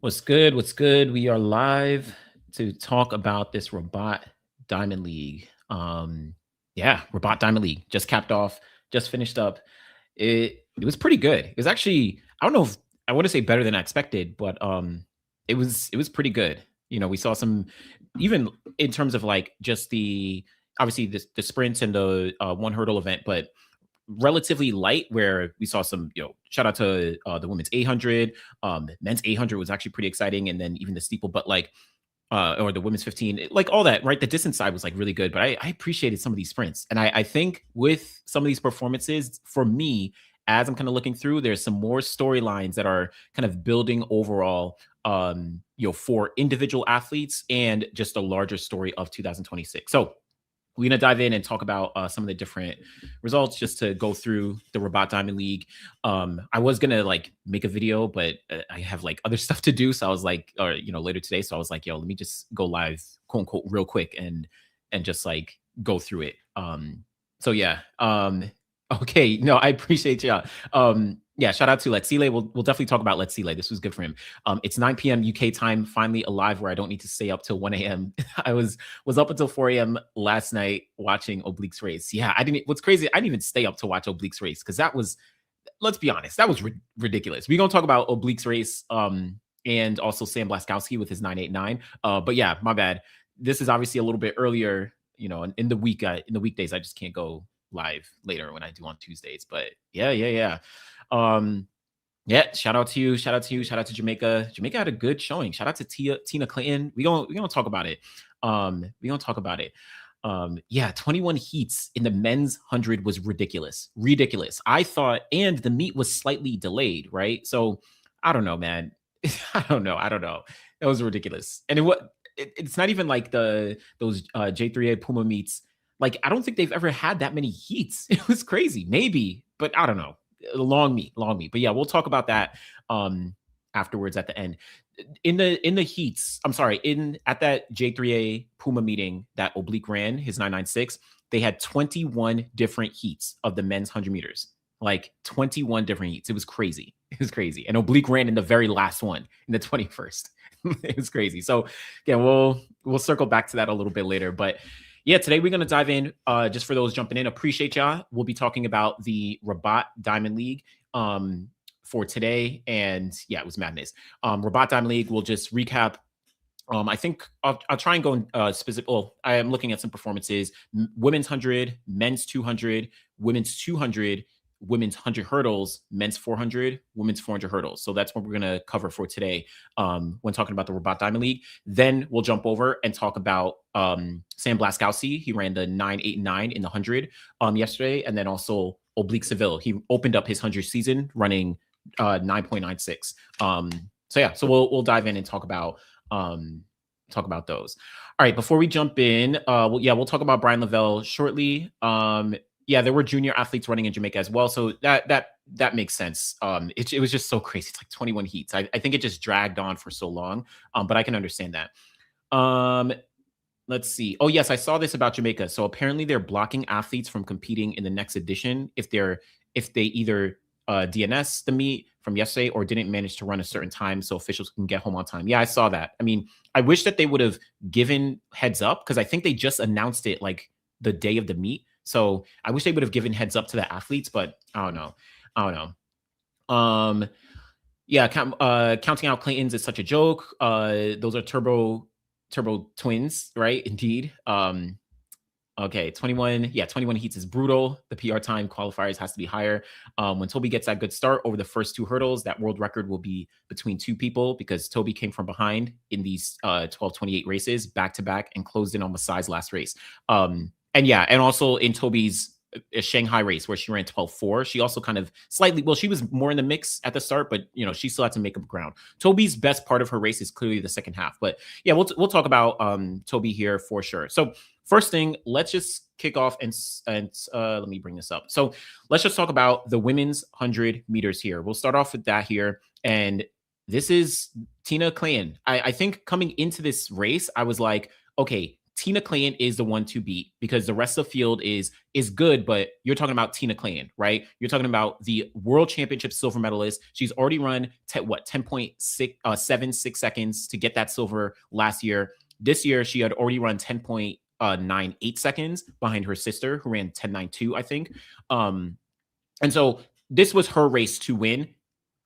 What's good? What's good? We are live to talk about this Rabat Diamond League. Yeah, Rabat Diamond League just capped off, just finished up. It was pretty good. It was actually, I don't know if I want to say better than I expected, but it was pretty good. We saw some, even in terms of like just the obviously the sprints and the one hurdle event, but relatively light where we saw some, shout out to the women's 800. Men's 800 was actually pretty exciting, and then even the steeple, but like or the women's 15, like all that, right? The distance side was like really good, but I appreciated some of these sprints. And I think with some of these performances, for me, as I'm kind of looking through, there's some more storylines that are kind of building overall, for individual athletes and just a larger story of 2026. So we're going to dive in and talk about some of the different results just to go through the Rabat Diamond League. I was going to like make a video, but I have like other stuff to do. So I was like, or, later today. So I was like, yo, let me just go live, quote unquote, real quick and just like go through it. So yeah. Okay. No, I appreciate y'all. Yeah, shout out to Letsile. We'll definitely talk about Letsile. This was good for him. It's 9 p.m. UK time, finally alive where I don't need to stay up till 1 a.m. I was up until 4 a.m. last night watching Oblique's race. Yeah, what's crazy, I didn't even stay up to watch Oblique's race because that was, let's be honest, that was ridiculous. We're going to talk about Oblique's race and also Sam Blaskowski with his 9.89. But yeah, my bad. This is obviously a little bit earlier, in the week, in the weekdays, I just can't go live later when I do on Tuesdays. But yeah. Yeah, shout out to you. Shout out to Jamaica. Jamaica had a good showing. Shout out to Tina Clinton. We're gonna talk about it. Yeah, 21 heats in the men's 100 was ridiculous. I thought, and the meet was slightly delayed, right? So I don't know, man. I don't know. It was ridiculous. And it's not even like those J3A Puma meets. Like, I don't think they've ever had that many heats. It was crazy. Maybe, but I don't know. Long meet. But yeah, we'll talk about that afterwards at the end. In the heats, I'm sorry, at that J3A Puma meeting that Oblique ran, his 9.96, they had 21 different heats of the men's 100 meters. Like 21 different heats. It was crazy. And Oblique ran in the very last one, in the 21st. It was crazy. So yeah, we'll circle back to that a little bit later. But yeah, today we're going to dive in, just for those jumping in. Appreciate y'all. We'll be talking about the Rabat Diamond League for today. And yeah, it was madness. Rabat Diamond League, we'll just recap. I think I'll try and go specific. Well, I am looking at some performances. Women's 100, men's 200, women's 200, women's 100 hurdles, men's 400, women's 400 hurdles. So that's what we're going to cover for today when talking about the Rabat Diamond League. Then we'll jump over and talk about Sam Blaskowski. He ran the 9.89 in the 100 yesterday. And then also Oblique Seville. He opened up his 100 season running 9.96. So yeah, so we'll dive in and talk about those. All right, before we jump in, we'll talk about Brian Lavelle shortly. Yeah, there were junior athletes running in Jamaica as well, so that makes sense. It was just so crazy. It's like 21 heats. I think it just dragged on for so long, but I can understand that. Let's see. Oh yes, I saw this about Jamaica. So apparently they're blocking athletes from competing in the next edition if they either DNS the meet from yesterday or didn't manage to run a certain time so officials can get home on time. Yeah, I saw that. I mean, I wish that they would have given heads up because I think they just announced it like the day of the meet. So I wish they would have given heads up to the athletes, but I don't know. Yeah, counting out Clayton's is such a joke. Those are turbo twins, right? Indeed. Okay, 21 heats is brutal. The PR time qualifiers has to be higher. When Toby gets that good start over the first two hurdles, that world record will be between two people because Toby came from behind in these 12:28 races back to back and closed in on Masai's last race. And yeah, and also in Toby's Shanghai race where she ran 12:4, she also kind of she was more in the mix at the start, but she still had to make up ground. Toby's best part of her race is clearly the second half, but yeah, we'll talk about Toby here for sure. So first thing, let's just kick off and let me bring this up. So let's just talk about the women's 100 meters here. We'll start off with that here, and this is Tina Clayton. I think coming into this race, I was like, okay, Tina Clayton is the one to beat because the rest of the field is good, but you're talking about Tina Clayton, right? You're talking about the World Championship silver medalist. She's already run 10.76 seconds to get that silver last year. This year, she had already run 10.98 seconds behind her sister, who ran 10.92, I think. And so this was her race to win,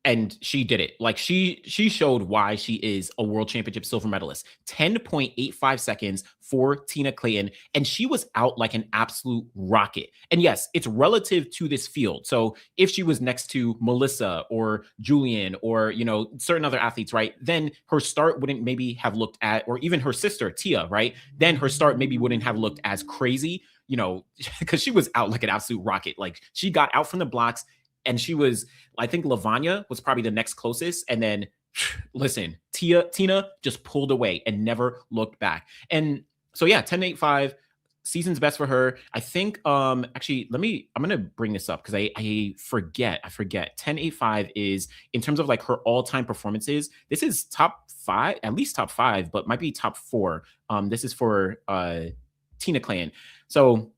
and she did it. Like she showed why she is a world championship silver medalist. 10.85 seconds for Tina Clayton, and she was out like an absolute rocket. And yes, it's relative to this field. So if she was next to Melissa or Julian or certain other athletes, right, then her start wouldn't maybe have looked at, or even her sister Tia, right, then her start maybe wouldn't have looked as crazy, because she was out like an absolute rocket. Like she got out from the blocks. And she was, I think Lavanya was probably the next closest. And then, listen, Tina just pulled away and never looked back. And so, yeah, 10.85, season's best for her. I think, actually, I'm going to bring this up because I forget. 10.85 is, in terms of like her all-time performances, this is top 5, at least top 5, but might be top 4. This is for Tina Clayton. So,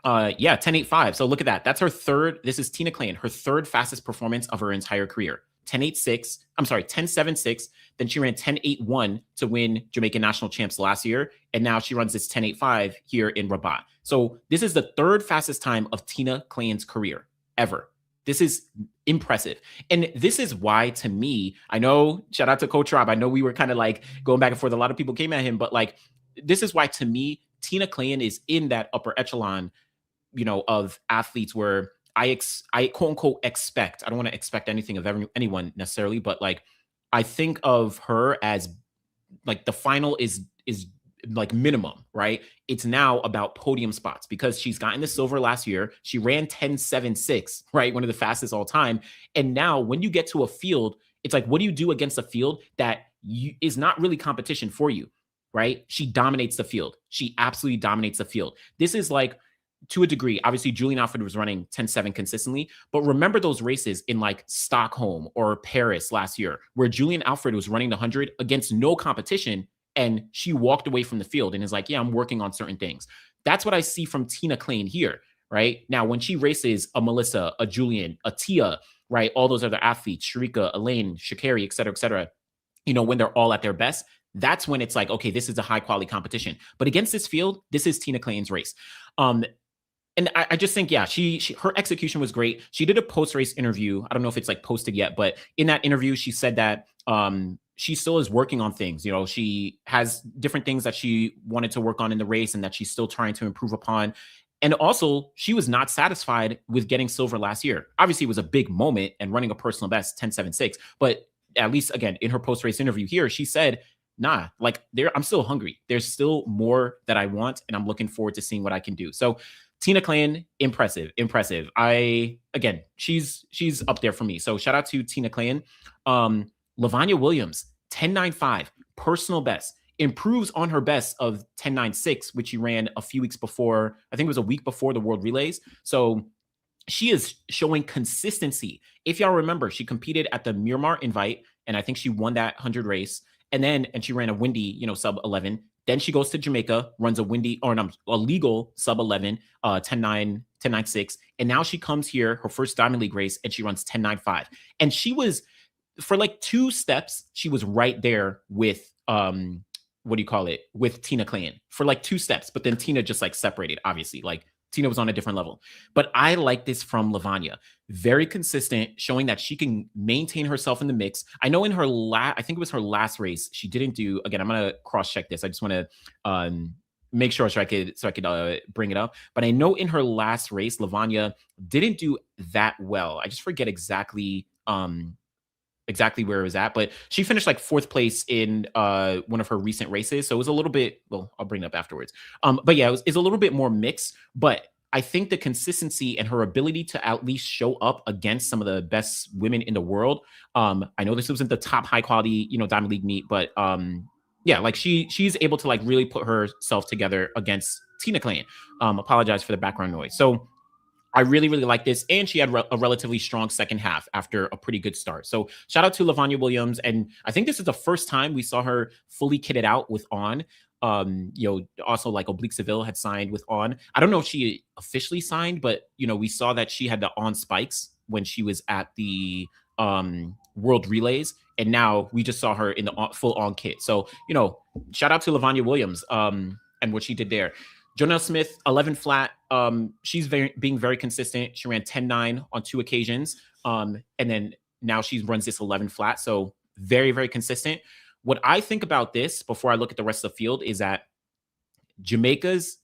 10.85. So look at that. That's her third. This is Tina Clayton, her third fastest performance of her entire career. 10.76. Then she ran 10.81 to win Jamaican national champs last year. And now she runs this 10.85 here in Rabat. So this is the third fastest time of Tina Clayton's career ever. This is impressive. And this is why, to me, I know, shout out to Coach Rob. I know we were kind of like going back and forth. A lot of people came at him, but like, this is why, to me, Tina Clayton is in that upper echelon of athletes where I quote unquote expect. I don't want to expect anything of anyone necessarily, but like I think of her as like the final is like minimum, right? It's now about podium spots because she's gotten the silver last year. She ran 10.76, right? One of the fastest all time. And now when you get to a field, it's like, what do you do against a field that is not really competition for you, right? She dominates the field. She absolutely dominates the field. This is like, to a degree, obviously Julian Alfred was running 10.7 consistently, but remember those races in like Stockholm or Paris last year where Julian Alfred was running the 100 against no competition and she walked away from the field and is like, yeah, I'm working on certain things. That's what I see from Tina Clayton here, right? Now, when she races a Melissa, a Julian, a Tia, right? All those other athletes, Sharika, Elaine, Shakari, et cetera, when they're all at their best, that's when it's like, okay, this is a high quality competition. But against this field, this is Tina Clayton's race. And I just think, yeah, her execution was great. She did a post-race interview. I don't know if it's like posted yet, but in that interview, she said that she still is working on things. She has different things that she wanted to work on in the race and that she's still trying to improve upon. And also, she was not satisfied with getting silver last year. Obviously, it was a big moment and running a personal best 10.76. But at least, again, in her post-race interview here, she said, nah, like I'm still hungry. There's still more that I want, and I'm looking forward to seeing what I can do. So Tina Clayton, impressive. She's up there for me. So shout out to Tina Clayton. Lavanya Williams, 10.95, personal best, improves on her best of 10.96, which she ran a few weeks before. I think it was a week before the World Relays. So she is showing consistency. If y'all remember, she competed at the Miramar Invite, and I think she won that 100 race. And she ran a windy, sub 11. Then she goes to Jamaica, runs a legal sub 11, 10.96. And now she comes here, her first Diamond League race, and she runs 10.95. And she was, for like 2 steps, she was right there with, with Tina Clayton for like 2 steps. But then Tina just like separated, obviously. Like Tina was on a different level. But I like this from Lavanya. Very consistent, showing that she can maintain herself in the mix. I know in her I think it was her last race, she didn't do, again, I'm going to cross-check this. I just want to make sure so I could bring it up. But I know in her last race, Lavanya didn't do that well. I just forget exactly where it was at, but she finished like 4th place in one of her recent races. So it was a little bit, well, I'll bring it up afterwards. But yeah, it's a little bit more mixed, but I think the consistency and her ability to at least show up against some of the best women in the world. I know this wasn't the top high quality, Diamond League meet, but yeah, like she's able to like really put herself together against Tina Clayton. Apologize for the background noise. So I really, really like this. And she had a relatively strong second half after a pretty good start. So shout out to Lavanya Williams. And I think this is the first time we saw her fully kitted out with On. Also like Oblique Seville had signed with On. I don't know if she officially signed, but we saw that she had the On spikes when she was at the World Relays, and now we just saw her in the full On kit. So shout out to Lavanya Williams and what she did there. Jonelle Smith, 11 flat. She's being very consistent. She ran 10.9 on 2 occasions. And then now she runs this 11 flat. So very, very consistent. What I think about this before I look at the rest of the field is that Jamaica's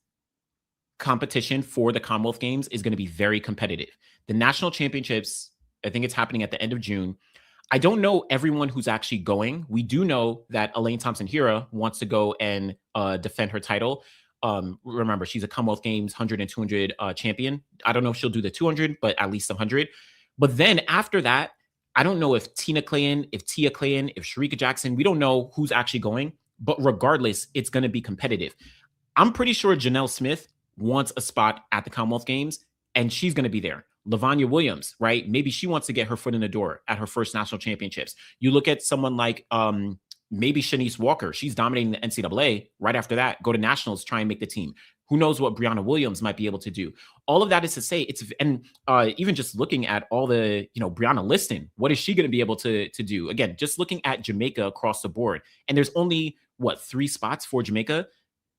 competition for the Commonwealth Games is going to be very competitive. The national championships, I think it's happening at the end of June. I don't know everyone who's actually going. We do know that Elaine Thompson-Herah wants to go and defend her title. Remember, she's a Commonwealth Games 100 and 200 champion. I don't know if she'll do the 200, but at least 100. But then after that, I don't know if Tina Clayen, if Tia Clayen, if Sharika Jackson, we don't know who's actually going. But regardless, it's going to be competitive. I'm pretty sure Jonelle Smith wants a spot at the Commonwealth Games, and she's going to be there. Lavanya Williams, right? Maybe she wants to get her foot in the door at her first national championships. You look at someone like maybe Shanice Walker. She's dominating the NCAA. Right after that, go to nationals, try and make the team. Who knows what Brianna Williams might be able to do? All of that is to say, even just looking at all the, Brianna Liston, what is she going to be able to do? Again, just looking at Jamaica across the board, and there's only 3 spots for Jamaica.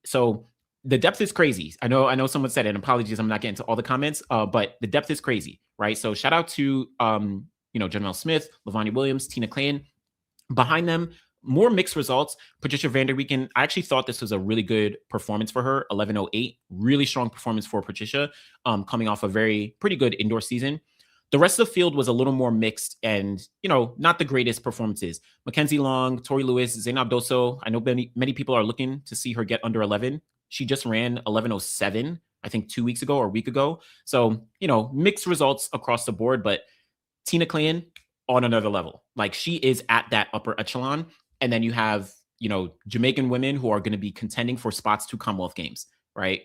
So the depth is crazy. I know someone said it, and apologies, I'm not getting to all the comments, but the depth is crazy, right? So shout out to, Jonelle Smith, Lavanya Williams, Tina Clayen. Behind them, more mixed results. Patricia Vanderweken, I actually thought this was a really good performance for her. 11.08, really strong performance for Patricia, coming off a pretty good indoor season. The rest of the field was a little more mixed and, not the greatest performances. Mackenzie Long, Tori Lewis, Zainab Doso. I know many people are looking to see her get under 11. She just ran 11.07, I think 2 weeks ago or a week ago. So, mixed results across the board, but Tina Clayen on another level. Like, she is at that upper echelon. And then you have, Jamaican women who are going to be contending for spots to Commonwealth Games, right?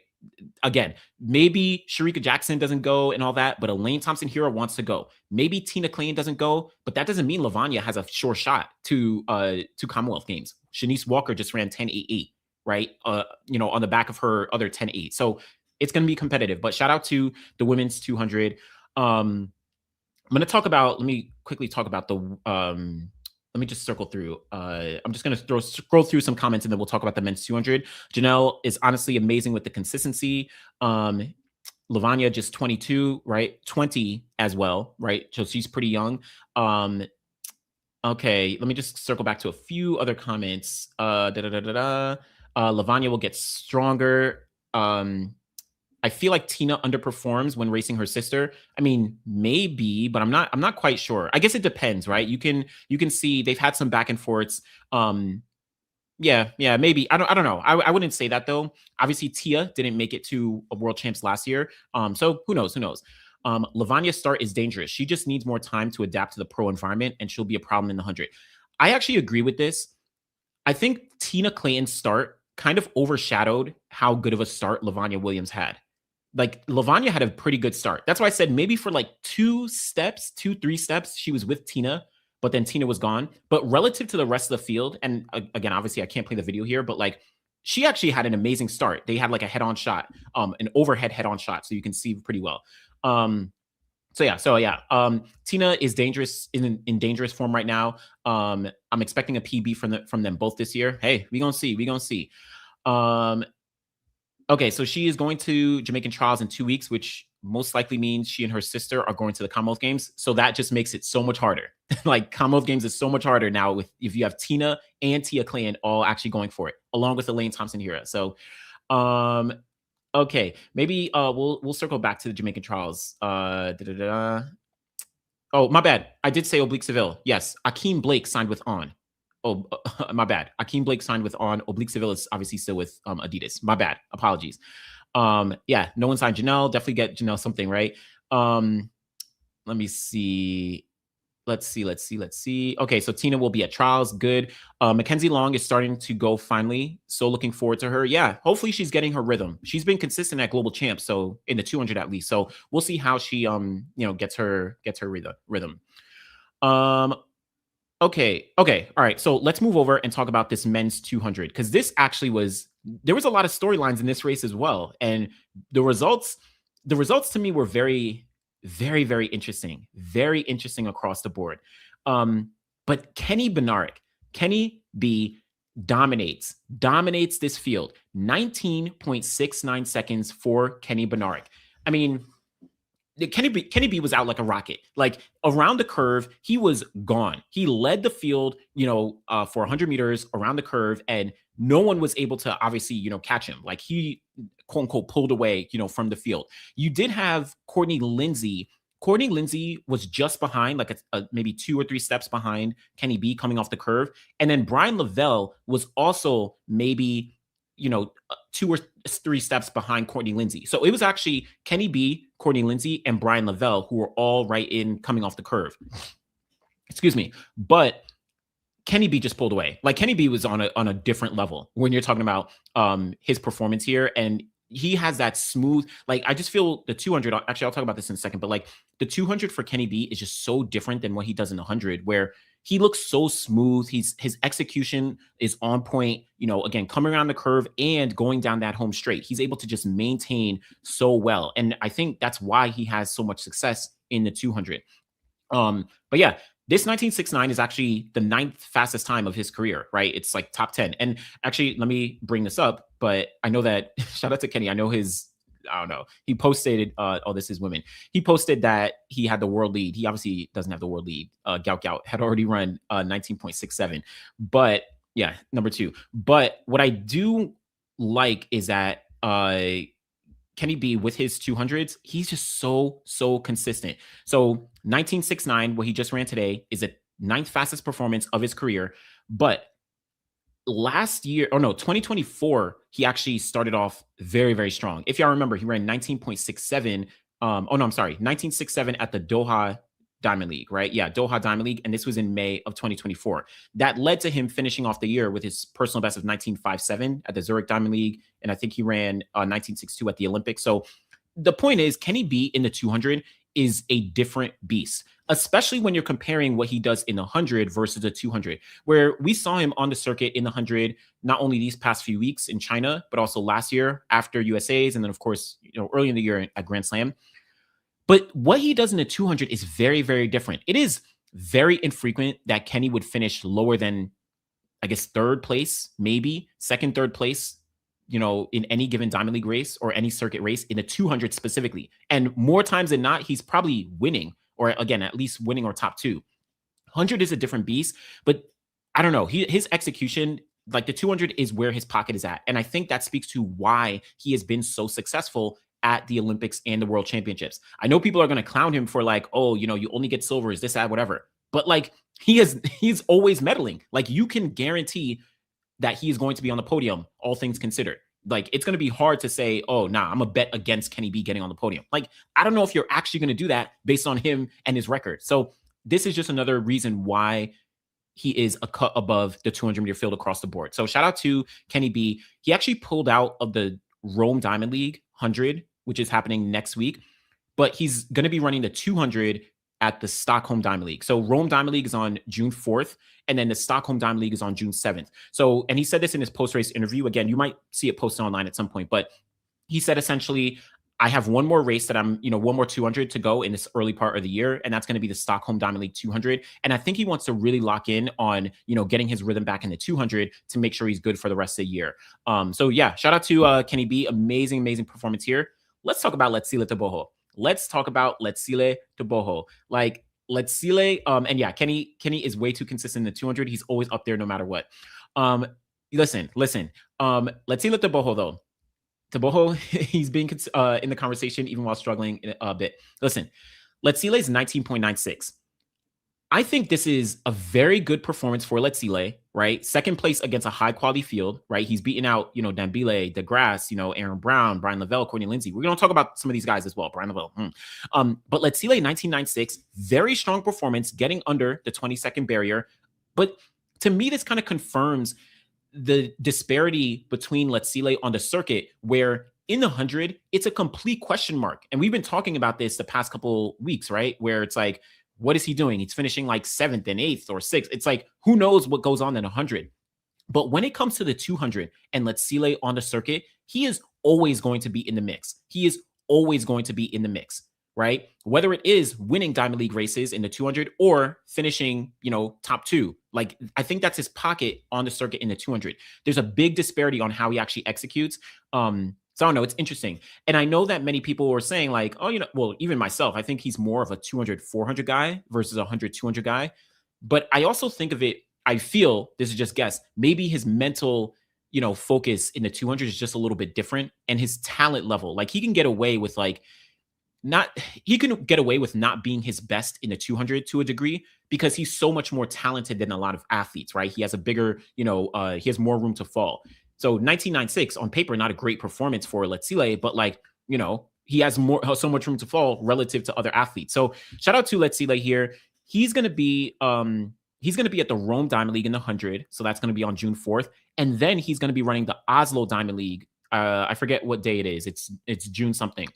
Again, maybe Sharika Jackson doesn't go and all that, but Elaine Thompson-Herah wants to go. Maybe Tina Clayen doesn't go, but that doesn't mean Lavanya has a sure shot to Commonwealth Games. Shanice Walker just ran 10.88, right? On the back of her other 10.8. So it's going to be competitive. But shout out to the women's 200. I'm going to let me quickly talk about the. Let me just circle through. I'm just going to scroll through some comments, and then we'll talk about the men's 200. Janelle is honestly amazing with the consistency. Lavanya just 22, right? 20 as well, right? So she's pretty young. Okay, let me just circle back to a few other comments. Lavanya will get stronger. I feel like Tina underperforms when racing her sister. I mean, maybe, but I'm not quite sure. I guess it depends, right? You can see they've had some back and forths. Yeah, maybe. I don't know. I wouldn't say that though. Obviously, Tia didn't make it to a world champs last year. So who knows? Lavanya's start is dangerous. She just needs more time to adapt to the pro environment, and she'll be a problem in the 100. I actually agree with this. I think Tina Clayton's start kind of overshadowed how good of a start Lavanya Williams had. Like, Lavanya had a pretty good start. That's why I said maybe for like 3 steps, she was with Tina, but then Tina was gone. But relative to the rest of the field, and again, obviously I can't play the video here, but like, she actually had an amazing start. They had like a head-on shot, an overhead head-on shot, so you can see pretty well. Tina is dangerous in dangerous form right now. I'm expecting a PB from them both this year. Hey, we gonna see. Okay, so she is going to Jamaican trials in 2 weeks, which most likely means she and her sister are going to the Commonwealth Games. So that just makes it so much harder. Like, Commonwealth Games is so much harder now if you have Tina and Tia Clayen all actually going for it, along with Elaine Thompson-Herah. So, okay, maybe we'll circle back to the Jamaican trials. Oh, my bad. I did say Oblique Seville. Yes, Akeem Blake signed with On. Oh, my bad. Akeem Blake signed with On. Oblique Seville is obviously still with Adidas. My bad. Apologies. Yeah, no one signed Janelle. Definitely get Janelle something, right? Let me see. Let's see. Okay, so Tina will be at trials. Good. Mackenzie Long is starting to go finally. So looking forward to her. Yeah, hopefully she's getting her rhythm. She's been consistent at Global Champs, so in the 200 at least. So we'll see how she gets her rhythm. Okay. All right. So let's move over and talk about this men's 200, because this actually was there was a lot of storylines in this race as well. And the results, the results to me were very, very, very interesting across the board. But Kenny B dominates this field. 19.69 seconds for Kenny Bednarek. I mean, Kenny B was out like a rocket. Like around the curve, he was gone. He led the field, for 100 meters around the curve, and no one was able to obviously, catch him. Like he, quote unquote, pulled away, from the field. You did have Courtney Lindsay. Courtney Lindsay was just behind, like maybe 2 or 3 steps behind Kenny B coming off the curve, and then Brian Lavelle was also maybe 2 or 3 steps behind Courtney Lindsay. So it was actually Kenny B, Courtney Lindsay, and Brian Lavelle who were all right in coming off the curve. Excuse me. But Kenny B just pulled away. Like Kenny B was on a different level when you're talking about his performance here. And he has that smooth, like I just feel the 200, actually I'll talk about this in a second, but like the 200 for Kenny B is just so different than what he does in the 100, where he looks so smooth. His execution is on point, again, coming around the curve and going down that home straight. He's able to just maintain so well. And I think that's why he has so much success in the 200. But yeah, this 1969 is actually the 9th fastest time of his career, right? It's like top 10. And actually, let me bring this up, but I know that, shout out to Kenny, I know I don't know. He posted, this is women. He posted that he had the world lead. He obviously doesn't have the world lead. Gout had already run 19.67. But yeah, number 2. But what I do like is that Kenny B with his 200s, he's just so consistent. So 1969, what he just ran today, is the 9th fastest performance of his career. But last year, 2024, he actually started off very, very strong. If y'all remember, he ran 19.67. 19.67 at the Doha Diamond League, right? Yeah, Doha Diamond League. And this was in May of 2024. That led to him finishing off the year with his personal best of 19.57 at the Zurich Diamond League. And I think he ran 19.62 at the Olympics. So the point is, Kenny B in the 200 is a different beast, especially when you're comparing what he does in the 100 versus the 200, where we saw him on the circuit in the 100, not only these past few weeks in China, but also last year after USA's. And then, of course, early in the year at Grand Slam. But what he does in the 200 is very, very different. It is very infrequent that Kenny would finish lower than, I guess, 3rd place, maybe 2nd, 3rd place, in any given Diamond League race or any circuit race in the 200 specifically. And more times than not, he's probably winning, or again, at least winning or top 2. 100 is a different beast, but I don't know. His execution, like the 200 is where his pocket is at. And I think that speaks to why he has been so successful at the Olympics and the World Championships. I know people are going to clown him for like, oh, you only get silvers, this, that, whatever. But like he's always medaling. Like you can guarantee that he is going to be on the podium, all things considered. Like it's going to be hard to say, oh, nah, I'm a bet against Kenny B getting on the podium. Like, I don't know if you're actually going to do that based on him and his record. So this is just another reason why he is a cut above the 200-meter field across the board. So shout out to Kenny B. He actually pulled out of the Rome Diamond League 100, which is happening next week, but he's going to be running the 200 at the Stockholm Diamond League. So Rome Diamond League is on June 4th, and then the Stockholm Diamond League is on June 7th. So, and he said this in his post-race interview. Again, you might see it posted online at some point, but he said essentially, I have one more race that I'm, one more 200 to go in this early part of the year, and that's going to be the Stockholm Diamond League 200. And I think he wants to really lock in on, getting his rhythm back in the 200 to make sure he's good for the rest of the year. So yeah, shout out to Kenny B. Amazing performance here. Let's talk about Letsile Teboho. Let's talk about Letsile Teboho. Like Letsile, and yeah, Kenny is way too consistent in the 200. He's always up there no matter what. Listen. Letsile Teboho though. Teboho, he's being in the conversation even while struggling a bit. Listen, Letsile is 19.96. I think this is a very good performance for Letsile, right? 2nd place against a high-quality field, right? He's beaten out, Dambile, DeGrasse, Aaron Brown, Brian Lavelle, Courtney Lindsay. We're going to talk about some of these guys as well, Brian Lavelle. But Letsile, 19.96, very strong performance, getting under the 20-second barrier. But to me, this kind of confirms the disparity between Letsile on the circuit, where in the 100, it's a complete question mark. And we've been talking about this the past couple weeks, right? Where it's like, what is he doing? He's finishing like 7th and 8th or 6th. It's like, who knows what goes on in 100? But when it comes to the 200 and Letsile on the circuit, he is always going to be in the mix. He is always going to be in the mix, right? Whether it is winning Diamond League races in the 200 or finishing, top two. Like, I think that's his pocket on the circuit in the 200. There's a big disparity on how he actually executes. So I don't know. It's interesting. And I know that many people were saying like, oh, well, even myself, I think he's more of a 200, 400 guy versus a 100, 200 guy. But I also think of it, I feel, this is just guess, maybe his mental, focus in the 200 is just a little bit different, and his talent level, like he can get away with not being his best in the 200 to a degree because he's so much more talented than a lot of athletes, right? He has a bigger, he has more room to fall. So 19.96 on paper, not a great performance for Letsile, but he has so much room to fall relative to other athletes. So shout out to Letsile here. He's going to be at the Rome Diamond League in the 100. So that's going to be on June 4th. And then he's going to be running the Oslo Diamond League. I forget what day it is. It's June something.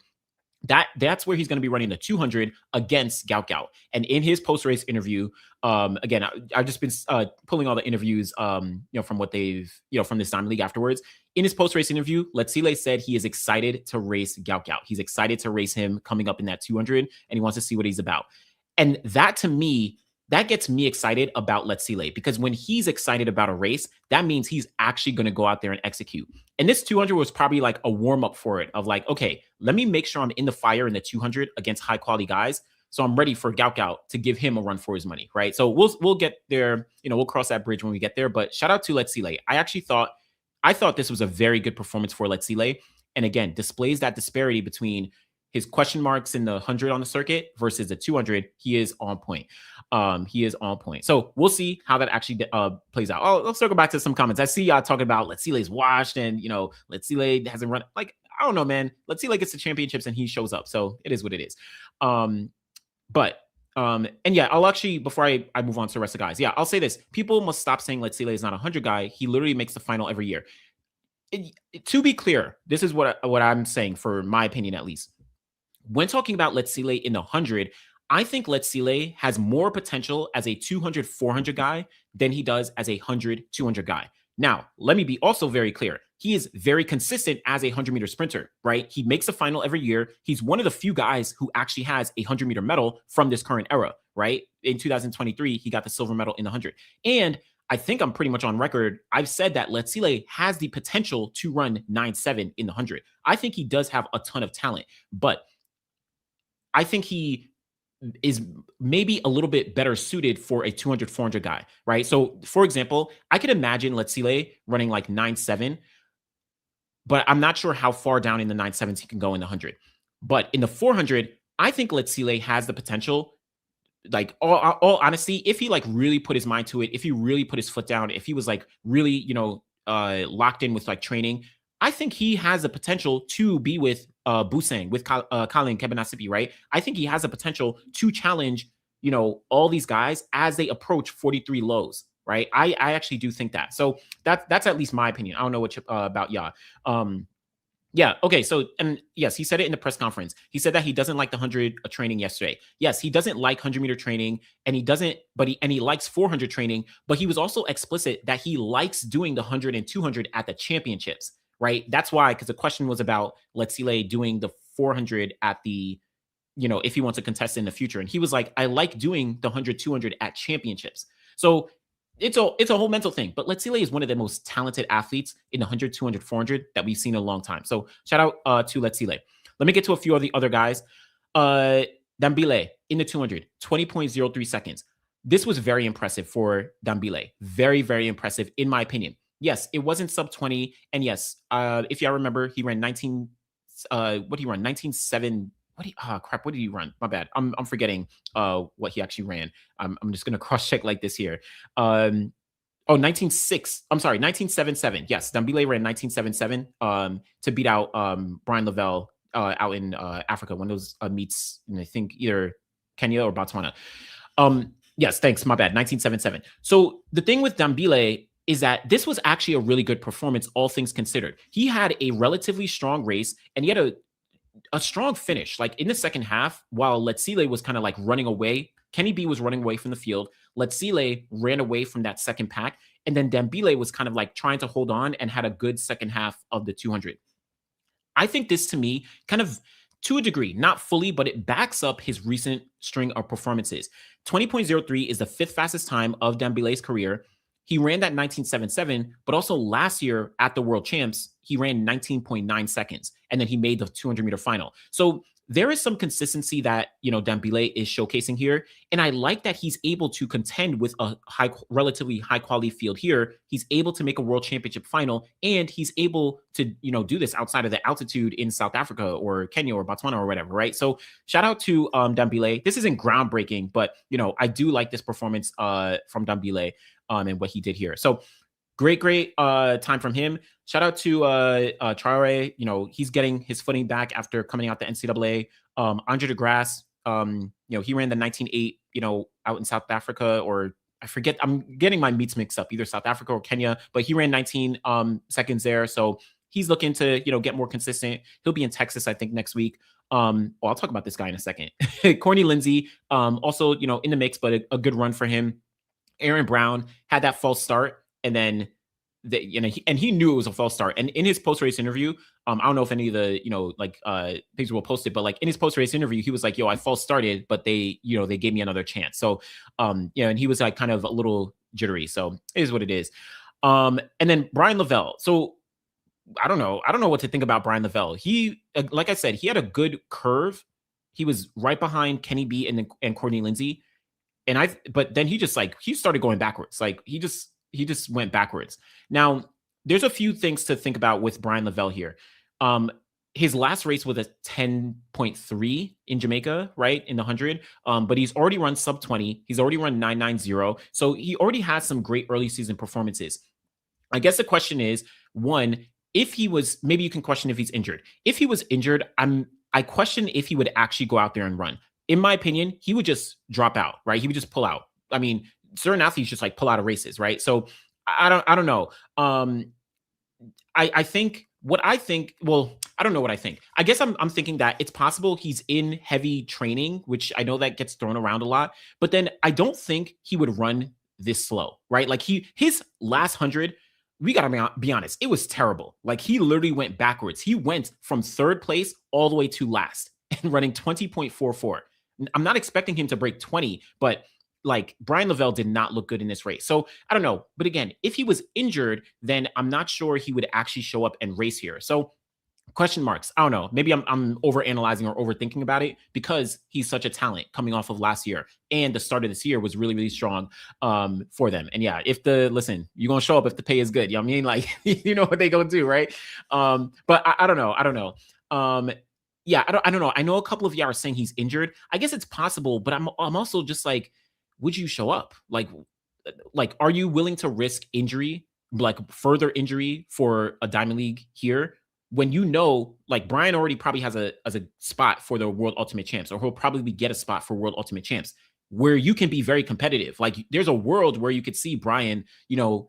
That's where he's going to be running the 200 against Gaukau. And in his post-race interview, again, I've just been pulling all the interviews, from what they've, from this Diamond League afterwards. In his post-race interview, Letsile said he is excited to race Gaukau. He's excited to race him coming up in that 200, and he wants to see what he's about. And that, to me, that gets me excited about Letsile, because when he's excited about a race, that means he's actually going to go out there and execute. And this 200 was probably like a warm-up for it, of like, okay, let me make sure I'm in the fire in the 200 against high-quality guys, so I'm ready for Gaukau to give him a run for his money, right? So we'll get there, we'll cross that bridge when we get there. But shout out to Letsile. I thought this was a very good performance for Letsile, and again, displays that disparity between his question marks in the 100 on the circuit versus the 200. He is on point. So we'll see how that actually plays out. Oh, let's circle back to some comments. I see y'all talking about Letsile's washed, and Letsile hasn't run. Like, I don't know, man. Letsile gets the championships and he shows up, so it is what it is. And yeah, I'll actually, before I move on to the rest of the guys, yeah, I'll say this: people must stop saying Letsile is not a 100 guy. He literally makes the final every year. To be clear, this is what I'm saying, for my opinion at least. When talking about Letsile in the 100, I think Letsile has more potential as a 200, 400 guy than he does as a 100, 200 guy. Now, let me be also very clear. He is very consistent as a 100-meter sprinter, right? He makes a final every year. He's one of the few guys who actually has a 100-meter medal from this current era, right? In 2023, he got the silver medal in the 100. And I think I'm pretty much on record. I've said that Letsile has the potential to run 9.7 in the 100. I think he does have a ton of talent, but I think he is maybe a little bit better suited for a 200, 400 guy, right? So, for example, I could imagine Letsile running like 9.7, but I'm not sure how far down in the 9.7s he can go in the 100. But in the 400, I think Letsile has the potential, like, all honesty, if he like really put his mind to it, if he really put his foot down, if he was like really, locked in with like training, I think he has the potential to be with Busang, with Colin Kebenasipi, right? I think he has the potential to challenge, all these guys as they approach 43 lows, right? I actually do think that. So that's at least my opinion. I don't know what about Ya. Yeah. Okay. So, and yes, he said it in the press conference. He said that he doesn't like the 100 training yesterday. Yes, he doesn't like 100-meter training, and he doesn't, and he likes 400 training, but he was also explicit that he likes doing the 100 and 200 at the championships. Right. That's why, because the question was about Letsile doing the 400 at the, if he wants to contest in the future. And he was like, I like doing the 100, 200 at championships. So it's a whole mental thing. But Letsile is one of the most talented athletes in the 100, 200, 400 that we've seen in a long time. So shout out to Letsile. Let me get to a few of the other guys. Dambile in the 200, 20.03 seconds. This was very impressive for Dambile. Very, very impressive, in my opinion. Yes, it wasn't sub 20. And yes, if y'all remember, he ran 19, what did he run? 19.7. What did he run? My bad. I'm forgetting what he actually ran. I'm just going to cross check like this here. 19.6. I'm sorry, 19.77. Yes, Dambile ran 19.77 to beat out Brian Lavelle out in Africa, one of those meets, I think either Kenya or Botswana. Yes, thanks. My bad. 19.77. So the thing with Dambile is that this was actually a really good performance, all things considered. He had a relatively strong race, and he had a strong finish. Like in the second half, while Letsile was kind of like running away, Kenny B was running away from the field. Letsile ran away from that second pack, and then Dembele was kind of like trying to hold on and had a good second half of the 200. I think this to me kind of to a degree, not fully, but it backs up his recent string of performances. 20.03 is the fifth fastest time of Dembele's career. He ran that 19.77, but also last year at the World Champs, he ran 19.9 seconds, and then he made the 200-meter final. So there is some consistency that, Dembele is showcasing here, and I like that he's able to contend with a relatively high quality field here. He's able to make a World Championship final, and he's able to, do this outside of the altitude in South Africa or Kenya or Botswana or whatever, right? So shout out to Dembele. This isn't groundbreaking, but I do like this performance from Dembele and what he did here. So great time from him. Shout out to Traore. He's getting his footing back after coming out the NCAA. Andre de Grasse, he ran the 19.8, out in South Africa, or I forget. I'm getting my meets mixed up, either South Africa or Kenya, but he ran 19 seconds there. So he's looking to, get more consistent. He'll be in Texas, I think, next week. I'll talk about this guy in a second. Corny Lindsay, also, in the mix, but a good run for him. Aaron Brown had that false start, and then he knew it was a false start. And in his post-race interview, I don't know if any of the things will post it, but like in his post-race interview, he was like, "Yo, I false started, but they gave me another chance." So and he was like kind of a little jittery. So it is what it is. And then Brian Lavelle. So I don't know what to think about Brian Lavelle. He, like I said, he had a good curve. He was right behind Kenny B and Courtney Lindsay. But then he started going backwards. Like he just went backwards. Now, there's a few things to think about with Brian Lavelle here. His last race was a 10.3 in Jamaica, right? In the 100. But he's already run sub 20. He's already run 9.90. So he already has some great early season performances. I guess the question is, one, maybe you can question if he's injured. If he was injured, I question if he would actually go out there and run. In my opinion, he would just drop out, right? He would just pull out. I mean, certain athletes just like pull out of races, right? So I don't know. I think what I think, well, I don't know what I think. I guess I'm thinking that it's possible he's in heavy training, which I know that gets thrown around a lot, but then I don't think he would run this slow, right? Like his last 100, we got to be honest, it was terrible. Like he literally went backwards. He went from third place all the way to last and running 20.44. I'm not expecting him to break 20, but like Brian Lavelle did not look good in this race. So I don't know. But again, if he was injured, then I'm not sure he would actually show up and race here. So question marks. I don't know. Maybe I'm overanalyzing or overthinking about it because he's such a talent coming off of last year. And the start of this year was really, really strong for them. And yeah, you're going to show up if the pay is good. You know what I mean? Like, you know what they going to do, right? But I don't know. Yeah, I don't know. I know a couple of y'all are saying he's injured. I guess it's possible, but I'm also just like, would you show up? Like, are you willing to risk injury, like further injury for a Diamond League here when like Brian already probably has a spot for the World Ultimate Champs, or he'll probably get a spot for World Ultimate Champs where you can be very competitive. Like there's a world where you could see Brian,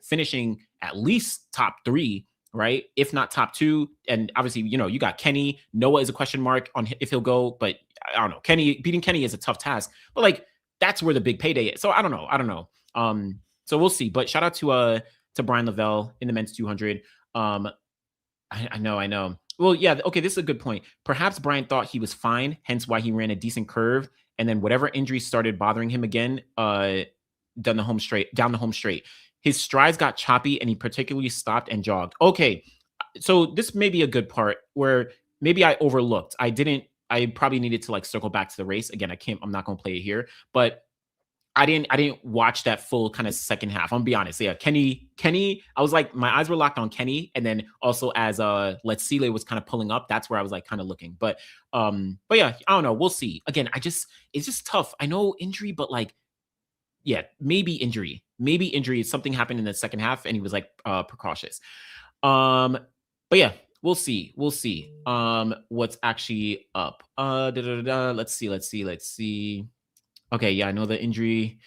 finishing at least top 3, right? If not top 2. And obviously, you got Kenny. Noah is a question mark on if he'll go, but I don't know. Beating Kenny is a tough task, but like that's where the big payday is. So I don't know. So we'll see. But shout out to Brian Lavelle in the men's 200. I know. Well, yeah. Okay, this is a good point. Perhaps Brian thought he was fine, hence why he ran a decent curve, and then whatever injury started bothering him again, down the home straight. His strides got choppy, and he particularly stopped and jogged. Okay, so this may be a good part where maybe I overlooked. I probably needed to like circle back to the race. Again, I'm not going to play it here, but I didn't watch that full kind of second half. I'm gonna be honest. Yeah, Kenny, I was like, my eyes were locked on Kenny. And then also as Letsile was kind of pulling up, that's where I was like kind of looking. But yeah, I don't know. We'll see. Again, it's just tough. I know injury, but like, yeah, maybe injury. Something happened in the second half and he was like precautious. But yeah, we'll see. What's actually up. Let's see. Okay, yeah, I know the injury.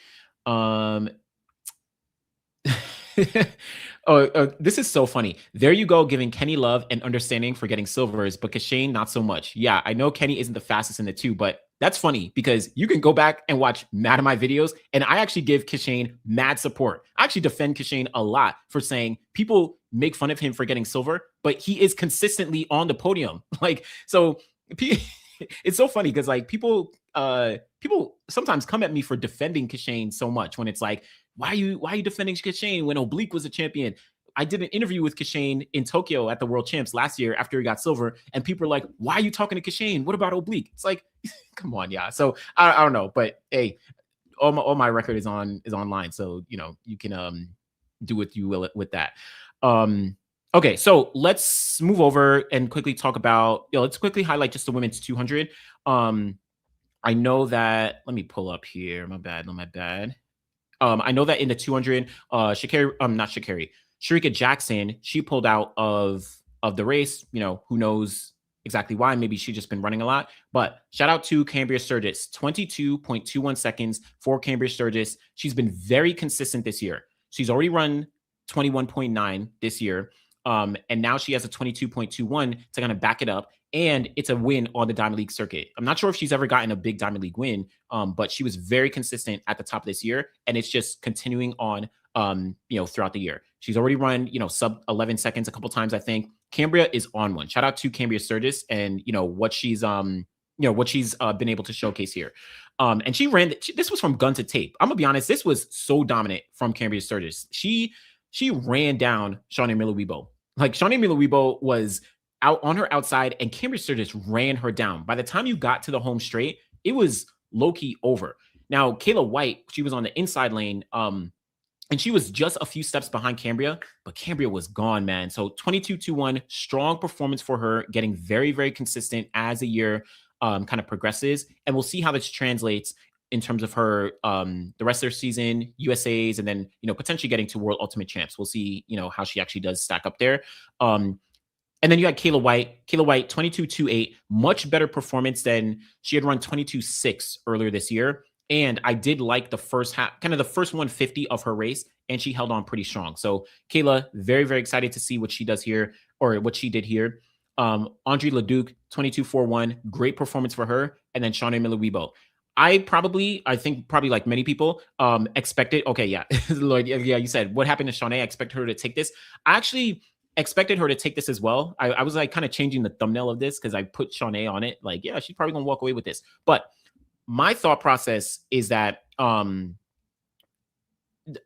This is so funny. There you go, giving Kenny love and understanding for getting silvers, but Kashane not so much. Yeah, I know Kenny isn't the fastest in the 2, but that's funny because you can go back and watch mad of my videos, and I actually give Kishane mad support. I actually defend Kishane a lot for saying people make fun of him for getting silver, but he is consistently on the podium. Like, so it's so funny because like people sometimes come at me for defending Kishane so much when it's like, why are you defending Kishane when Oblique was a champion? I did an interview with Kishane in Tokyo at the World Champs last year after he got silver, and people are like, "Why are you talking to Kishane? What about Oblique?" It's like, come on, yeah. So I don't know, but hey, all my record is online, so you know you can do what you will with that. Okay, so let's move over and quickly talk about. Let's quickly highlight just the women's 200. I know that. Let me pull up here. My bad. No, my bad. I know that in the 200, not Sha'Carri, Sharika Jackson, she pulled out of the race. You know, who knows exactly why? Maybe she's just been running a lot. But shout out to Cambria Sturgis, 22.21 seconds for Cambria Sturgis. She's been very consistent this year. She's already run 21.9 this year. And now she has a 22.21 to kind of back it up. And it's a win on the Diamond League circuit. I'm not sure if she's ever gotten a big Diamond League win, but she was very consistent at the top of this year. And it's just continuing on, throughout the year. She's already run, sub 11 seconds a couple times, I think. Cambria is on one. Shout out to Cambria Sturgis and, what she's been able to showcase here. And she ran, this was from gun to tape. I'm gonna be honest, this was so dominant from Cambria Sturgis. She ran down Shawnee Miller-Weibo. Like Shawnee Miller-Weibo was out on her outside, and Cambria Sturgis ran her down. By the time you got to the home straight, it was low-key over. Now, Kayla White, she was on the inside lane, and she was just a few steps behind Cambria, but Cambria was gone, man. So 22-1, strong performance for her, getting very, very consistent as the year kind of progresses. And we'll see how this translates in terms of her the rest of her season, USAs, and then, potentially getting to World Ultimate Champs. We'll see, how she actually does stack up there. And then you had Kayla White. Kayla White, 22.28, much better performance than she had run 22.6 earlier this year. And I did like the first half, kind of the first 150 of her race, and she held on pretty strong. So Kayla, very, very excited to see what she does here, or what she did here. Andre Leduc, 22.41, great performance for her. And then Shawnee Miller-Weibo. I think like many people, expected, okay, yeah, Lloyd, yeah, you said, what happened to Shawnee? I expect her to take this. I actually expected her to take this as well. I was like kind of changing the thumbnail of this because I put Shawnee on it. Like, yeah, she's probably gonna walk away with this. But my thought process is that I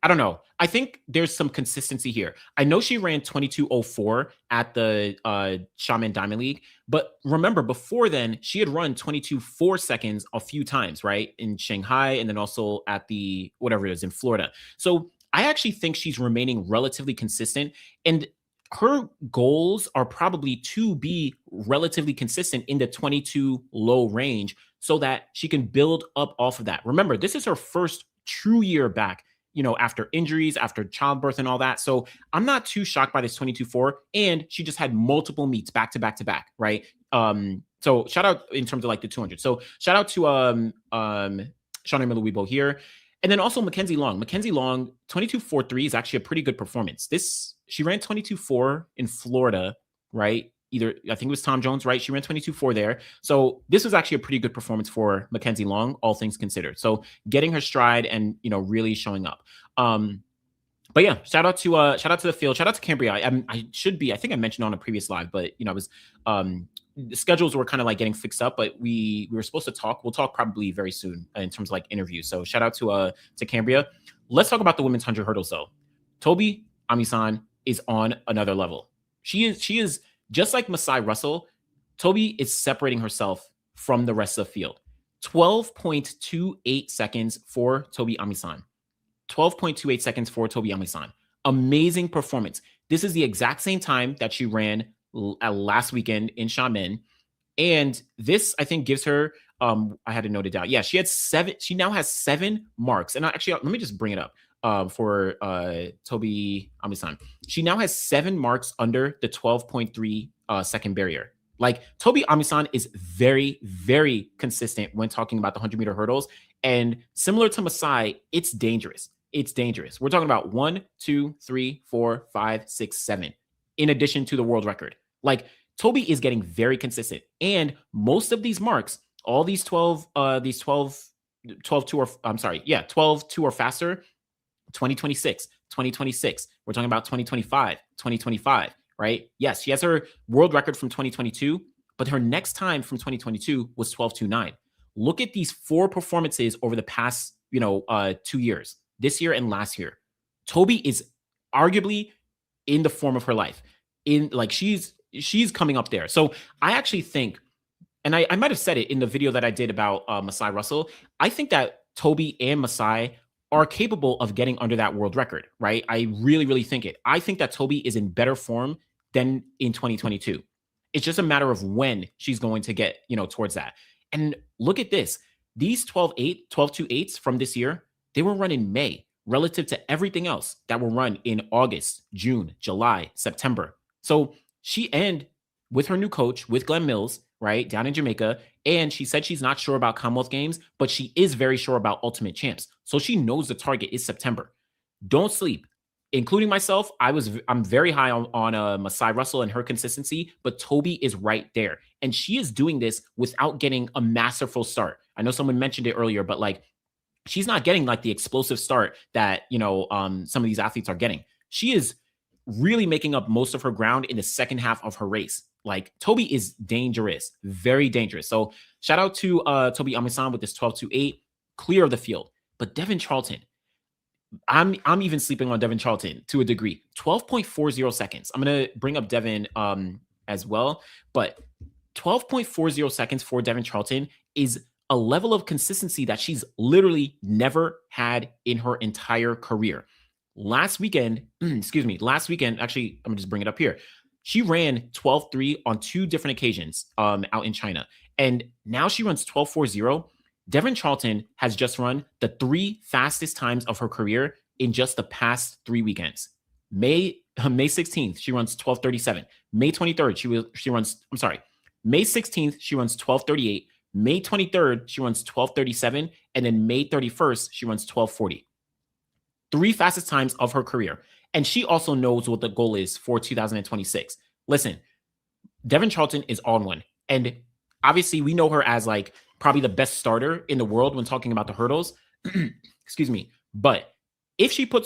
don't know. I think there's some consistency here. I know she ran 22.04 at the Shaman Diamond League, but remember before then she had run 22.4 seconds a few times, right? In Shanghai and then also at the whatever it is in Florida. So I actually think she's remaining relatively consistent, and her goals are probably to be relatively consistent in the 22 low range so that she can build up off of that. Remember, this is her first true year back, after injuries, after childbirth and all that. So I'm not too shocked by this 22.4, and she just had multiple meets back to back to back, right? So shout out in terms of like the 200. So shout out to Shawnee Miller-Weibo here. And then also Mackenzie Long. Mackenzie Long, 22.43 is actually a pretty good performance. She ran 22.4 in Florida, right? I think it was Tom Jones, right? She ran 22.4 there. So this was actually a pretty good performance for Mackenzie Long, all things considered. So getting her stride and, really showing up. But yeah, shout out to the field. Shout out to Cambria. I think I mentioned on a previous live, but I was the schedules were kind of like getting fixed up, but we were supposed to talk. We'll talk probably very soon in terms of like interviews. So shout out to Cambria. Let's talk about the women's 100 hurdles though. Tobi Amisan is on another level. She is just like Masai Russell. Tobi is separating herself from the rest of the field. 12.28 seconds for Tobi Amisan. 12.28 seconds for Tobi Amisan. Amazing performance. This is the exact same time that she ran last weekend in Xiamen. And this, I think, gives her, I had to note it down. Yeah, she now has 7 marks. And actually, let me just bring it up for Tobi Amisan. She now has 7 marks under the 12.3 second barrier. Like, Tobi Amisan is very, very consistent when talking about the 100-meter hurdles. And similar to Masai, it's dangerous. It's dangerous. We're talking about 1, 2, 3, 4, 5, 6, 7, in addition to the world record. Like, Tobi is getting very consistent. And most of these marks all these 12 2 or I'm sorry, yeah, 12 2 or faster, 2026, 2026. We're talking about 2025, 2025, right? Yes, she has her world record from 2022, but her next time from 2022 was 12.29. Look at these four performances over the past, 2 years, this year and last year. Toby is arguably in the form of her life. In like she's coming up there. So I actually think, and I might have said it in the video that I did about Masai Russell. I think that Toby and Masai are capable of getting under that world record, right? I really, really think it. I think that Toby is in better form than in 2022. It's just a matter of when she's going to get, towards that. And look at this. These 12.2.8s from this year, they were run in May relative to everything else that were run in August, June, July, September. So she and with her new coach, with Glenn Mills, right, down in Jamaica, and she said she's not sure about Commonwealth Games, but she is very sure about Ultimate Champs. So she knows the target is September. Don't sleep. Including myself, I'm very high on Masai Russell and her consistency, but Toby is right there. And she is doing this without getting a masterful start. I know someone mentioned it earlier, but like she's not getting like the explosive start that, some of these athletes are getting. She is really making up most of her ground in the second half of her race. Like Toby is dangerous, very dangerous. So shout out to Toby Amisan with this 12.2.8, clear of the field. But Devin Charlton, I'm even sleeping on Devin Charlton to a degree. 12.40 seconds. I'm gonna bring up Devin as well, but 12.40 seconds for Devin Charlton is a level of consistency that she's literally never had in her entire career. Last weekend, actually, I'm gonna just bring it up here. She ran 12.3 on two different occasions out in China. And now she runs 12.40. Devin Charlton has just run the three fastest times of her career in just the past 3 weekends. May 16th, she runs 12.37. May 23rd, she runs, I'm sorry, May 16th, she runs 12.38. May 23rd, she runs 12.37. And then May 31st, she runs 12.40. Three fastest times of her career. And she also knows what the goal is for 2026. Listen, Devin Charlton is on one. And obviously, we know her as like probably the best starter in the world when talking about the hurdles. Excuse me. But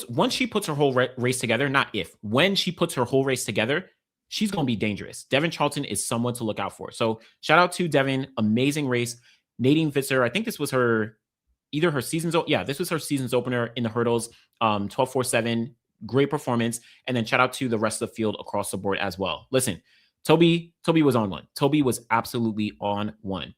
once she puts her whole race together, when she puts her whole race together, she's going to be dangerous. Devin Charlton is someone to look out for. So shout out to Devin. Amazing race. Nadine Visser, I think this was this was her season's opener in the hurdles. 12.47, great performance. And then shout out to the rest of the field across the board as well. Listen, Toby was on one. Toby was absolutely on one.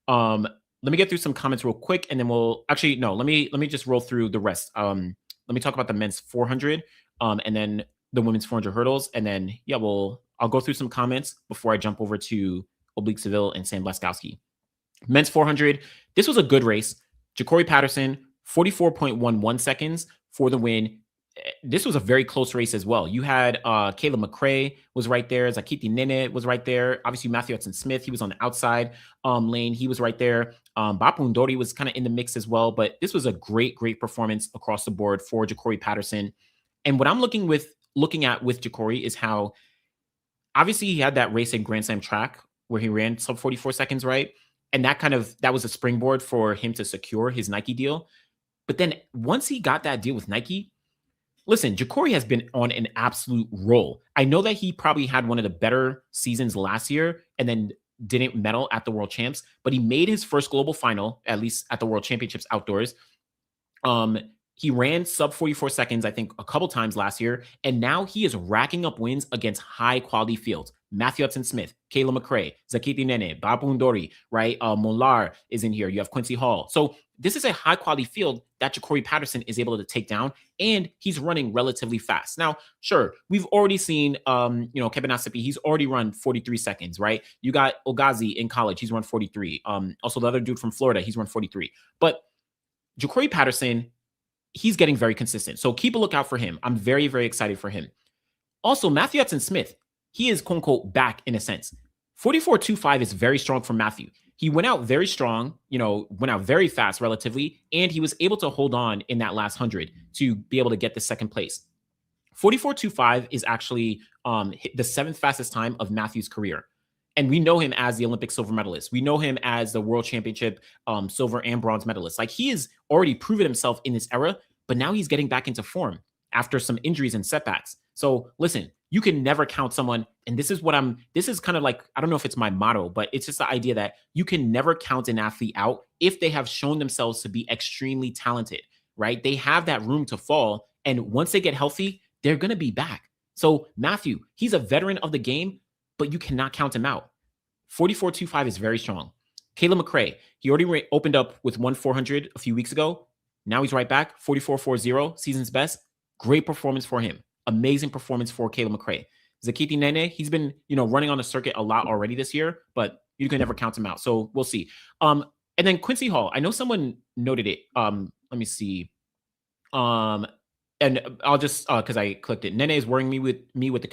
Let me get through some comments real quick, and then let me just roll through the rest. Let me talk about the men's 400, and then the women's 400 hurdles, and then I'll go through some comments before I jump over to Oblique Seville and Sam Blaskowski. Men's 400, this was a good race. Ja'Cory Patterson, 44.11 seconds for the win. This was a very close race as well. You had Kayla McCrae was right there. Zakiti Nene was right there. Obviously, Matthew Hudson-Smith, he was on the outside lane. He was right there. Bapu Ndori was kind of in the mix as well. But this was a great, great performance across the board for Ja'Cory Patterson. And what I'm looking at with Ja'Cory is how, obviously, he had that race in Grand Slam track where he ran sub 44 seconds, right? And that was a springboard for him to secure his Nike deal. But then once he got that deal with Nike, listen, Ja'Cory has been on an absolute roll. I know that he probably had one of the better seasons last year and then didn't medal at the World Champs, but he made his first global final, at least at the World Championships outdoors. He ran sub 44 seconds, I think, a couple times last year, and now he is racking up wins against high-quality fields. Matthew Hudson-Smith, Kayla McCrae, Zakiti Nene, Bapu Ndori, right? Molar is in here. You have Quincy Hall. So this is a high-quality field that Ja'Cory Patterson is able to take down, and he's running relatively fast. Now, sure, we've already seen, Kevin Asipi, he's already run 43 seconds, right? You got Ogazi in college. He's run 43. Also, the other dude from Florida, he's run 43. But Ja'Cory Patterson, he's getting very consistent. So keep a lookout for him. I'm very, very excited for him. Also, Matthew Hudson-Smith, he is, quote unquote, back in a sense. 44.25 is very strong for Matthew. He went out very strong, went out very fast relatively, and he was able to hold on in that last 100 to be able to get the second place. 44.25 is actually the seventh fastest time of Matthew's career. And we know him as the Olympic silver medalist. We know him as the world championship silver and bronze medalist. Like he has already proven himself in this era, but now he's getting back into form after some injuries and setbacks. So listen, you can never count someone. And this is kind of like, I don't know if it's my motto, but it's just the idea that you can never count an athlete out if they have shown themselves to be extremely talented, right? They have that room to fall. And once they get healthy, they're going to be back. So Matthew, he's a veteran of the game, but you cannot count him out. 44.25 is very strong. Caleb McRae, he already opened up with 1,400 a few weeks ago. Now he's right back, 44.40, season's best. Great performance for him. Amazing performance for Caleb McRae. Zakiti Nene, he's been, running on the circuit a lot already this year, but you can never count him out. So we'll see. And then Quincy Hall, I know someone noted it. Let me see. And I'll just because I clicked it. Nene is worrying me with the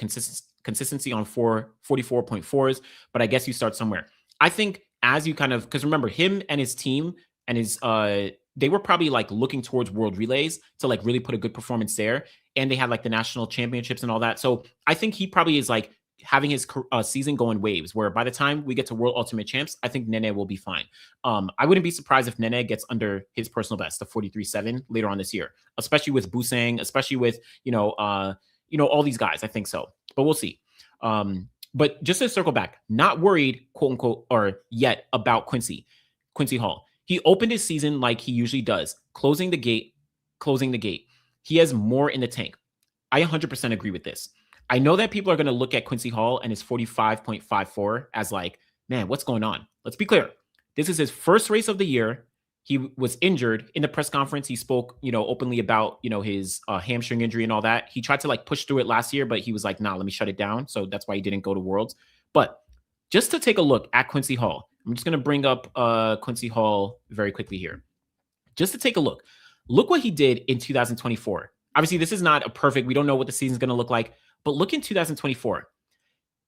consistency on 44.4s, but I guess you start somewhere. I think as you because remember him and his team and his they were probably like looking towards world relays to like really put a good performance there, and they had like the national championships and all that. So I think he probably is like having his season go in waves, where by the time we get to World Ultimate Champs, I think Nene will be fine. I wouldn't be surprised if Nene gets under his personal best, the 43.7 later on this year, especially with Busang, especially with, all these guys. I think so, but we'll see. But just to circle back, not worried, quote unquote, or yet about Quincy Hall. He opened his season like he usually does, closing the gate. He has more in the tank. I 100% agree with this. I know that people are going to look at Quincy Hall and his 45.54 as like, man, what's going on? Let's be clear. This is his first race of the year. He was injured. In the press conference, he spoke, openly about, his hamstring injury and all that. He tried to like push through it last year, but he was like, nah, let me shut it down. So that's why he didn't go to Worlds. But just to take a look at Quincy Hall, I'm just going to bring up Quincy Hall very quickly here. Just to take a look. Look what he did in 2024. Obviously, this is not a perfect, we don't know what the season's going to look like. But look in 2024.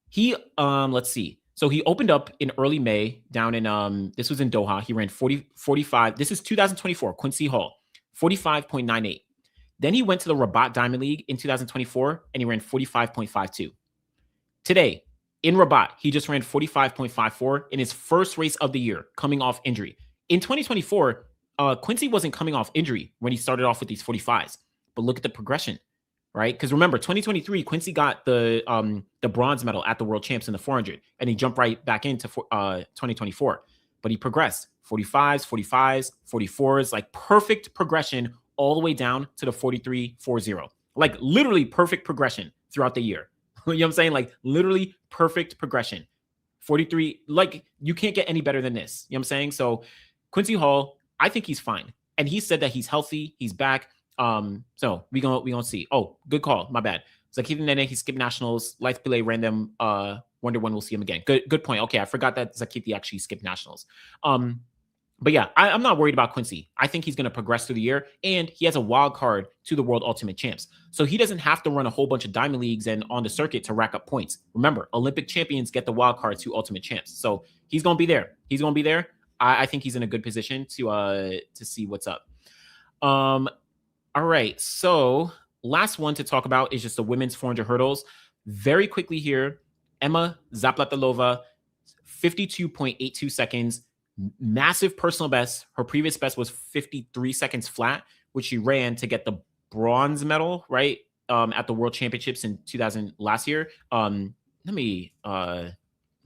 He, let's see. So he opened up in early May down in, this was in Doha. He ran 45. This is 2024, Quincy Hall, 45.98. Then he went to the Rabat Diamond League in 2024 and he ran 45.52. Today, in Rabat, he just ran 45.54 in his first race of the year, coming off injury. In 2024, Quincy wasn't coming off injury when he started off with these 45s. But look at the progression. Right? Because remember, 2023, Quincy got the bronze medal at the World Champs in the 400, and he jumped right back into 2024. But he progressed 45s, 44s, like perfect progression all the way down to the 43.40. Like literally perfect progression throughout the year. You know what I'm saying? Like literally perfect progression. 43, like you can't get any better than this. You know what I'm saying? So Quincy Hall, I think he's fine. And he said that he's healthy, he's back. So we gonna see. Oh, good call. My bad. Zakiti Nene, he skipped nationals. Life Pile ran them. Wonder when we'll see him again. Good point. Okay, I forgot that Zakiti actually skipped nationals. But yeah, I'm not worried about Quincy. I think he's gonna progress through the year, and he has a wild card to the World Ultimate Champs. So he doesn't have to run a whole bunch of diamond leagues and on the circuit to rack up points. Remember, Olympic champions get the wild card to Ultimate Champs. So he's gonna be there. I think he's in a good position to see what's up. All right, so last one to talk about is just the women's 400 hurdles. Very quickly here, Emma Zaplatalova, 52.82 seconds, massive personal best. Her previous best was 53 seconds flat, which she ran to get the bronze medal, right, at the World Championships in 2000 last year. My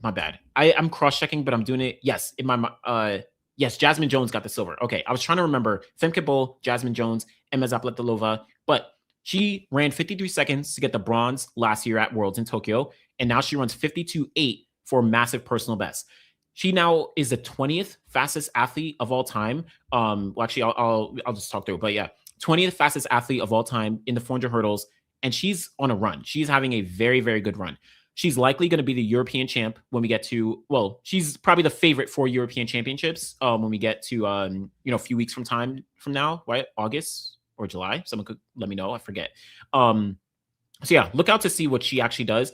bad. I'm cross-checking, but I'm doing it. Yes, in my yes, Jasmine Jones got the silver. Okay, I was trying to remember Femke Bol, Jasmine Jones, Emma Zaplatalova, but she ran 53 seconds to get the bronze last year at Worlds in Tokyo, and now she runs 52.8 for a massive personal best. She now is the 20th fastest athlete of all time. Well, actually, I'll just talk through it, but yeah, 20th fastest athlete of all time in the 400 hurdles, and she's on a run. She's having a very, very good run. She's likely going to be the European champ when we get to, well, she's probably the favorite for European championships when we get to, a few weeks from now, right? August or July. Someone could let me know. I forget. So yeah, look out to see what she actually does.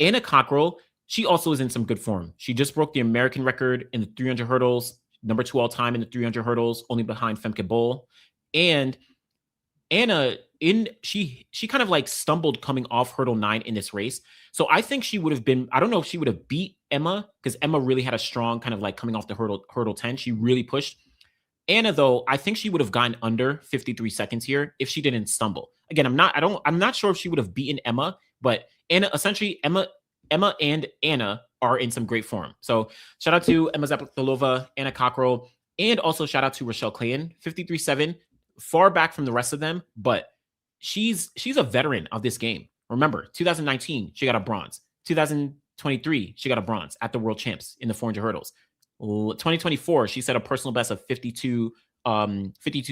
Anna Cockrell, she also is in some good form. She just broke the American record in the 300 hurdles, number 2 all time in the 300 hurdles, only behind Femke Bol. And Anna, she kind of like stumbled coming off hurdle 9 in this race. So I think she would have been, I don't know if she would have beat Emma, because Emma really had a strong kind of like coming off the hurdle 10. She really pushed. Anna, though, I think she would have gotten under 53 seconds here if she didn't stumble. Again, I'm not sure if she would have beaten Emma, but Emma and Anna are in some great form. So shout out to Emma Zapolova, Anna Cockrell, and also shout out to Rochelle Clayton, 53-7, far back from the rest of them, but she's a veteran of this game. Remember, 2019, she got a bronze. 2023, she got a bronze at the World Champs in the 400 hurdles. 2024, she set a personal best of 52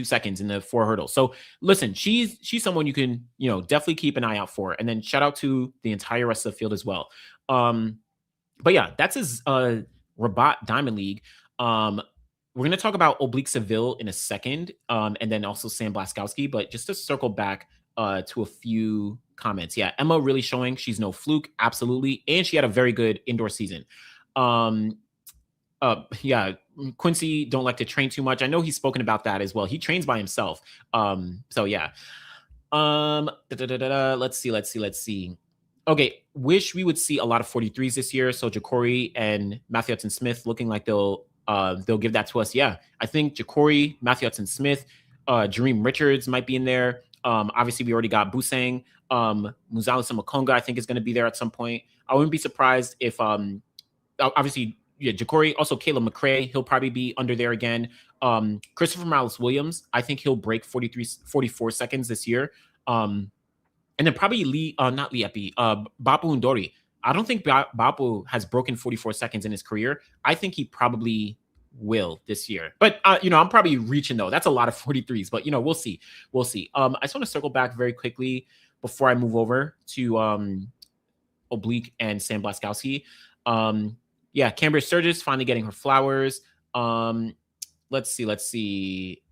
seconds in the 4 hurdles. So listen, she's someone you can, definitely keep an eye out for. And then shout out to the entire rest of the field as well. But yeah, that's his Rabat Diamond League. We're going to talk about Oblique Seville in a second, and then also Sam Blaskowski. But just to circle back to a few comments. Yeah, Emma really showing she's no fluke. Absolutely. And she had a very good indoor season. Yeah, Quincy don't like to train too much. I know he's spoken about that as well. He trains by himself. So yeah. Let's see. Okay, wish we would see a lot of 43s this year. So Ja'Cory and Matthew Hudson-Smith looking like they'll give that to us. Yeah, I think Ja'Cory, Matthew Hudson-Smith, Jareem Richards might be in there. Obviously, we already got Busang. Muzala Makonga, I think, is going to be there at some point. I wouldn't be surprised if, obviously, Ja'Cory, also Caleb McRae, he'll probably be under there again. Christopher Morales Williams, I think he'll break 44 seconds this year. And then probably Bapu Undori. I don't think Bapu has broken 44 seconds in his career. I think he probably will this year. But, I'm probably reaching, though. That's a lot of 43s. But, we'll see. We'll see. I just want to circle back very quickly before I move over to Oblique and Sam Blaskowski. Yeah, Cambria Sturgis finally getting her flowers. Let's see.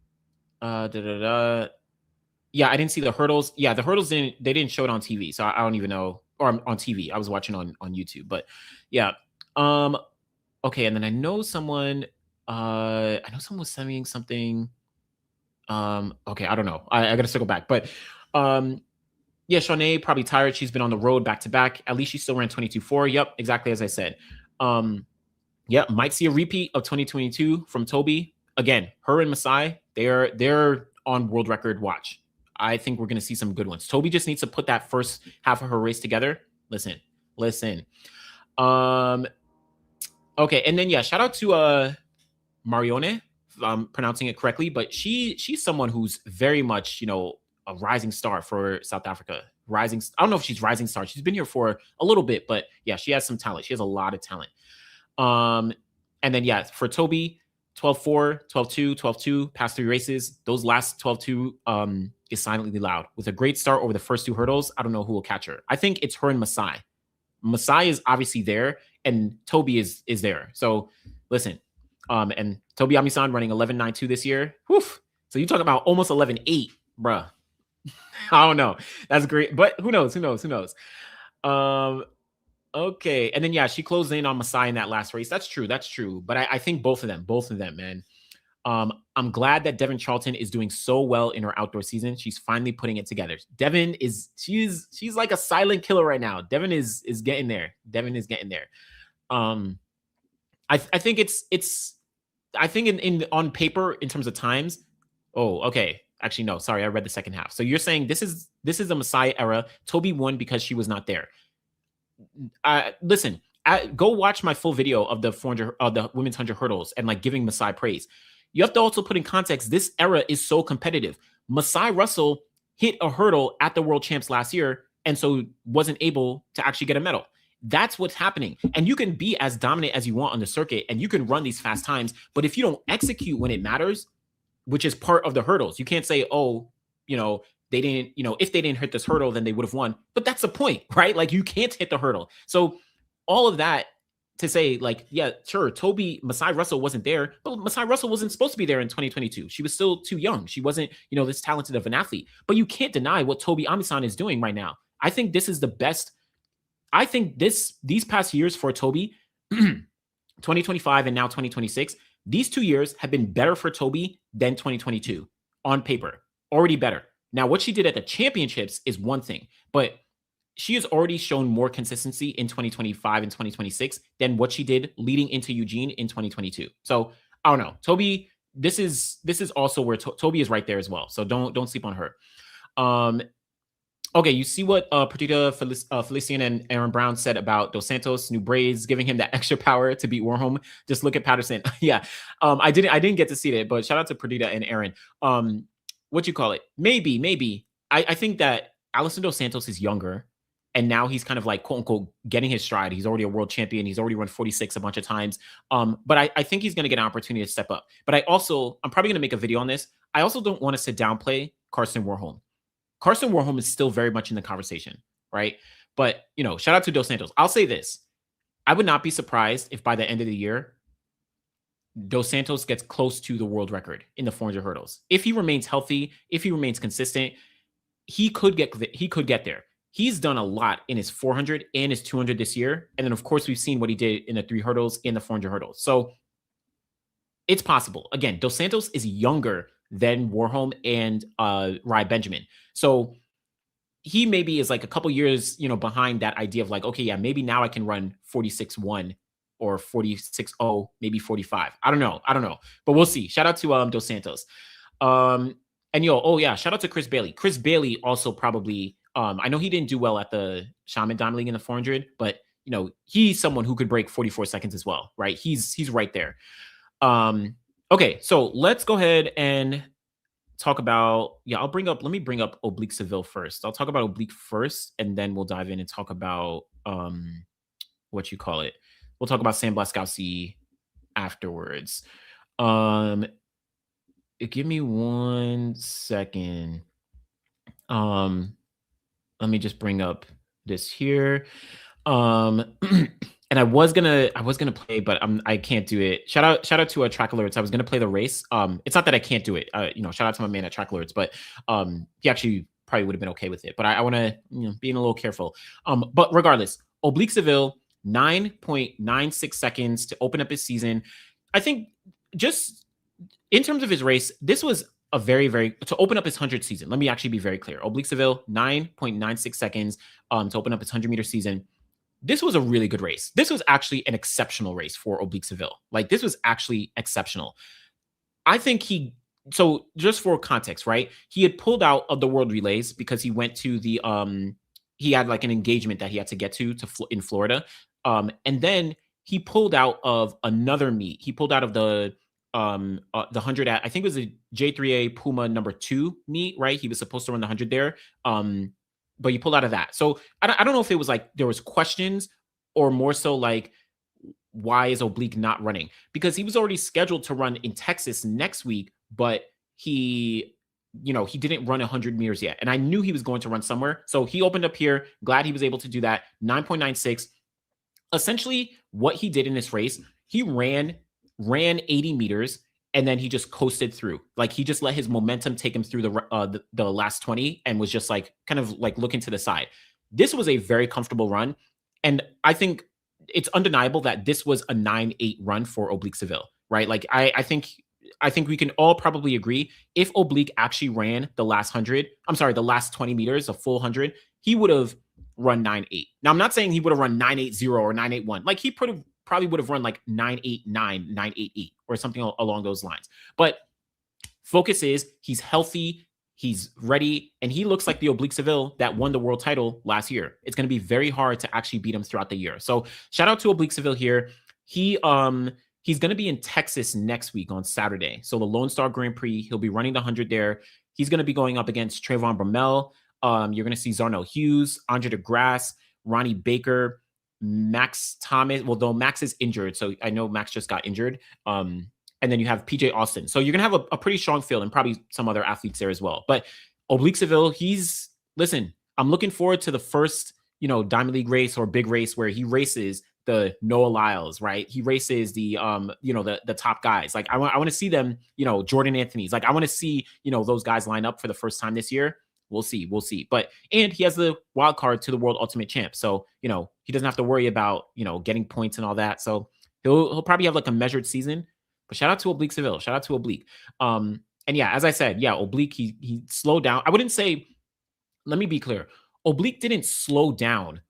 Yeah, I didn't see the hurdles. Yeah, the hurdles didn't show it on TV, so I don't even know. Or on TV, I was watching on YouTube. But yeah, okay. And then I know someone was sending something. Okay, I don't know. I got to circle back, but yeah, Shanae probably tired. She's been on the road back to back. At least she still ran 22.4. Yep, exactly as I said. Yeah, might see a repeat of 2022 from Toby. Again, her and Masai, they're on world record watch. I think we're going to see some good ones. Toby just needs to put that first half of her race together. Listen. Okay, and then yeah, shout out to Marione, if I'm pronouncing it correctly, but she's someone who's very much, a rising star for South Africa. I don't know if she's rising star. She's been here for a little bit, but yeah, she has some talent. She has a lot of talent. And then yeah, for Toby, 12.4, 12.2, 12.2, past 3 races. Those last 12.2 is silently loud. With a great start over the first 2 hurdles, I don't know who will catch her. I think it's her and Masai. Masai is obviously there, and Toby is there. So listen, and Toby Amisan running 11.92 this year. Whew. So you talk about almost 11.8, bruh. I don't know. That's great, but who knows? Okay, and then yeah, she closed in on Masai in that last race. That's true. But I think both of them, man. I'm glad that Devin Charlton is doing so well in her outdoor season. She's finally putting it together. Devin she's like a silent killer right now. Devin is getting there. I think it's on paper in terms of times. Oh, okay. Actually, no, sorry, I read the second half. So you're saying this is a Masai era. Toby won because she was not there. Listen, go watch my full video of the 400 the women's 100 hurdles and like giving Masai praise. You have to also put in context, this era is so competitive. Masai Russell hit a hurdle at the World Champs last year and so wasn't able to actually get a medal. That's what's happening. And you can be as dominant as you want on the circuit and you can run these fast times, but if you don't execute when it matters, which is part of the hurdles, you can't say, oh, they didn't, if they didn't hit this hurdle, then they would have won. But that's the point, right? Like you can't hit the hurdle. So all of that to say like, yeah, sure, Masai Russell wasn't there, but Masai Russell wasn't supposed to be there in 2022. She was still too young. She wasn't, this talented of an athlete, but you can't deny what Toby Amisan is doing right now. I think this is the best. I think these past years for Toby, 2025 and now 2026, these 2 years have been better for Toby than 2022 on paper, already better. Now, what she did at the championships is one thing, but she has already shown more consistency in 2025 and 2026 than what she did leading into Eugene in 2022. So I don't know. Toby, this is also where Toby is right there as well. So don't sleep on her. Um, Okay, you see what Perdita Felician and Aaron Brown said about Dos Santos, new braids, giving him that extra power to beat Warholm. Just look at Patterson. Yeah, I didn't get to see it, but shout out to Perdita and Aaron. What you call it? Maybe. I think that Alison Dos Santos is younger, and now he's kind of like quote unquote getting his stride. He's already a world champion. He's already run 46 a bunch of times. But I think he's going to get an opportunity to step up. But I'm probably going to make a video on this. I also don't want us to downplay Carson Warholm. Carson Warholm is still very much in the conversation, right? But, shout out to Dos Santos. I'll say this. I would not be surprised if by the end of the year, Dos Santos gets close to the world record in the 400 hurdles. If he remains healthy, if he remains consistent, he could get there. He's done a lot in his 400 and his 200 this year. And then, of course, we've seen what he did in the 3 hurdles and the 400 hurdles. So it's possible. Again, Dos Santos is younger than Warholm and Rai Benjamin. So he maybe is like a couple years, behind that idea of like, okay, yeah, maybe now I can run 46.1 or 46.0, maybe 45. I don't know. But we'll see. Shout out to Dos Santos. And shout out to Chris Bailey. Chris Bailey also probably, I know he didn't do well at the Shaman Diamond League in the 400, but he's someone who could break 44 seconds as well, right? He's right there. Okay, so let's go ahead and talk about, let me bring up Oblique Seville first. I'll talk about Oblique first, and then we'll dive in and talk about, we'll talk about Sam Blaskowski afterwards. Give me 1 second. Let me just bring up this here. And I was gonna play, but I can't do it. Shout out to Track Alerts. I was gonna play the race. It's not that I can't do it. Shout out to my man at Track Alerts, but he actually probably would have been okay with it. But I want to being a little careful. But regardless, Oblique Seville 9.96 seconds to open up his season. I think just in terms of his race, this was a very, very to open up his 100 season. Let me actually be very clear. Oblique Seville 9.96 seconds to open up his 100-meter season. This was a really good race. This was actually an exceptional race for Oblique Seville. Like, this was actually exceptional. I think so just for context, right? He had pulled out of the World Relays because he went to the, he had like an engagement that he had to get to in Florida. And then he pulled out of another meet. He pulled out of the 100 at, I think it was a J3A Puma number 2 meet, right? He was supposed to run the 100 there. But you pulled out of that. So I don't know if it was like there was questions or more so like, why is Oblique not running? Because he was already scheduled to run in Texas next week, but he didn't run 100 meters yet. And I knew he was going to run somewhere. So he opened up here. Glad he was able to do that. 9.96. Essentially, what he did in this race, he ran 80 meters. And then he just coasted through. Like, he just let his momentum take him through the last 20 and was just like kind of like looking to the side. This was a very comfortable run. And I think it's undeniable that this was a 9.8 run for Oblique Seville, right? Like, I think we can all probably agree if Oblique actually ran the last 20 meters, a full 100, he would have run 9.8. Now, I'm not saying he would have run 9.80 or 9.81. Like, he probably would have run like 9.89, 9.88 or something along those lines. But focus is he's healthy, he's ready, and he looks like the Oblique Seville that won the world title last year. It's going to be very hard to actually beat him throughout the year. So shout out to Oblique Seville here. He's going to be in Texas next week on Saturday. So the Lone Star Grand Prix, he'll be running the 100 there. He's going to be going up against Trayvon Bromell. You're going to see Zarnell Hughes, Andre DeGrasse, Ronnie Baker, Max Thomas. Well, though Max is injured, so I know Max just got injured. And then you have PJ Austin. So you're going to have a pretty strong field and probably some other athletes there as well. But Oblique Seville, I'm looking forward to the first, Diamond League race or big race where he races the Noah Lyles, right? He races the top guys. Like, I want to see them, Jordan Anthony's. Like, I want to see, those guys line up for the first time this year. We'll see. And he has the wild card to the World Ultimate Champ. So, he doesn't have to worry about, getting points and all that. So he'll probably have like a measured season. But shout out to Oblique Seville. Shout out to Oblique. And yeah, as I said, Oblique, he slowed down. I wouldn't say, let me be clear. Oblique didn't slow down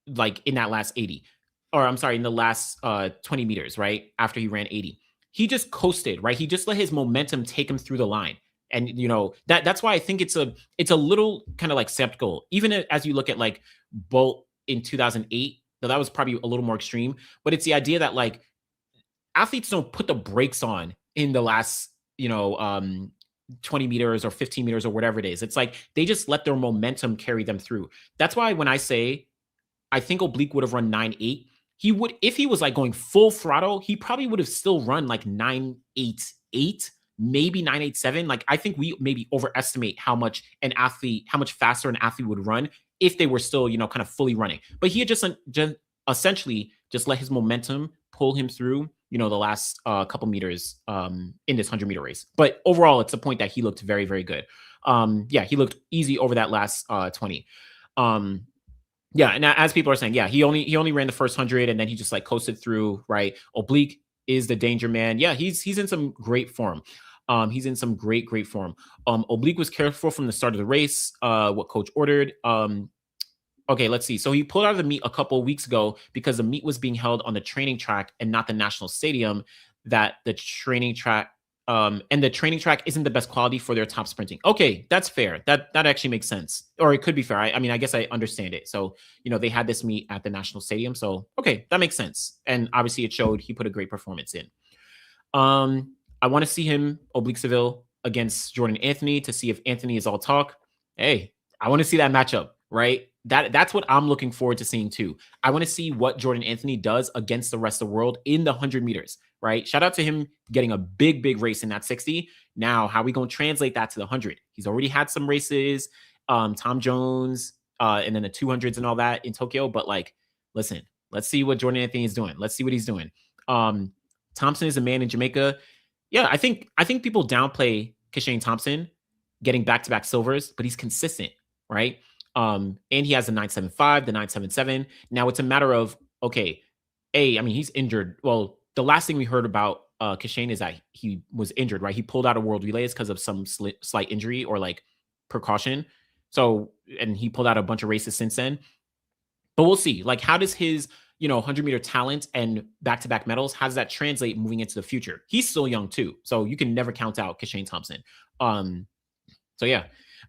like in that last 80, or I'm sorry, in the last 20 meters, right? After he ran 80. He just coasted, right? He just let his momentum take him through the line. And that's why I think it's a little kind of like skeptical. Even as you look at like Bolt in 2008, though that was probably a little more extreme, but it's the idea that like athletes don't put the brakes on in the last, 20 meters or 15 meters or whatever it is. It's like they just let their momentum carry them through. That's why when I say I think Oblique would have run 9.8. He would, if he was like going full throttle, he probably would have still run like 9.88, maybe 9.87. Like I think we maybe overestimate how much faster an athlete would run if they were still, kind of fully running. But he had just essentially just let his momentum pull him through, the last couple meters in this 100-meter race. But overall, it's a point that he looked very, very good. Yeah, he looked easy over that last 20. Yeah, and as people are saying, yeah, he only ran the first 100 and then he just like coasted through, right? Oblique is the danger man. Yeah, he's in some great form. He's in some great form. Oblique was careful from the start of the race, what coach ordered. Okay, let's see. So he pulled out of the meet a couple of weeks ago because the meet was being held on the training track and not the national stadium. That the training track and the training track isn't the best quality for their top sprinting. Okay, that's fair. That actually makes sense, or it could be fair. I mean, I guess I understand it. So they had this meet at the national stadium. So okay, that makes sense. And obviously, it showed he put a great performance in. I want to see him Oblique Seville against Jordan Anthony to see if Anthony is all talk. Hey, I want to see that matchup, right? That's what I'm looking forward to seeing too. I want to see what Jordan Anthony does against the rest of the world in the 100 meters, right? Shout out to him getting a big race in that 60. Now, how are we going to translate that to the 100? He's already had some races, Tom Jones, and then the 200s and all that in Tokyo. But like, listen, let's see what Jordan Anthony is doing. Let's see what he's doing. Thompson is a man in Jamaica. Yeah, I think people downplay Kashane Thompson getting back-to-back silvers, but he's consistent, right? And he has the 9.75, the 9.77. Now it's a matter of, okay, I mean, he's injured. Well, the last thing we heard about Kashane is that he was injured, right? He pulled out of World Relays because of some slight injury or like precaution. So, and he pulled out a bunch of races since then. But we'll see. Like, how does his 100-meter talent and back-to-back medals, how does that translate moving into the future? He's still young too, so you can never count out Kashane Thompson. So yeah,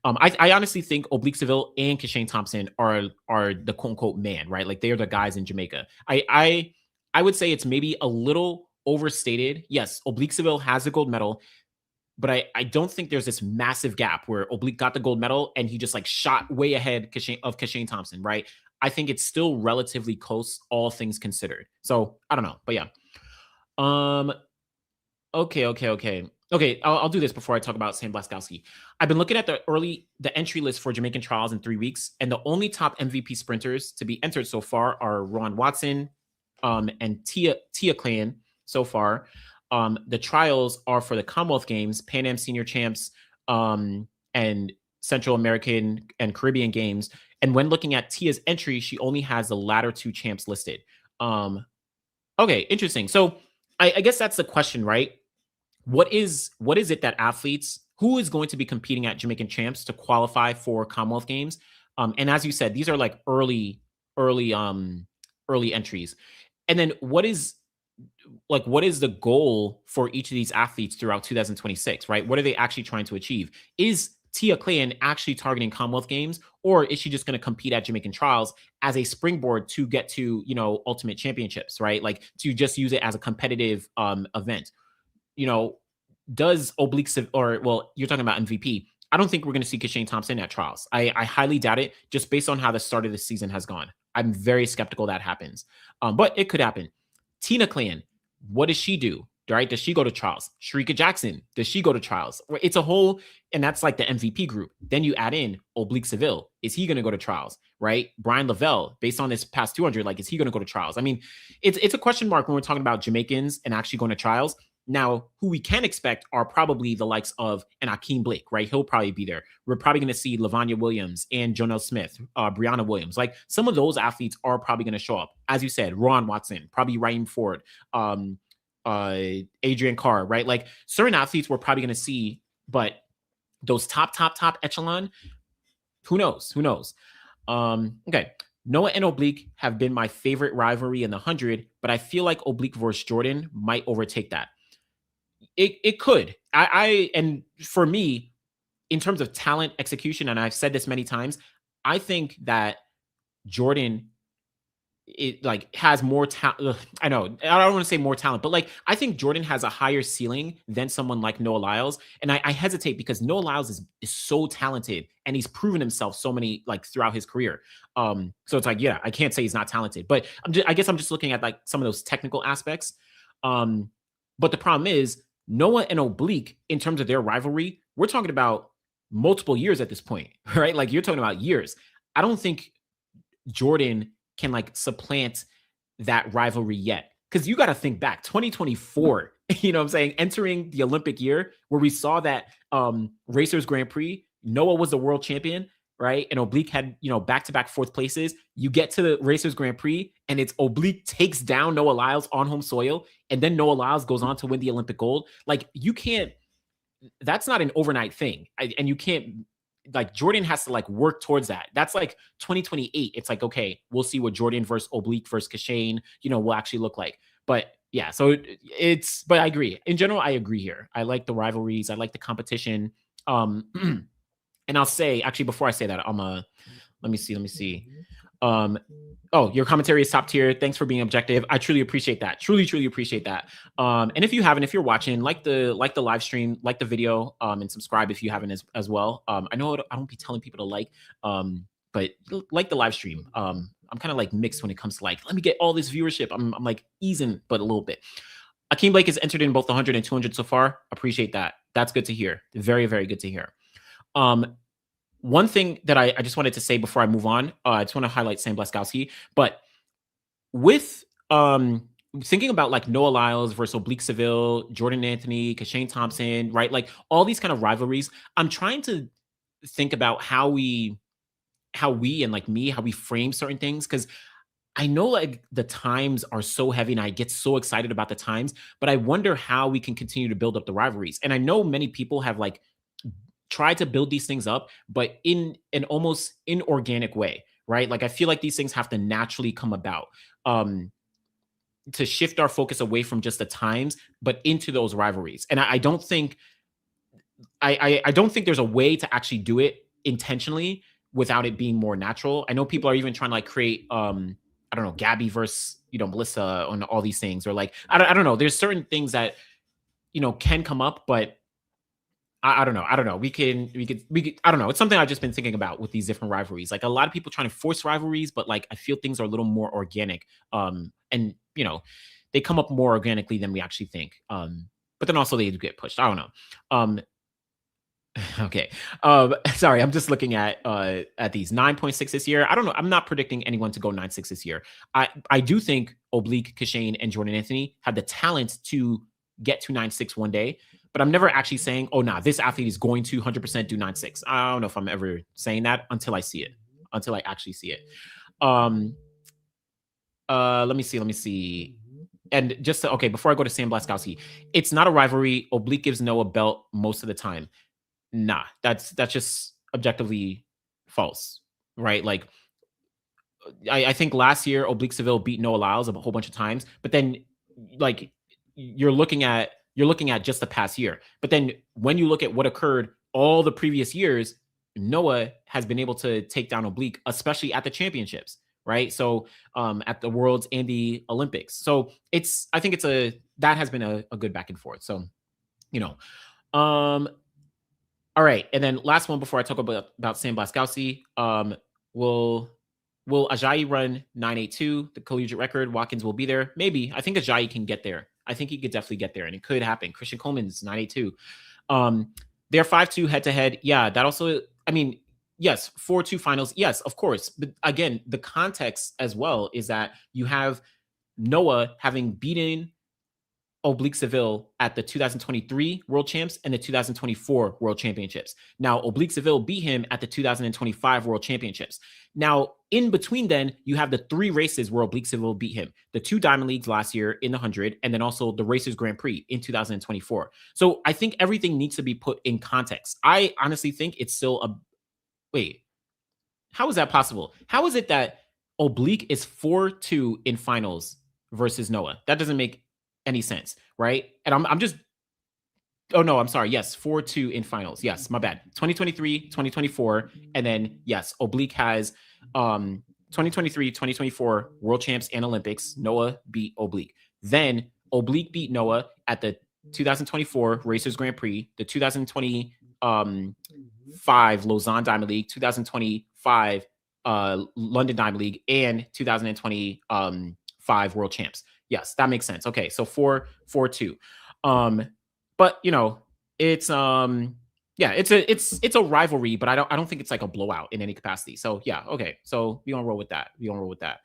I honestly think Oblique Seville and Kashane Thompson are the quote unquote man, right? Like they are the guys in Jamaica. I would say it's maybe a little overstated. Yes, Oblique Seville has the gold medal, but I don't think there's this massive gap where Oblique got the gold medal and he just like shot way ahead of Kashane Thompson, right? I think it's still relatively close, all things considered. So I don't know, but yeah. Okay. I'll do this before I talk about Sam Blaskowski. I've been looking at the entry list for Jamaican trials in 3 weeks, and the only top MVP sprinters to be entered so far are Ron Watson, and Tia Clan so far. The trials are for the Commonwealth Games, Pan Am Senior Champs, and Central American and Caribbean Games. And when looking at Tia's entry, she only has the latter 2 champs listed. Okay, interesting. So I guess that's the question, right? What is it that athletes, who is going to be competing at Jamaican champs to qualify for Commonwealth Games? And as you said, these are like early entries. And then what is the goal for each of these athletes throughout 2026, right? What are they actually trying to achieve? Is Tia Clan actually targeting Commonwealth Games, or is she just going to compete at Jamaican trials as a springboard to get to, ultimate championships, right? Like to just use it as a competitive event. Does Oblique or, well, you're talking about MVP. I don't think we're going to see Kashane Thompson at trials. I highly doubt it, just based on how the start of the season has gone. I'm very skeptical that happens, but it could happen. Tina Clan, what does she do? Right? Does she go to trials? Sharika Jackson, does she go to trials? It's a whole, and that's like the MVP group. Then you add in Oblique Seville. Is he going to go to trials? Right? Brian Lavelle, based on this past 200, like, is he going to go to trials? I mean, it's a question mark when we're talking about Jamaicans and actually going to trials. Now, who we can expect are probably the likes of an Akeem Blake, right? He'll probably be there. We're probably going to see Lavanya Williams and Jonelle Smith, Brianna Williams. Like some of those athletes are probably going to show up. As you said, Ron Watson, probably Raheem Ford, Adrian Carr, right? Like certain athletes we're probably going to see, but those top echelon, who knows? Okay. Noah and Oblique have been my favorite rivalry in the 100, but I feel like Oblique versus Jordan might overtake that. It could. And for me, in terms of talent execution, and I've said this many times, I think that Jordan like has more talent. I know I don't want to say more talent, but like I think Jordan has a higher ceiling than someone like Noah Lyles, and I hesitate because Noah Lyles is so talented and he's proven himself so many like throughout his career. So it's like yeah, I can't say he's not talented, but I guess I'm just looking at like some of those technical aspects. Um, but the problem is Noah and Oblique in terms of their rivalry, we're talking about multiple years at this point, right? Like you're talking about years. I don't think Jordan can like supplant that rivalry yet. Because you got to think back, 2024, you know what I'm saying? Entering the Olympic year where we saw that Racers Grand Prix, Noah was the world champion, right? And Oblique had, back-to-back fourth places. You get to the Racers Grand Prix and it's Oblique takes down Noah Lyles on home soil. And then Noah Lyles goes on to win the Olympic gold. Like you can't, that's not an overnight thing. And you can't like Jordan has to like work towards that. That's like 2028. It's like, okay, we'll see what Jordan versus Oblique versus Kashane, will actually look like. But yeah, so but I agree. In general, I agree here. I like the rivalries. I like the competition. And I'll say, actually, before I say that, let me see. Oh, your commentary is top tier. Thanks for being objective. I truly appreciate that. Truly, truly appreciate that. And if you haven't, if you're watching, like the live stream, like the video, and subscribe if you haven't as well. I know I don't be telling people to like, but like the live stream. I'm kind of like mixed when it comes to like, let me get all this viewership. I'm like easing, but a little bit. Akeem Blake has entered in both the 100 and 200 so far. Appreciate that. That's good to hear. Very, very good to hear. One thing that I just wanted to say before I move on, I just want to highlight Sam Blaskowski, but with thinking about like Noah Lyles versus Oblique Seville, Jordan Anthony, Kashane Thompson, right? Like all these kind of rivalries, I'm trying to think about how we and like me, how we frame certain things. Cause I know like the times are so heavy and I get so excited about the times, but I wonder how we can continue to build up the rivalries. And I know many people have like try to build these things up, but in an almost inorganic way, right? Like I feel like these things have to naturally come about to shift our focus away from just the times, but into those rivalries. And I don't think I don't think there's a way to actually do it intentionally without it being more natural. I know people are even trying to like create I don't know, Gabby versus Melissa on all these things, or like I don't know. There's certain things that can come up, but I don't know. I don't know. We could. I don't know. It's something I've just been thinking about with these different rivalries. Like a lot of people trying to force rivalries, but like I feel things are a little more organic. And they come up more organically than we actually think. But then also they do get pushed. I don't know. Okay. Sorry, I'm just looking at these 9.6 this year. I don't know. I'm not predicting anyone to go 9.6 this year. I do think Oblique, Kashane, and Jordan Anthony have the talent to get to 9.6 one day. But I'm never actually saying, oh, nah, this athlete is going to 100% do 9.6. I don't know if I'm ever saying that until I see it, until I actually see it. Let me see. And just to, okay, before I go to Sam Blaskowski, it's not a rivalry. Oblique gives Noah a belt most of the time. Nah, that's just objectively false, right? Like, I think last year Oblique Seville beat Noah Lyles a whole bunch of times, but then like you're looking at just the past year. But then when you look at what occurred all the previous years, Noah has been able to take down Oblique, especially at the championships, right? So at the Worlds and the Olympics. So I think that has been a good back and forth. So, all right. And then last one before I talk about Sam Blaskowski, will Ajayi run 9.82, the collegiate record? Watkins will be there. Maybe. I think Ajayi can get there. I think he could definitely get there, and it could happen. Christian Coleman's 9.82. They're 5-2 head-to-head. Yeah, that also, I mean, yes, 4-2 finals. Yes, of course. But again, the context as well is that you have Noah having beaten Oblique Seville at the 2023 World Champs and the 2024 World Championships. Now, Oblique Seville beat him at the 2025 World Championships. Now, in between then, you have the 3 races where Oblique Seville beat him. The 2 Diamond Leagues last year in the 100, and then also the Racers Grand Prix in 2024. So I think everything needs to be put in context. I honestly think it's still wait. How is that possible? How is it that Oblique is 4-2 in finals versus Noah? That doesn't make any sense, right? And I'm just oh no, I'm sorry. Yes, 4-2 in finals. Yes, my bad. 2023, 2024, and then yes, Oblique has 2023, 2024 World Champs and Olympics. Noah beat Oblique. Then Oblique beat Noah at the 2024 Racers Grand Prix, the 2025 Lausanne Diamond League, 2025 London Diamond League, and 2025 World Champs. Yes, that makes sense. Okay, so 4-2. But it's yeah, it's a rivalry, but I don't think it's like a blowout in any capacity. So yeah, okay. So we gonna roll with that. We gonna roll with that.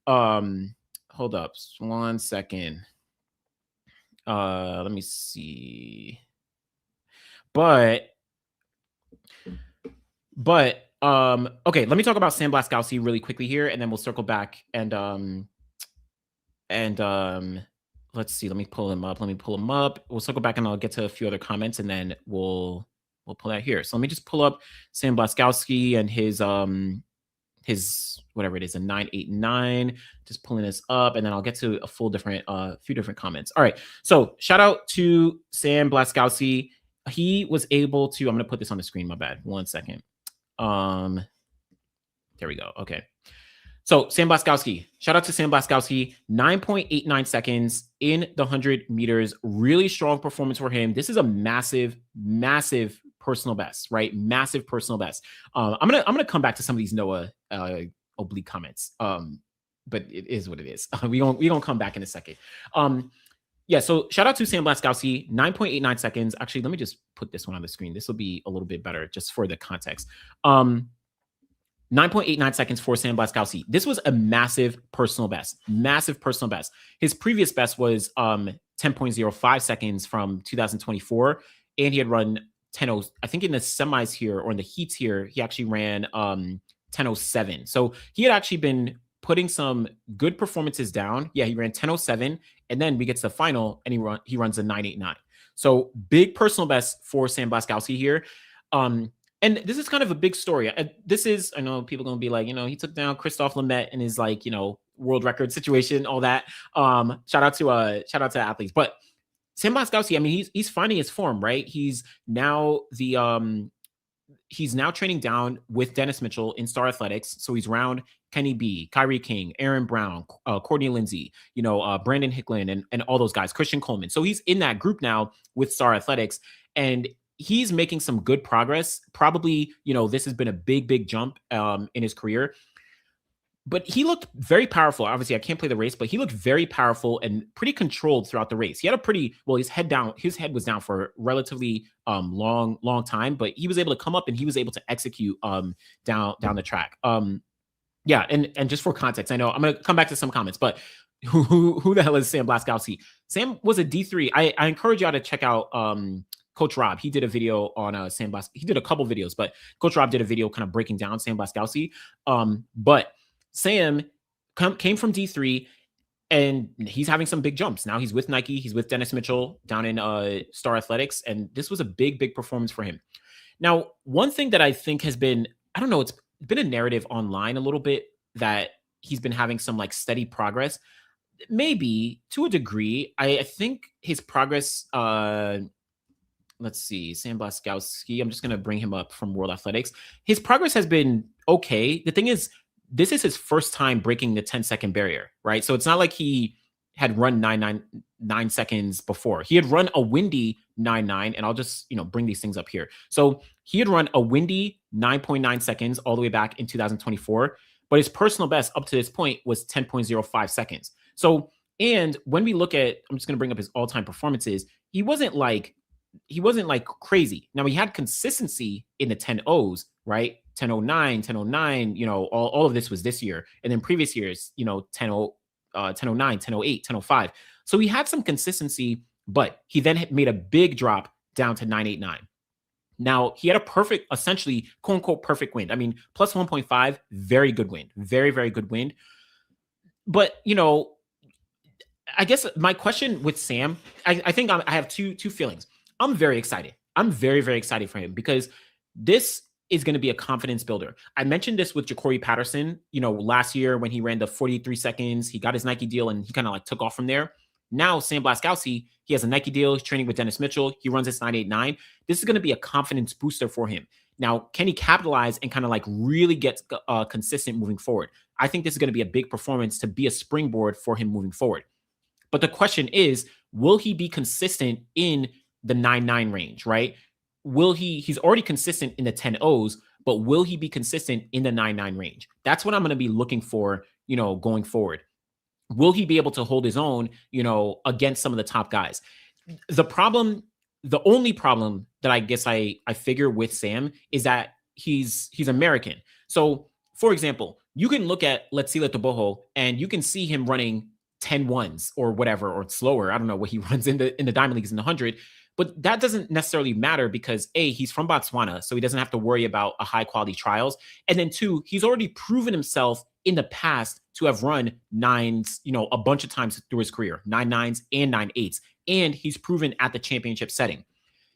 Hold up 1 second. Let me see. But okay, let me talk about Sam Blaskowski really quickly here, and then we'll circle back and let's see. Let me pull him up. We'll circle back and I'll get to a few other comments, and then we'll pull that here. So let me just pull up Sam Blaskowski and his whatever it is, a 9.89. Just pulling this up, and then I'll get to a few different comments. All right. So shout out to Sam Blaskowski. He was able to. I'm gonna put this on the screen. My bad. 1 second. There we go. Okay. So Sam Blaskowski, shout out to Sam Blaskowski, 9.89 seconds in the 100 meters. Really strong performance for him. This is a massive, massive personal best, right? Massive personal best. I'm gonna come back to some of these Noah Oblique comments. But it is what it is. We gonna come back in a second. Yeah, so shout out to Sam Blaskowski, 9.89 seconds. Actually, let me just put this one on the screen. This will be a little bit better just for the context. 9.89 seconds for Sam Blaskowski. This was a massive personal best. Massive personal best. His previous best was 10.05 seconds from 2024. And he had run 10.0. I think in the semis here or in the heats here, he actually ran 10.07. So he had actually been putting some good performances down. Yeah, he ran 10.07. And then we get to the final and he runs a 9.89. So big personal best for Sam Blaskowski here. And this is kind of a big story. I know people are going to be like, he took down Christophe Lemaitre in his world record situation, all that. Shout out to athletes. But Sam Blaskowski, I mean, he's finding his form, right? He's now training down with Dennis Mitchell in Star Athletics. So he's around Kenny B, Kyrie King, Aaron Brown, Courtney Lindsay, Brandon Hicklin, and all those guys, Christian Coleman. So he's in that group now with Star Athletics, and he's making some good progress. Probably, this has been a big, big jump in his career. But he looked very powerful. Obviously, I can't play the race, but he looked very powerful and pretty controlled throughout the race. He had his head was down for a relatively long time, but he was able to come up and he was able to execute down the track. Yeah, and just for context, I know I'm gonna come back to some comments, but who the hell is Sam Blaskowski? Sam was a D3. I encourage y'all to check out Coach Rob. He did a video on Sam Blaskowski. He did a couple videos, but Coach Rob did a video kind of breaking down Sam Blaskowski. But Sam came from D3 and he's having some big jumps. Now he's with Nike. He's with Dennis Mitchell down in Star Athletics. And this was a big, big performance for him. Now, one thing that I think has been, I don't know, it's been a narrative online a little bit that he's been having some steady progress. Maybe to a degree. I think his progress, let's see, Sam Blaskowski. I'm just going to bring him up from World Athletics. His progress has been okay. The thing is, this is his first time breaking the 10-second barrier, right? So it's not like he had run 9 seconds before. He had run a windy 9.9, and I'll just, bring these things up here. So he had run a windy 9.9 seconds all the way back in 2024, but his personal best up to this point was 10.05 seconds. So, and when we look at, I'm just going to bring up his all-time performances, he wasn't crazy. Now he had consistency in the 10.0s, right? 10.09, 10.09, all of this was this year. And then previous years, 10.09, 10.08, 10.05. So he had some consistency, but he then made a big drop down to 9.89. Now he had a perfect, essentially, quote unquote, perfect wind. I mean, plus 1.5, very good wind, very, very good wind. But, I guess my question with Sam, I think I have two feelings. I'm very excited. I'm very, very excited for him because is going to be a confidence builder. I mentioned this with Ja'Cory Patterson, last year when he ran the 43 seconds, he got his Nike deal and he kind of like took off from there. Now, Sam Blaskowski, he has a Nike deal. He's training with Dennis Mitchell. He runs his 9.89. This is going to be a confidence booster for him. Now, can he capitalize and kind of like really get consistent moving forward? I think this is going to be a big performance to be a springboard for him moving forward. But the question is, will he be consistent in the 9.9 range, right? He's already consistent in the 10.0s, but will he be consistent in the 9.9 range? That's what I'm going to be looking for, going forward. Will he be able to hold his own, against some of the top guys? The only problem that I guess I figure with Sam is that he's American. So, for example, you can look at Let's See Boho and you can see him running 10.1s or whatever, or slower. I don't know what he runs in the Diamond Leagues in the 100, but that doesn't necessarily matter because A, he's from Botswana, so he doesn't have to worry about a high quality trials. And then 2, he's already proven himself in the past to have run 9s, a bunch of times through his career, 9.9s and 9.8s. And he's proven at the championship setting.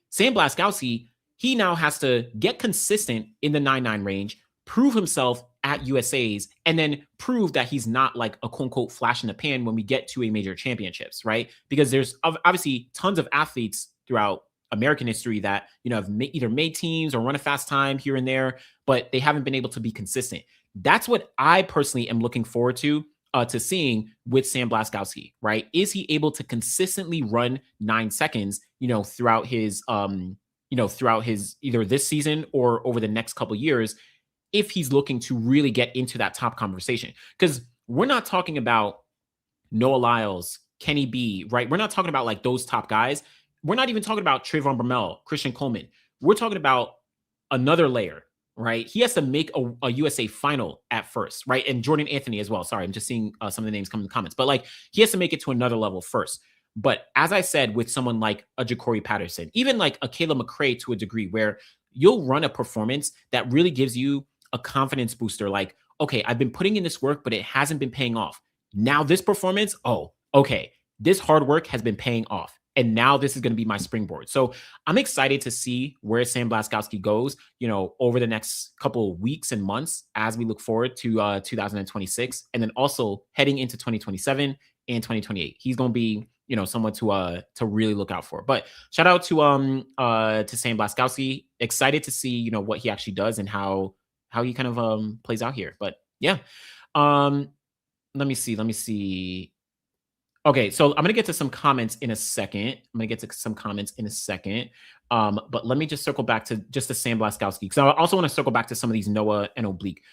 Sam Blaskowski, he now has to get consistent in the 9.9 range, prove himself at USA's, and then prove that he's not like a quote unquote flash in the pan when we get to a major championships, right? Because there's obviously tons of athletes throughout American history that, have either made teams or run a fast time here and there, but they haven't been able to be consistent. That's what I personally am looking forward to seeing with Sam Blaskowski, right? Is he able to consistently run 9 seconds, throughout his either this season or over the next couple years, if he's looking to really get into that top conversation? Because we're not talking about Noah Lyles, Kenny B, right? We're not talking about like those top guys. We're not even talking about Trayvon Bromell, Christian Coleman. We're talking about another layer, right? He has to make a USA final at first, right? And Jordan Anthony as well. Sorry, I'm just seeing some of the names come in the comments, but like he has to make it to another level first. But as I said, with someone like a Ja'Cory Patterson, even like a Caleb McRae to a degree, where you'll run a performance that really gives you a confidence booster. Like, okay, I've been putting in this work, but it hasn't been paying off. Now this performance, oh, okay, this hard work has been paying off. And now this is going to be my springboard. So I'm excited to see where Sam Blaskowski goes, over the next couple of weeks and months as we look forward to 2026. And then also heading into 2027 and 2028. He's going to be, someone to really look out for. But shout out to Sam Blaskowski. Excited to see, what he actually does and how he kind of plays out here. But yeah. Let me see. Okay, so I'm going to get to some comments in a second. But let me just circle back to just the Sam Blaskowski, because I also want to circle back to some of these Noah and Oblique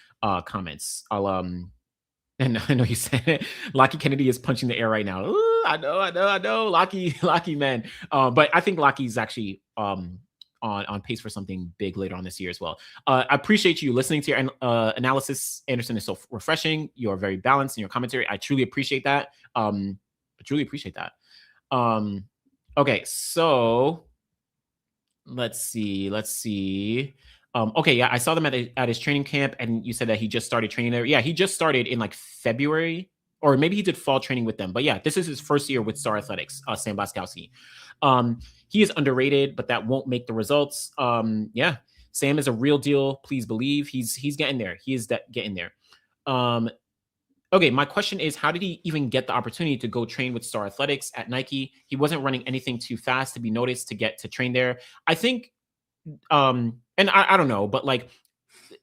comments. And I know you said it. Lockie Kennedy is punching the air right now. Ooh, I know. Lockie man. But I think Lockie's actually on pace for something big later on this year as well. I appreciate you listening to your analysis. Anderson is so refreshing. You are very balanced in your commentary. I truly appreciate that. Okay, so let's see. Okay, yeah, I saw them at his training camp, and you said that he just started training there. Yeah, he just started in like February, or maybe he did fall training with them. But yeah, this is his first year with Star Athletics, Sam Blaskowski. He is underrated, but that won't make the results. Yeah, Sam is a real deal. Please believe he's getting there. He is getting there. Okay, my question is, how did he even get the opportunity to go train with Star Athletics at Nike? He wasn't running anything too fast to be noticed to get to train there. I think, and I don't know, but like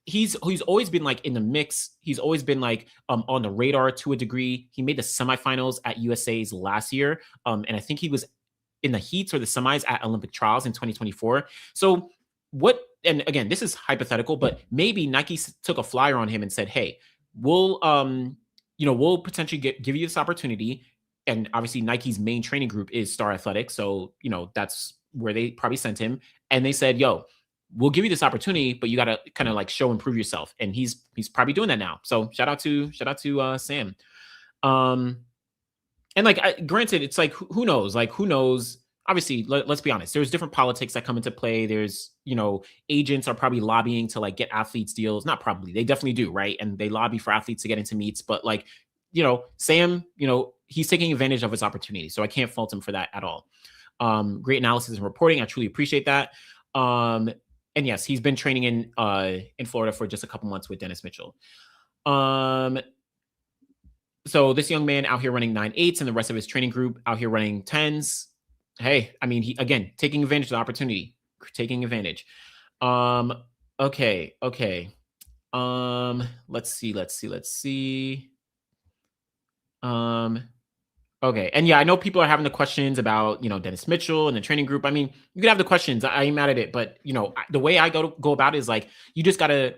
he's always been like in the mix. He's always been like on the radar to a degree. He made the semifinals at USA's last year, and I think he was in the heats or the semis at Olympic trials in 2024. So what? And again, this is hypothetical, but maybe Nike took a flyer on him and said, "Hey, we'll potentially give you this opportunity." And obviously Nike's main training group is Star Athletics. So, that's where they probably sent him. And they said, yo, we'll give you this opportunity, but you got to kind of like show and prove yourself. And he's probably doing that now. So shout out to Sam. And like, granted, it's like, who knows? Like, who knows? Obviously, let's be honest. There's different politics that come into play. There's, agents are probably lobbying to like get athletes deals. Not probably, they definitely do, right? And they lobby for athletes to get into meets. But like, Sam, he's taking advantage of his opportunity. So I can't fault him for that at all. Great analysis and reporting. I truly appreciate that. And yes, he's been training in Florida for just a couple months with Dennis Mitchell. Um, so this young man out here running 9.8s, and the rest of his training group out here running 10s. Hey, I mean, he again taking advantage of the opportunity, taking advantage. Um, okay. Let's see. Um, okay. And yeah, I know people are having the questions about, Dennis Mitchell and the training group. I mean, you could have the questions. I ain't mad at it, but the way I go about it is like you just gotta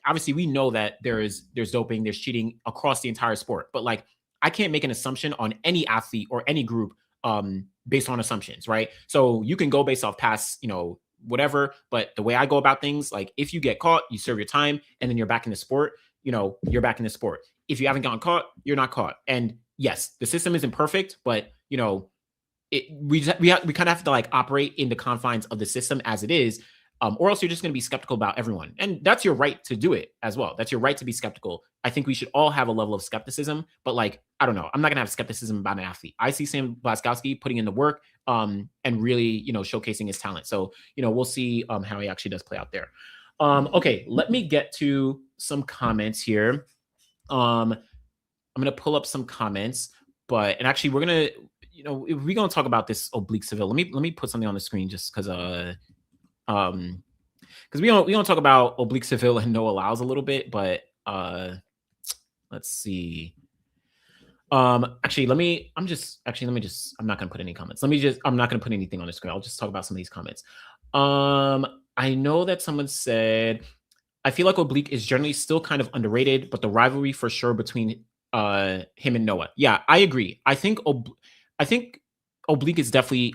obviously we know that there's doping, there's cheating across the entire sport, but like I can't make an assumption on any athlete or any group based on assumptions, right? So you can go based off past, whatever, but the way I go about things, like if you get caught, you serve your time and then you're back in the sport, you're back in the sport. If you haven't gotten caught, you're not caught. And yes, the system isn't perfect, but we kind of have to like operate in the confines of the system as it is, or else you're just going to be skeptical about everyone, and that's your right to do it as well. That's your right to be skeptical. I think we should all have a level of skepticism, but like I don't know, I'm not going to have skepticism about an athlete. I see Sam Blaskowski putting in the work, and really showcasing his talent. So we'll see how he actually does play out there. Okay, let me get to some comments here. I'm gonna pull up some comments, and actually we're gonna, if we're gonna talk about this Oblique Seville, let me put something on the screen just because we don't talk about Oblique Seville and Noah Lyles a little bit, but let's see. Actually, I'm not gonna put any comments. I'm not gonna put anything on the screen. I'll just talk about some of these comments. I know that someone said, I feel like Oblique is generally still kind of underrated, but the rivalry for sure between him and Noah. Yeah, I agree. I think Oblique is definitely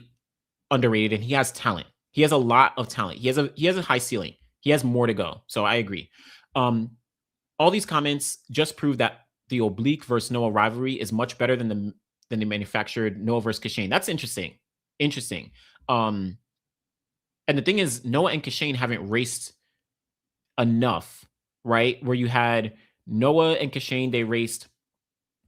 underrated, and he has talent. He has a lot of talent. He has a high ceiling. He has more to go. So I agree. All these comments just prove that the Oblique versus Noah rivalry is much better than the manufactured Noah versus Kashane. That's interesting. And the thing is, Noah and Kashane haven't raced enough, right? Where you had Noah and Kashane, they raced.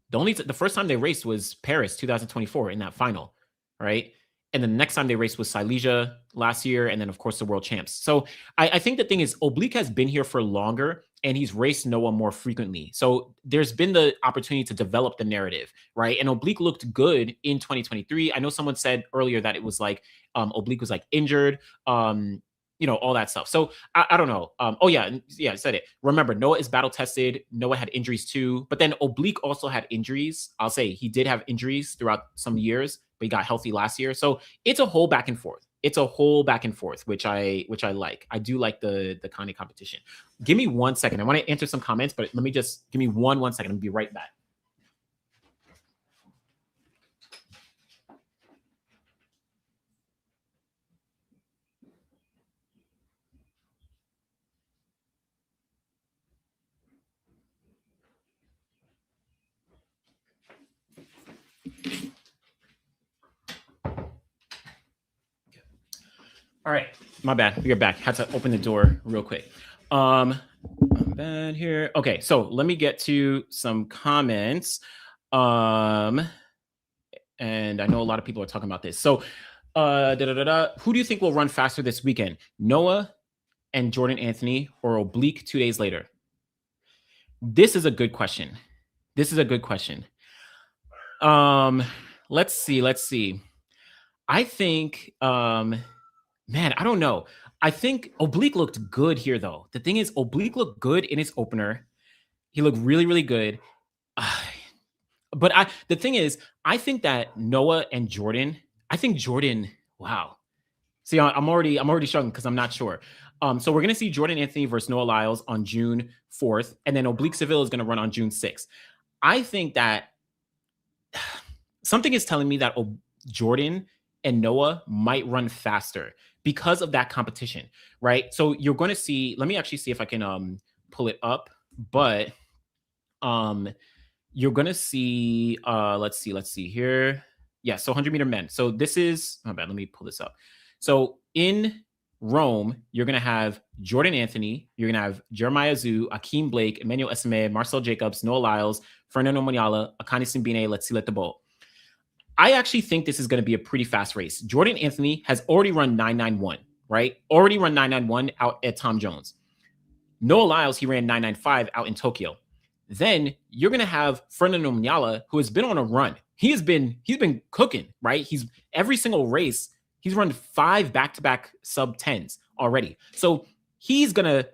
The first time they raced was Paris 2024 in that final, right? And then the next time they raced was Silesia last year, and then of course the world champs. So I think the thing is, Oblique has been here for longer, and he's raced Noah more frequently. So there's been the opportunity to develop the narrative, right? And Oblique looked good in 2023. I know someone said earlier that it was like Oblique was like injured. All that stuff. So I don't know. I said it. Remember, Noah is battle tested. Noah had injuries too, but then Oblique also had injuries. I'll say he did have injuries throughout some years, but he got healthy last year. So it's a whole back and forth. Which I like. I do like the kind of competition. Give me 1 second. I want to answer some comments, but let me just give me one second. I'll be right back. All right, my bad. We are back. Had to open the door real quick. I'm bad here. Okay, so let me get to some comments. And I know a lot of people are talking about this. So, who do you think will run faster this weekend? Noah and Jordan Anthony, or Oblique 2 days later? This is a good question. Let's see. I think man, I don't know. I think Oblique looked good here, though. The thing is, Oblique looked good in his opener. He looked really, really good. But the thing is, I think that Noah and Jordan, wow. See, I'm already struggling because I'm not sure. So we're gonna see Jordan Anthony versus Noah Lyles on June 4th, and then Oblique Seville is gonna run on June 6th. I think that something is telling me that Jordan and Noah might run faster because of that competition, right? So you're going to see, let me actually see if I can pull it up, but you're going to see, let's see here. Yeah, so 100-meter men. So this is, oh bad, let me pull this up. So in Rome, you're going to have Jordan Anthony, you're going to have Jeremiah Zhu, Akeem Blake, Emmanuel Esme, Marcel Jacobs, Noah Lyles, Fernando Moniala, Akani Simbine, Let's see, let the bolt. I actually think this is going to be a pretty fast race. Jordan Anthony has already run 9.91, right? Already run 9.91 out at Tom Jones. Noah Lyles, he ran 9.95 out in Tokyo. Then you're gonna have Fernando Manyala, who has been on a run. He's been cooking, right? He's every single race, he's run 5 back-to-back sub 10s already. So he's gonna,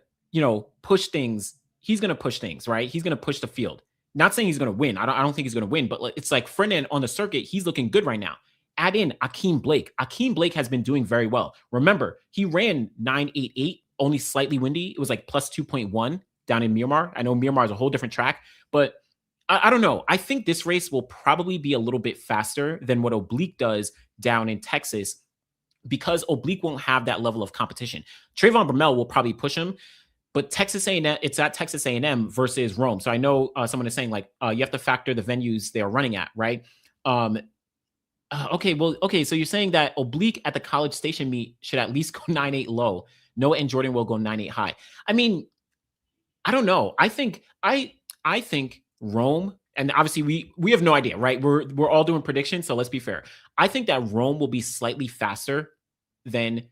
push things. He's gonna push things, right? He's gonna push the field. Not saying he's gonna win. I don't think he's gonna win, but it's like Fernand on the circuit, he's looking good right now. Add in Akeem Blake. Akeem Blake has been doing very well. Remember, he ran 9.88, only slightly windy. It was like plus 2.1 down in Miramar. I know Miramar is a whole different track, but I don't know. I think this race will probably be a little bit faster than what Oblique does down in Texas because Oblique won't have that level of competition. Trayvon Bromell will probably push him, but Texas A&M, it's at Texas A&M versus Rome. So I know someone is saying like you have to factor the venues they're running at, right? Okay. So you're saying that Oblique at the College Station meet should at least go 9.8 low. Noah and Jordan will go 9.8 high. I mean, I don't know. I think Rome, and obviously we have no idea, right? We're all doing predictions, so let's be fair. I think that Rome will be slightly faster than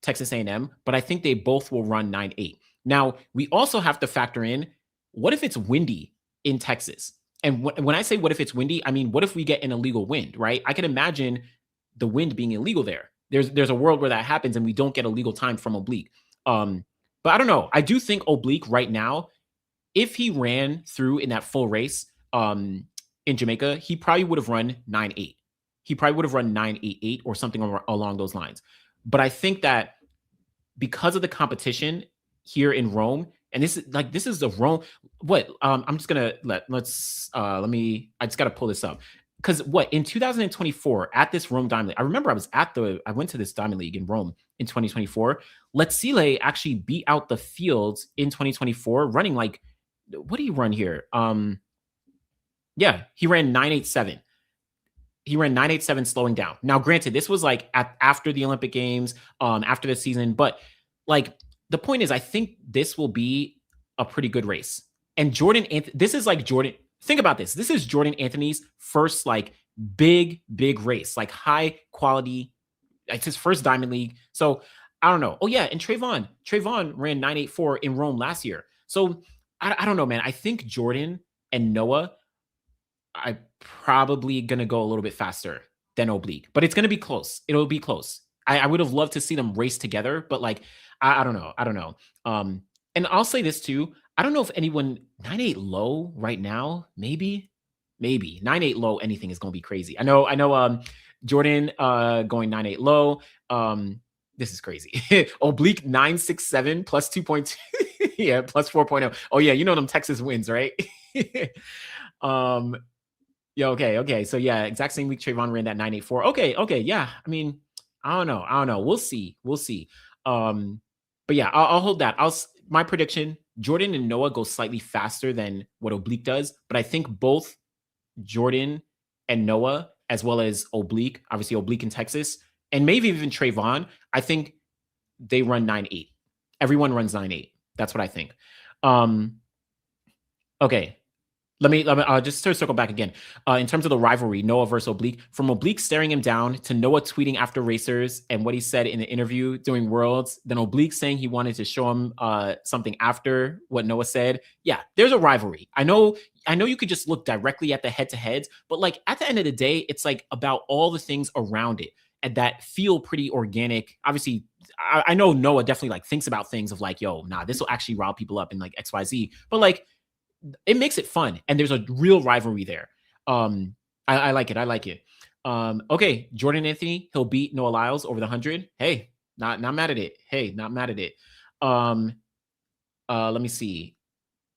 Texas A&M, but I think they both will run 9.8. Now, we also have to factor in, what if it's windy in Texas? And when I say what if it's windy, I mean, what if we get an illegal wind, right? I can imagine the wind being illegal there. There's a world where that happens and we don't get a legal time from Oblique. But I don't know. I do think Oblique right now, if he ran through in that full race in Jamaica, he probably would have run 9.8. He probably would have run 9.88 or something along those lines. But I think that because of the competition here in Rome, and this is the Rome. What I'm just gonna let me. I just gotta pull this up because in 2024 at this Rome Diamond League, I remember I went to this Diamond League in Rome in 2024. Letsile actually beat out the fields in 2024, running like, what do you run here? Yeah, he ran 9.87. He ran 9.87 slowing down. Now, granted, this was like after the Olympic Games, after the season, but like the point is, I think this will be a pretty good race. And this is like Jordan. Think about this. This is Jordan Anthony's first like big race, like high quality. It's his first Diamond League. So I don't know. Oh yeah, and Trayvon ran 9.84 in Rome last year. So I don't know, man. I think Jordan and Noah, I probably gonna go a little bit faster than Oblique, but it's gonna be close. It'll be close. I would have loved to see them race together, but like I don't know. And I'll say this too. I don't know if anyone 9.8 low right now. Maybe 9.8 low. Anything is gonna be crazy. I know. Jordan going 9.8 low. This is crazy. Oblique 9.67 plus 2.2. Yeah, plus 4.0. Oh yeah, you know them Texas wins, right? Yeah, okay. So yeah, exact same week Trayvon ran that 9.84. Okay, yeah. I mean, I don't know. We'll see. But yeah, I'll hold that. My prediction: Jordan and Noah go slightly faster than what Oblique does, but I think both Jordan and Noah, as well as Oblique, obviously Oblique in Texas, and maybe even Trayvon, I think they run 9.8. Everyone runs 9.8. That's what I think. Okay. Let me just to circle back again. In terms of the rivalry, Noah versus Oblique, from Oblique staring him down to Noah tweeting after racers and what he said in the interview during Worlds, then Oblique saying he wanted to show him something after what Noah said. Yeah, there's a rivalry. I know you could just look directly at the head-to-heads, but like at the end of the day, it's like about all the things around it and that feel pretty organic. Obviously, I know Noah definitely like thinks about things of like, yo, nah, this will actually rile people up in like XYZ, but like it makes it fun and there's a real rivalry there. I like it. Okay, Jordan Anthony, he'll beat Noah Lyles over the 100. Hey, not mad at it. Let me see.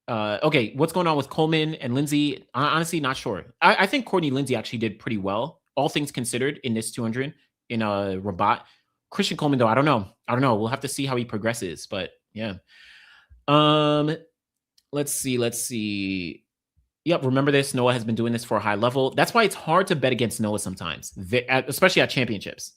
Okay, what's going on with Coleman and Lindsay? Honestly, not sure. I think Courtney Lindsay actually did pretty well, all things considered, in this 200 in Rabat. Christian Coleman, though, I don't know. We'll have to see how he progresses, but yeah. Let's see. Yep, remember this. Noah has been doing this for a high level. That's why it's hard to bet against Noah sometimes, especially at championships.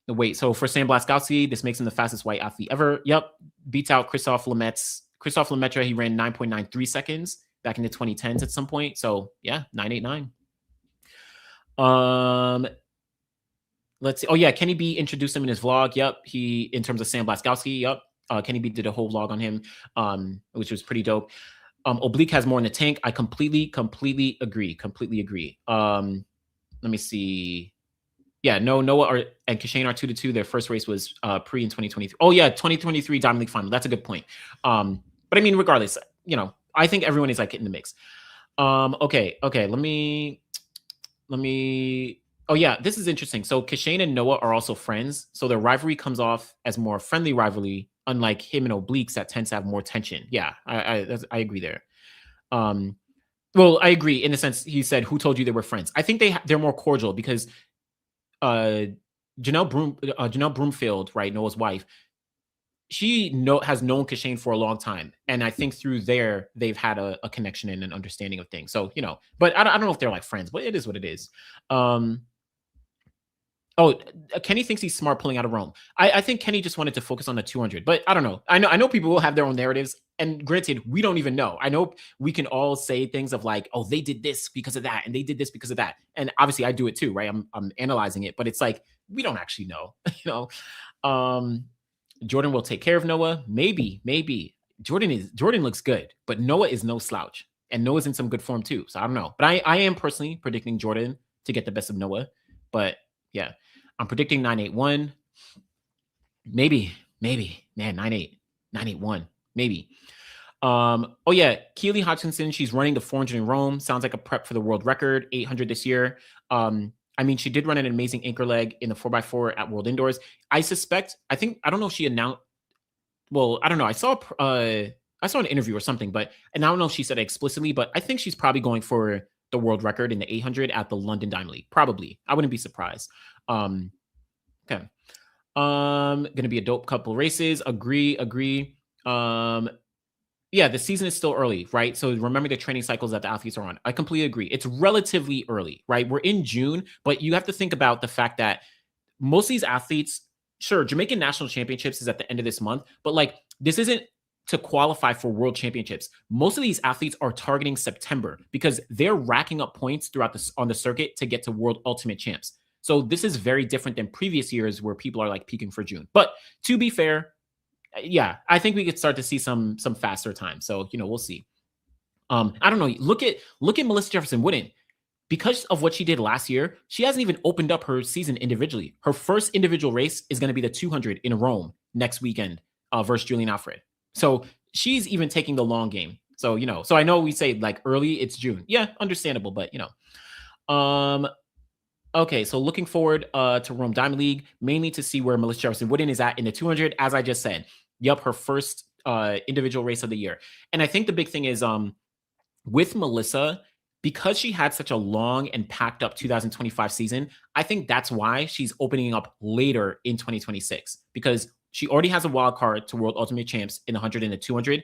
Wait, so for Sam Blaskowski, this makes him the fastest white athlete ever. Yep, beats out Christophe Lemaitre, he ran 9.93 seconds back in the 2010s at some point. So yeah, 9.89. let's see. Oh yeah, Kenny B introduced him in his vlog. Yep, he in terms of Sam Blaskowski. Yep, Kenny B did a whole vlog on him, which was pretty dope. Oblique has more in the tank. I completely agree. Completely agree. Let me see. Yeah, no, Noah and Kashane are 2-2. Their first race was pre in 2023. Oh yeah, 2023 Diamond League final. That's a good point. But I mean, regardless, I think everyone is like in the mix. Okay. Let me. Oh yeah, this is interesting. So Kashane and Noah are also friends, so their rivalry comes off as more friendly rivalry, unlike him and Obliques that tends to have more tension. Yeah, I agree there. Well, I agree in the sense he said, "Who told you they were friends?" I think they're more cordial because uh, Janelle Broomfield, right, Noah's wife, she has known Kashane for a long time, and I think through there they've had a connection and an understanding of things. So but I don't know if they're like friends, but it is what it is. Oh, Kenny thinks he's smart pulling out of Rome. I think Kenny just wanted to focus on the 200, but I don't know. I know people will have their own narratives, and granted, we don't even know. I know we can all say things of like, oh, they did this because of that, and they did this because of that, and obviously I do it too, right? I'm analyzing it, but it's like we don't actually know, Jordan will take care of Noah. Maybe Jordan looks good, but Noah is no slouch, and Noah's in some good form too. So I don't know, but I am personally predicting Jordan to get the best of Noah, but yeah. I'm predicting 981. Maybe, man, 98, 981, maybe. Oh yeah, Keely Hodgkinson, she's running the 400 in Rome. Sounds like a prep for the world record, 800 this year. I mean, she did run an amazing anchor leg in the 4x4 at World Indoors. I don't know if she announced. Well, I don't know. I saw an interview or something, and I don't know if she said it explicitly, but I think she's probably going for the world record in the 800 at the London Diamond League. Probably, I wouldn't be surprised. Okay. Gonna be a dope couple races. Agree. Yeah, the season is still early, right? So remember the training cycles that the athletes are on. I completely agree. It's relatively early, right? We're in June, but you have to think about the fact that most of these athletes, sure, Jamaican National Championships is at the end of this month, but like this isn't to qualify for world championships. Most of these athletes are targeting September because they're racking up points on the circuit to get to World Ultimate Champs. So this is very different than previous years where people are like peaking for June. But to be fair, yeah, I think we could start to see some faster times. So we'll see. I don't know. Look at Melissa Jefferson Wooden. Because of what she did last year, she hasn't even opened up her season individually. Her first individual race is going to be the 200 in Rome next weekend versus Julian Alfred. So she's even taking the long game. So so I know we say like early, it's June. Yeah, understandable, but Okay, so looking forward to Rome Diamond League, mainly to see where Melissa Jefferson Wooden is at in the 200, as I just said. Yep, her first individual race of the year. And I think the big thing is with Melissa, because she had such a long and packed up 2025 season, I think that's why she's opening up later in 2026, because she already has a wild card to World Ultimate Champs in the 100 and the 200.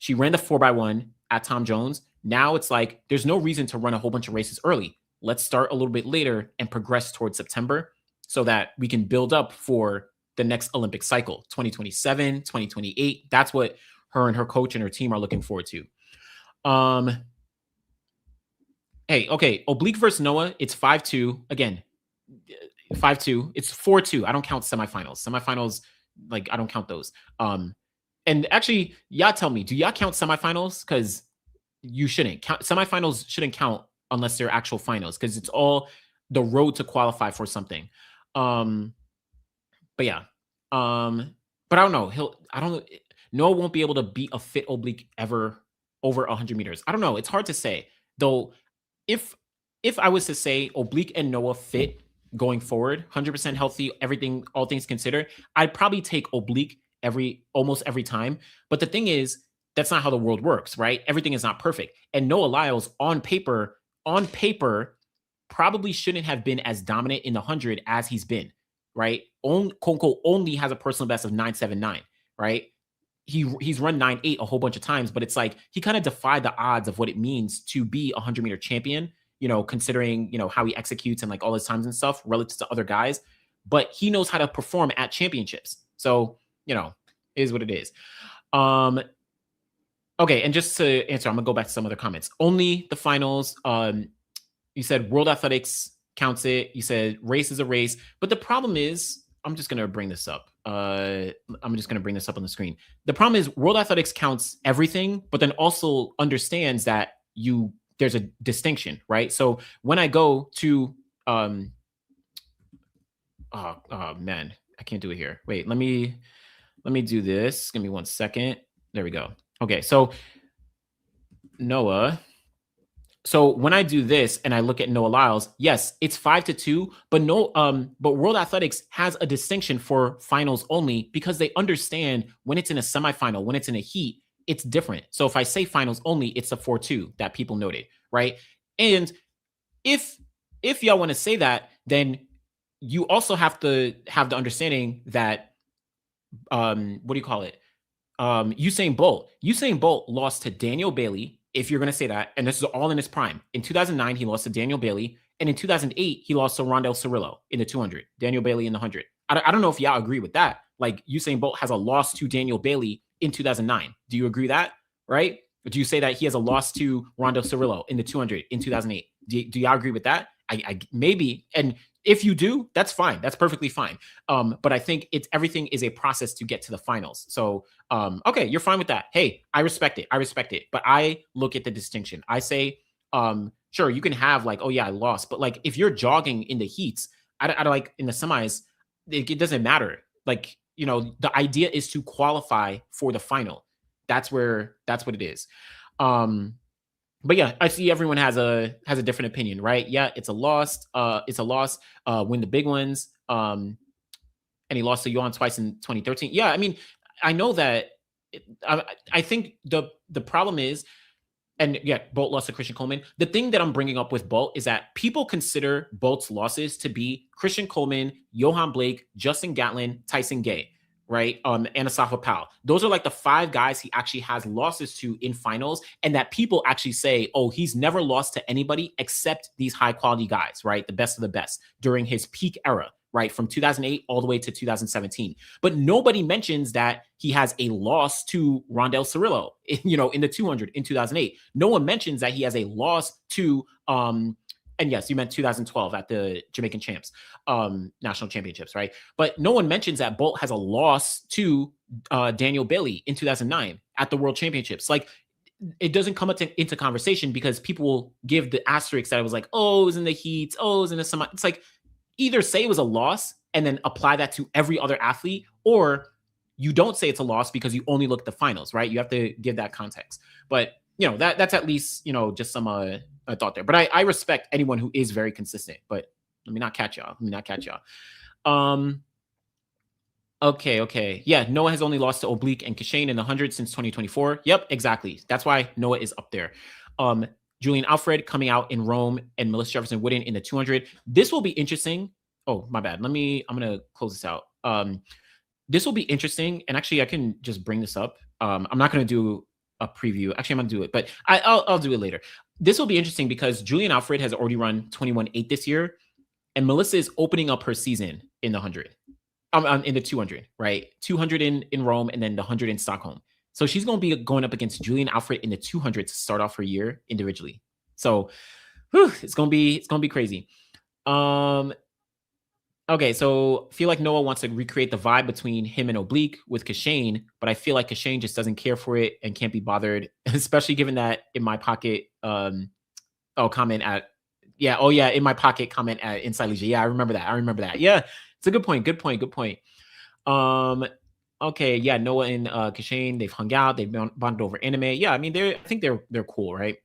She ran the 4x1 at Tom Jones. Now it's like there's no reason to run a whole bunch of races early. Let's start a little bit later and progress towards September so that we can build up for the next Olympic cycle, 2027, 2028. That's what her and her coach and her team are looking forward to. Hey, okay, Oblique versus Noah, it's 5-2. Again, 5-2. It's 4-2. I don't count semifinals. Semifinals, like, I don't count those. And actually, y'all tell me, do y'all count semifinals? Because you shouldn't. Semifinals shouldn't count unless they're actual finals, because it's all the road to qualify for something. But yeah. But I don't know. Noah won't be able to beat a fit Oblique ever over 100 meters. I don't know. It's hard to say. Though, if I was to say Oblique and Noah fit going forward, 100% healthy, everything, all things considered, I'd probably take Oblique almost every time. But the thing is, that's not how the world works, right? Everything is not perfect. And Noah Lyles on paper, probably shouldn't have been as dominant in the 100 as he's been, right? Konko only has a personal best of 9.79, right? He's run 9.8 a whole bunch of times, but it's like he kind of defied the odds of what it means to be a 100-meter champion, considering, how he executes and like all his times and stuff relative to other guys. But he knows how to perform at championships. So, it is what it is. Okay, and just to answer, I'm gonna go back to some other comments. Only the finals. You said World Athletics counts it. You said race is a race. But the problem is, I'm just going to bring this up. I'm just going to bring this up on the screen. The problem is World Athletics counts everything, but then also understands that there's a distinction, right? So when I go to, oh man, I can't do it here. Wait, let me do this. Give me 1 second. There we go. Okay, so Noah. So when I do this and I look at Noah Lyles, yes, it's 5-2, but but World Athletics has a distinction for finals only because they understand when it's in a semifinal, when it's in a heat, it's different. So if I say finals only, it's a 4-2 that people noted, right? And if y'all want to say that, then you also have to have the understanding that what do you call it? Usain Bolt lost to Daniel Bailey, if you're going to say that, and this is all in his prime. In 2009, he lost to Daniel Bailey, and in 2008, he lost to Rondell Cirillo in the 200, Daniel Bailey in the 100. I don't know if y'all agree with that. Like, Usain Bolt has a loss to Daniel Bailey in 2009. Do you agree that, right? Or do you say that he has a loss to Rondell Cirillo in the 200 in 2008? Do y'all agree with that? I maybe, and if you do, that's fine. That's perfectly fine. But I think everything is a process to get to the finals. So, okay, you're fine with that. Hey, I respect it. But I look at the distinction. I say, sure, you can have like, oh yeah, I lost. But like, if you're jogging in the heats, I like in the semis, it doesn't matter. Like, the idea is to qualify for the final. That's what it is. But yeah, I see everyone has a different opinion, right? Yeah, it's a loss. Win the big ones. And he lost to Johan twice in 2013. Yeah, I mean, I know that. I think the problem is, and yeah, Bolt lost to Christian Coleman. The thing that I'm bringing up with Bolt is that people consider Bolt's losses to be Christian Coleman, Johan Blake, Justin Gatlin, Tyson Gay, right? And Asafa Powell. Those are like the 5 guys he actually has losses to in finals, and that people actually say, oh, he's never lost to anybody except these high quality guys, right? The best of the best during his peak era, right? From 2008 all the way to 2017. But nobody mentions that he has a loss to Rondell Cirillo, in the 200 in 2008. No one mentions that he has a loss to, and yes, you meant 2012 at the Jamaican Champs, national championships, right? But no one mentions that Bolt has a loss to Daniel Bailey in 2009 at the World Championships. Like, it doesn't come into conversation because people will give the asterisk that it was like, oh, it was in the heats, oh, it was in the semi. It's like, either say it was a loss and then apply that to every other athlete, or you don't say it's a loss because you only look at the finals, right? You have to give that context. But, that's at least, just some thought there. But I respect anyone who is very consistent. But let me not catch y'all. Okay. Yeah, Noah has only lost to Oblique and Kashane in the 100 since 2024. Yep, exactly. That's why Noah is up there. Julian Alfred coming out in Rome and Melissa Jefferson Wooden in the 200. This will be interesting. Oh, my bad. I'm going to close this out. This will be interesting. And actually, I can just bring this up. I'm not going to do a preview. Actually, I'm going to do it, but I'll do it later. This will be interesting because Julian Alfred has already run 21.8 this year, and Melissa is opening up her season in the 100. In the 200, right? 200 in Rome and then the 100 in Stockholm. So she's going to be going up against Julian Alfred in the 200 to start off her year individually. So it's going to be crazy. Okay, so feel like Noah wants to recreate the vibe between him and Oblique with Kashane, but I feel like Kashane just doesn't care for it and can't be bothered, especially given that in my pocket, in my pocket comment at Inside Leisure. Yeah, I remember that. Yeah, it's a good point. Okay, yeah, Noah and Kashane, they've hung out, they've bonded over anime. Yeah, I mean, I think they're cool, right?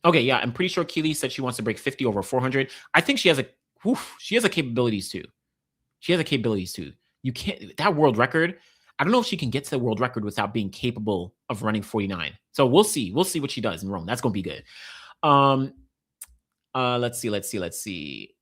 Okay, yeah, I'm pretty sure Keely said she wants to break 50 over 400. I think she has capabilities too. You can't, that world record, I don't know if she can get to the world record without being capable of running 49. So we'll see what she does in Rome. That's going to be good. Let's see.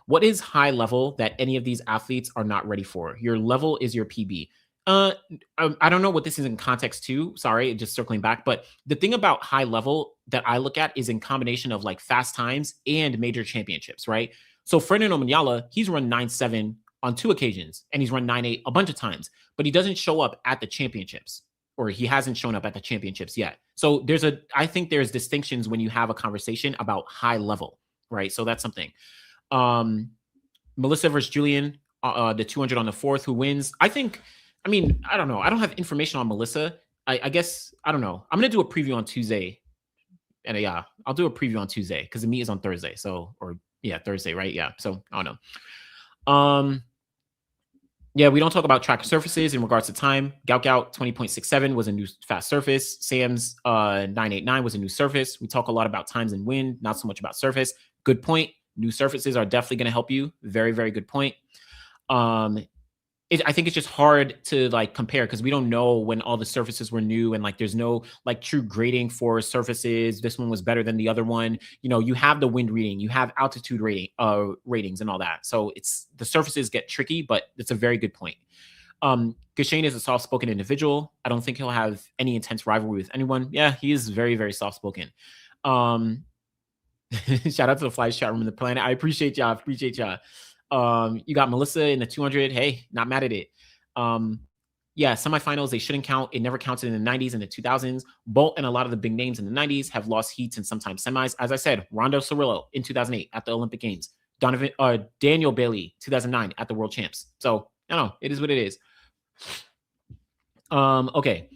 What is high level that any of these athletes are not ready for? Your level is your PB. I don't know what this is in context to. Sorry, just circling back. But the thing about high level that I look at is in combination of like fast times and major championships, right? So Fernando Manyala, he's run 9.7 on 2 occasions, and he's run 9.8 a bunch of times, but he doesn't show up at the championships, or he hasn't shown up at the championships yet. So I think there's distinctions when you have a conversation about high level. right? So that's something. Um, Melissa versus Julian, the 200 on the fourth, who wins? I mean, I don't know. I don't have information on Melissa. I guess, I don't know. I'm going to do a preview on Tuesday. And yeah, I'll do a preview on Tuesday because the meet is on Thursday. So, or yeah, Thursday, right? Yeah. So I don't know. Yeah, we don't talk about track surfaces in regards to time. Gout 20.67 was a new fast surface. Sam's 9.89 was a new surface. We talk a lot about times and wind, not so much about surface. Good point. New surfaces are definitely going to help you. Very, very good point. I think it's just hard to like compare because we don't know when all the surfaces were new and like there's no like true grading for surfaces. This one was better than the other one. You know, you have the wind reading, you have altitude ratings and all that. So it's the surfaces get tricky, but it's a very good point. Gashane is a soft-spoken individual. I don't think he'll have any intense rivalry with anyone. Yeah, he is very, very soft-spoken. Shout out to the Flies chat room in the planet. I appreciate y'all. You got Melissa in the 200. Hey, not mad at it. Yeah, semifinals, they shouldn't count. It never counted in the 90s and the 2000s. Bolt and a lot of the big names in the 90s have lost heats and sometimes semis. As I said, Rondo Cirillo in 2008 at the Olympic Games. Daniel Bailey, 2009 at the World Champs. So, I don't know. It is what it is. Okay.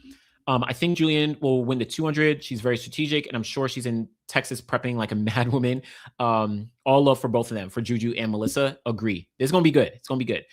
I think Julian will win the 200. She's very strategic, and I'm sure she's in Texas prepping like a mad woman. All love for both of them, for Juju and Melissa. Agree. It's going to be good. It's going to be good.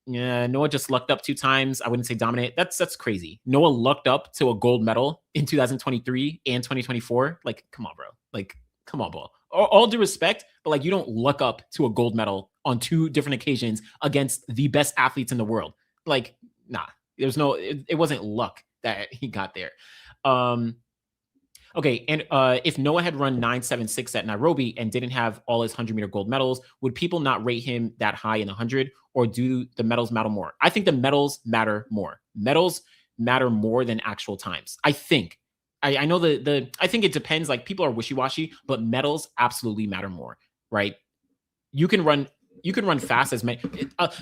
Yeah, Noah just lucked up 2 times. I wouldn't say dominate. That's crazy. Noah lucked up to a gold medal in 2023 and 2024. Like, come on, bro. Like, come on, bro. All due respect, but like, you don't luck up to a gold medal on 2 different occasions against the best athletes in the world. Like, nah. There's no, it wasn't luck that he got there. Okay, and if Noah had run 9.76 at Nairobi and didn't have all his 100-meter gold medals, would people not rate him that high in 100, or do the medals matter more? I think the medals matter more. Medals matter more than actual times. I think. I know I think it depends. Like, people are wishy-washy, but medals absolutely matter more, right? You can run fast as many.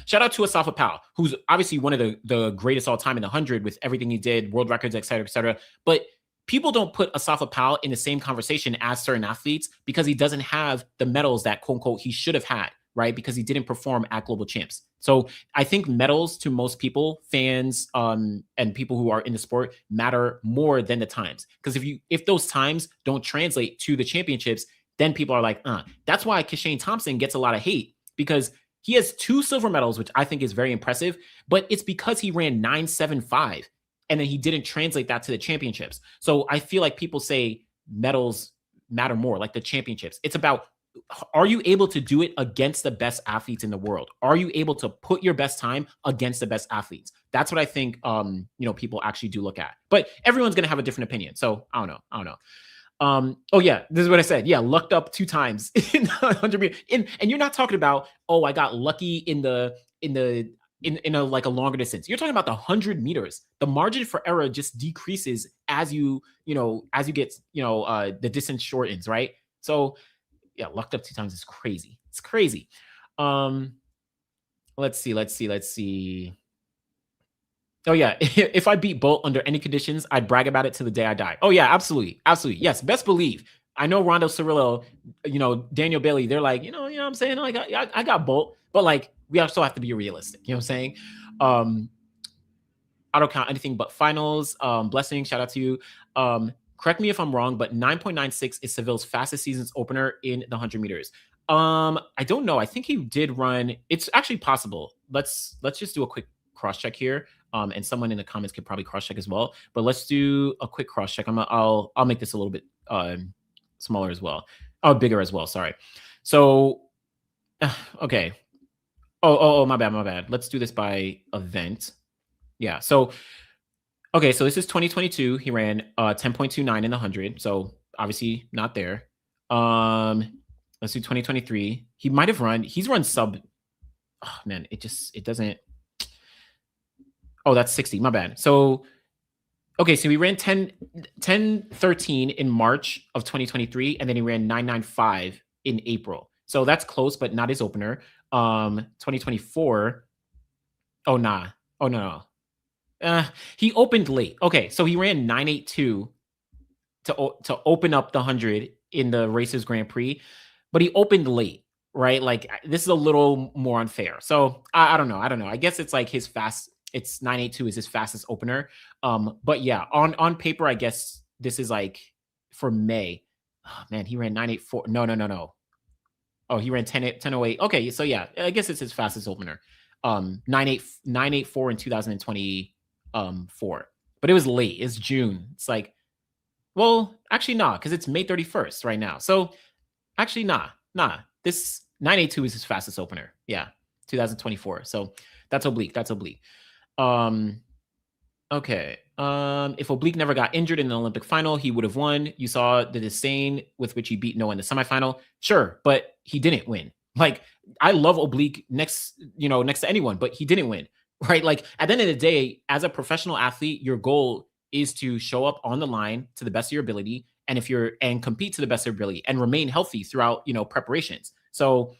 Shout out to Asafa Powell, who's obviously one of the greatest all time in the 100 with everything he did, world records, et cetera, et cetera. But people don't put Asafa Powell in the same conversation as certain athletes because he doesn't have the medals that quote unquote he should have had, right? Because he didn't perform at global champs. So I think medals to most people, fans, and people who are in the sport, matter more than the times. Because if those times don't translate to the championships, then people are like, That's why Kashane Thompson gets a lot of hate, because he has 2 silver medals, which I think is very impressive, but it's because he ran 9.75 and then he didn't translate that to the championships. So I feel like people say medals matter more, like the championships. It's about, are you able to do it against the best athletes in the world? Are you able to put your best time against the best athletes? That's what I think, people actually do look at. But everyone's going to have a different opinion. So I don't know. Oh yeah, this is what I said. Yeah, lucked up 2 times in 100 meters. And you're not talking about, I got lucky in a like a longer distance. You're talking about the 100 meters. The margin for error just decreases as you get, the distance shortens, right? So yeah, lucked up 2 times is crazy. It's crazy. Let's see. Oh yeah, if I beat Bolt under any conditions, I'd brag about it to the day I die. Oh yeah, absolutely. Yes, best believe. I know Rondo Cirillo, Daniel Bailey, they're like, you know what I'm saying? Like, I got Bolt, but like, we also have to be realistic. You know what I'm saying? I don't count anything but finals. Blessing, shout out to you. Correct me if I'm wrong, but 9.96 is Seville's fastest season's opener in the 100 meters. I don't know. I think he did run. It's actually possible. Let's just do a quick cross check here. And someone in the comments could probably cross check as well. But let's do a quick cross check. I'll make this a little bit smaller as well. Oh, bigger as well. Sorry. So, okay. Oh, my bad. Let's do this by event. Yeah. So, okay. So this is 2022. He ran 10.29 in the 100. So obviously not there. Let's do 2023. He's run sub. Oh man, it doesn't. Oh, that's 60. My bad. So, okay. So he ran 10.13 in March of 2023, and then he ran 9.95 in April. So that's close, but not his opener. 2024. Oh, nah. Oh, no. He opened late. Okay. So he ran 9.82 to open up the 100 in the Racers Grand Prix, but he opened late, right? Like this is a little more unfair. So I don't know. I don't know. I guess it's like his fast. It's 982 is his fastest opener. But yeah, on paper, I guess this is like for May. Oh, man, he ran 984. No. Oh, he ran 1008. Okay, so yeah, I guess it's his fastest opener. 984 in 2024. But it was late. It's June. It's like, well, actually, nah, because it's May 31st right now. So actually, nah. This 982 is his fastest opener. Yeah, 2024. So that's oblique. That's oblique. Okay. If Oblique never got injured in the Olympic final, he would have won. You saw the disdain with which he beat Noah in the semifinal. Sure, but he didn't win. Like, I love Oblique next to anyone, but he didn't win. Right? Like, at the end of the day, as a professional athlete, your goal is to show up on the line to the best of your ability, and compete to the best of your ability and remain healthy throughout, preparations. So,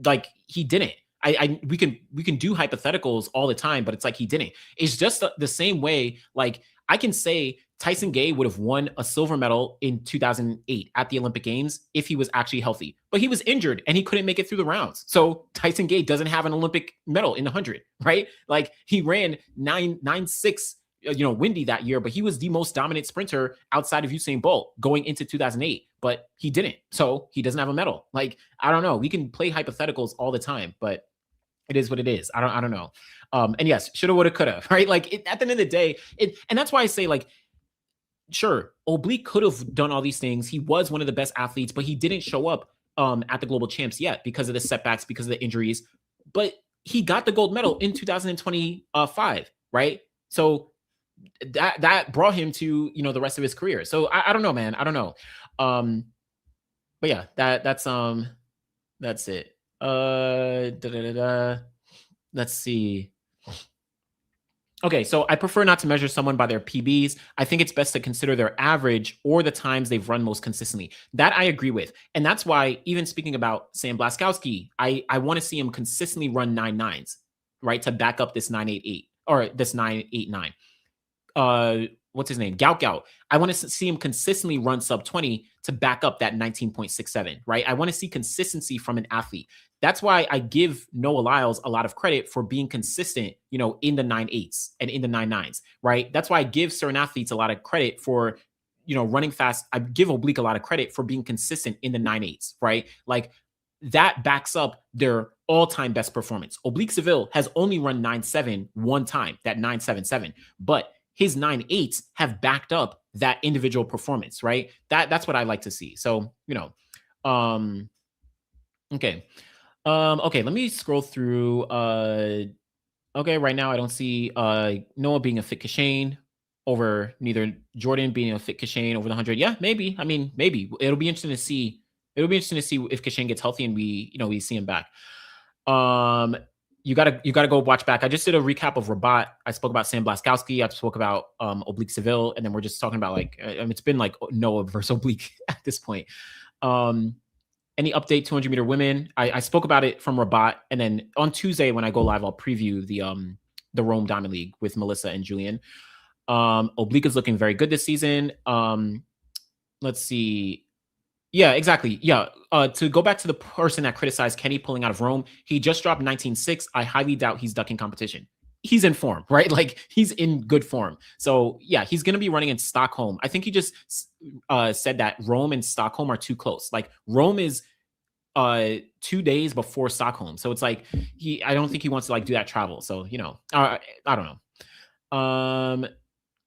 like, he didn't. We can do hypotheticals all the time, but it's like he didn't. It's just the same way. Like, I can say Tyson Gay would have won a silver medal in 2008 at the Olympic Games if he was actually healthy, but he was injured and he couldn't make it through the rounds. So Tyson Gay doesn't have an Olympic medal in the 100, right? Like, he ran 9.96, windy that year, but he was the most dominant sprinter outside of Usain Bolt going into 2008, but he didn't. So he doesn't have a medal. Like, I don't know. We can play hypotheticals all the time, but it is what it is. I don't know. And yes, shoulda, woulda, coulda, right? Like, at the end of the day, and that's why I say, like, sure, Oblique could have done all these things. He was one of the best athletes, but he didn't show up at the global champs yet because of the setbacks, because of the injuries. But he got the gold medal in 2025, right? So that brought him to the rest of his career. So I don't know, man. I don't know. But yeah, that's it. Let's see. Okay, so I prefer not to measure someone by their PBs. I think it's best to consider their average or the times they've run most consistently. That I agree with. And that's why, even speaking about Sam Blaskowski, I want to see him consistently run 9.9s, right? To back up this 9.88 or this 9.89. What's his name? Gout. I want to see him consistently run sub 20 to back up that 19.67, right? I want to see consistency from an athlete. That's why I give Noah Lyles a lot of credit for being consistent, in the 9.8s and in the 9.9s, right? That's why I give certain athletes a lot of credit for, running fast. I give Oblique a lot of credit for being consistent in the 9.8s, right? Like, that backs up their all-time best performance. Oblique Seville has only run 9.7 one time, that 9.77, but his 9.8s have backed up that individual performance, right? That's what I like to see. So, okay. Okay, let me scroll through. Okay, right now I don't see Noah being a fit Kashane over, neither Jordan being a fit Kashane over the 100. Yeah, maybe. I mean, maybe. It'll be interesting to see. It'll be interesting to see if Kashane gets healthy and we see him back. You gotta go watch back. I just did a recap of Rabat. I spoke about Sam Blaskowski. I spoke about Oblique Seville, and then we're just talking about, like, it's been like Noah versus Oblique at this point. Any update 200 meter women? I spoke about it from Rabat, and then on Tuesday when I go live, I'll preview the Rome Diamond League with Melissa and Julian. Oblique is looking very good this season. Let's see. Yeah, exactly. Yeah. To go back to the person that criticized Kenny pulling out of Rome, he just dropped 19.6. I highly doubt he's ducking competition. He's in form, right? Like, he's in good form. So yeah, he's going to be running in Stockholm. I think he just said that Rome and Stockholm are too close. Like, Rome is 2 days before Stockholm. So it's like, I don't think he wants to, like, do that travel. So, I don't know.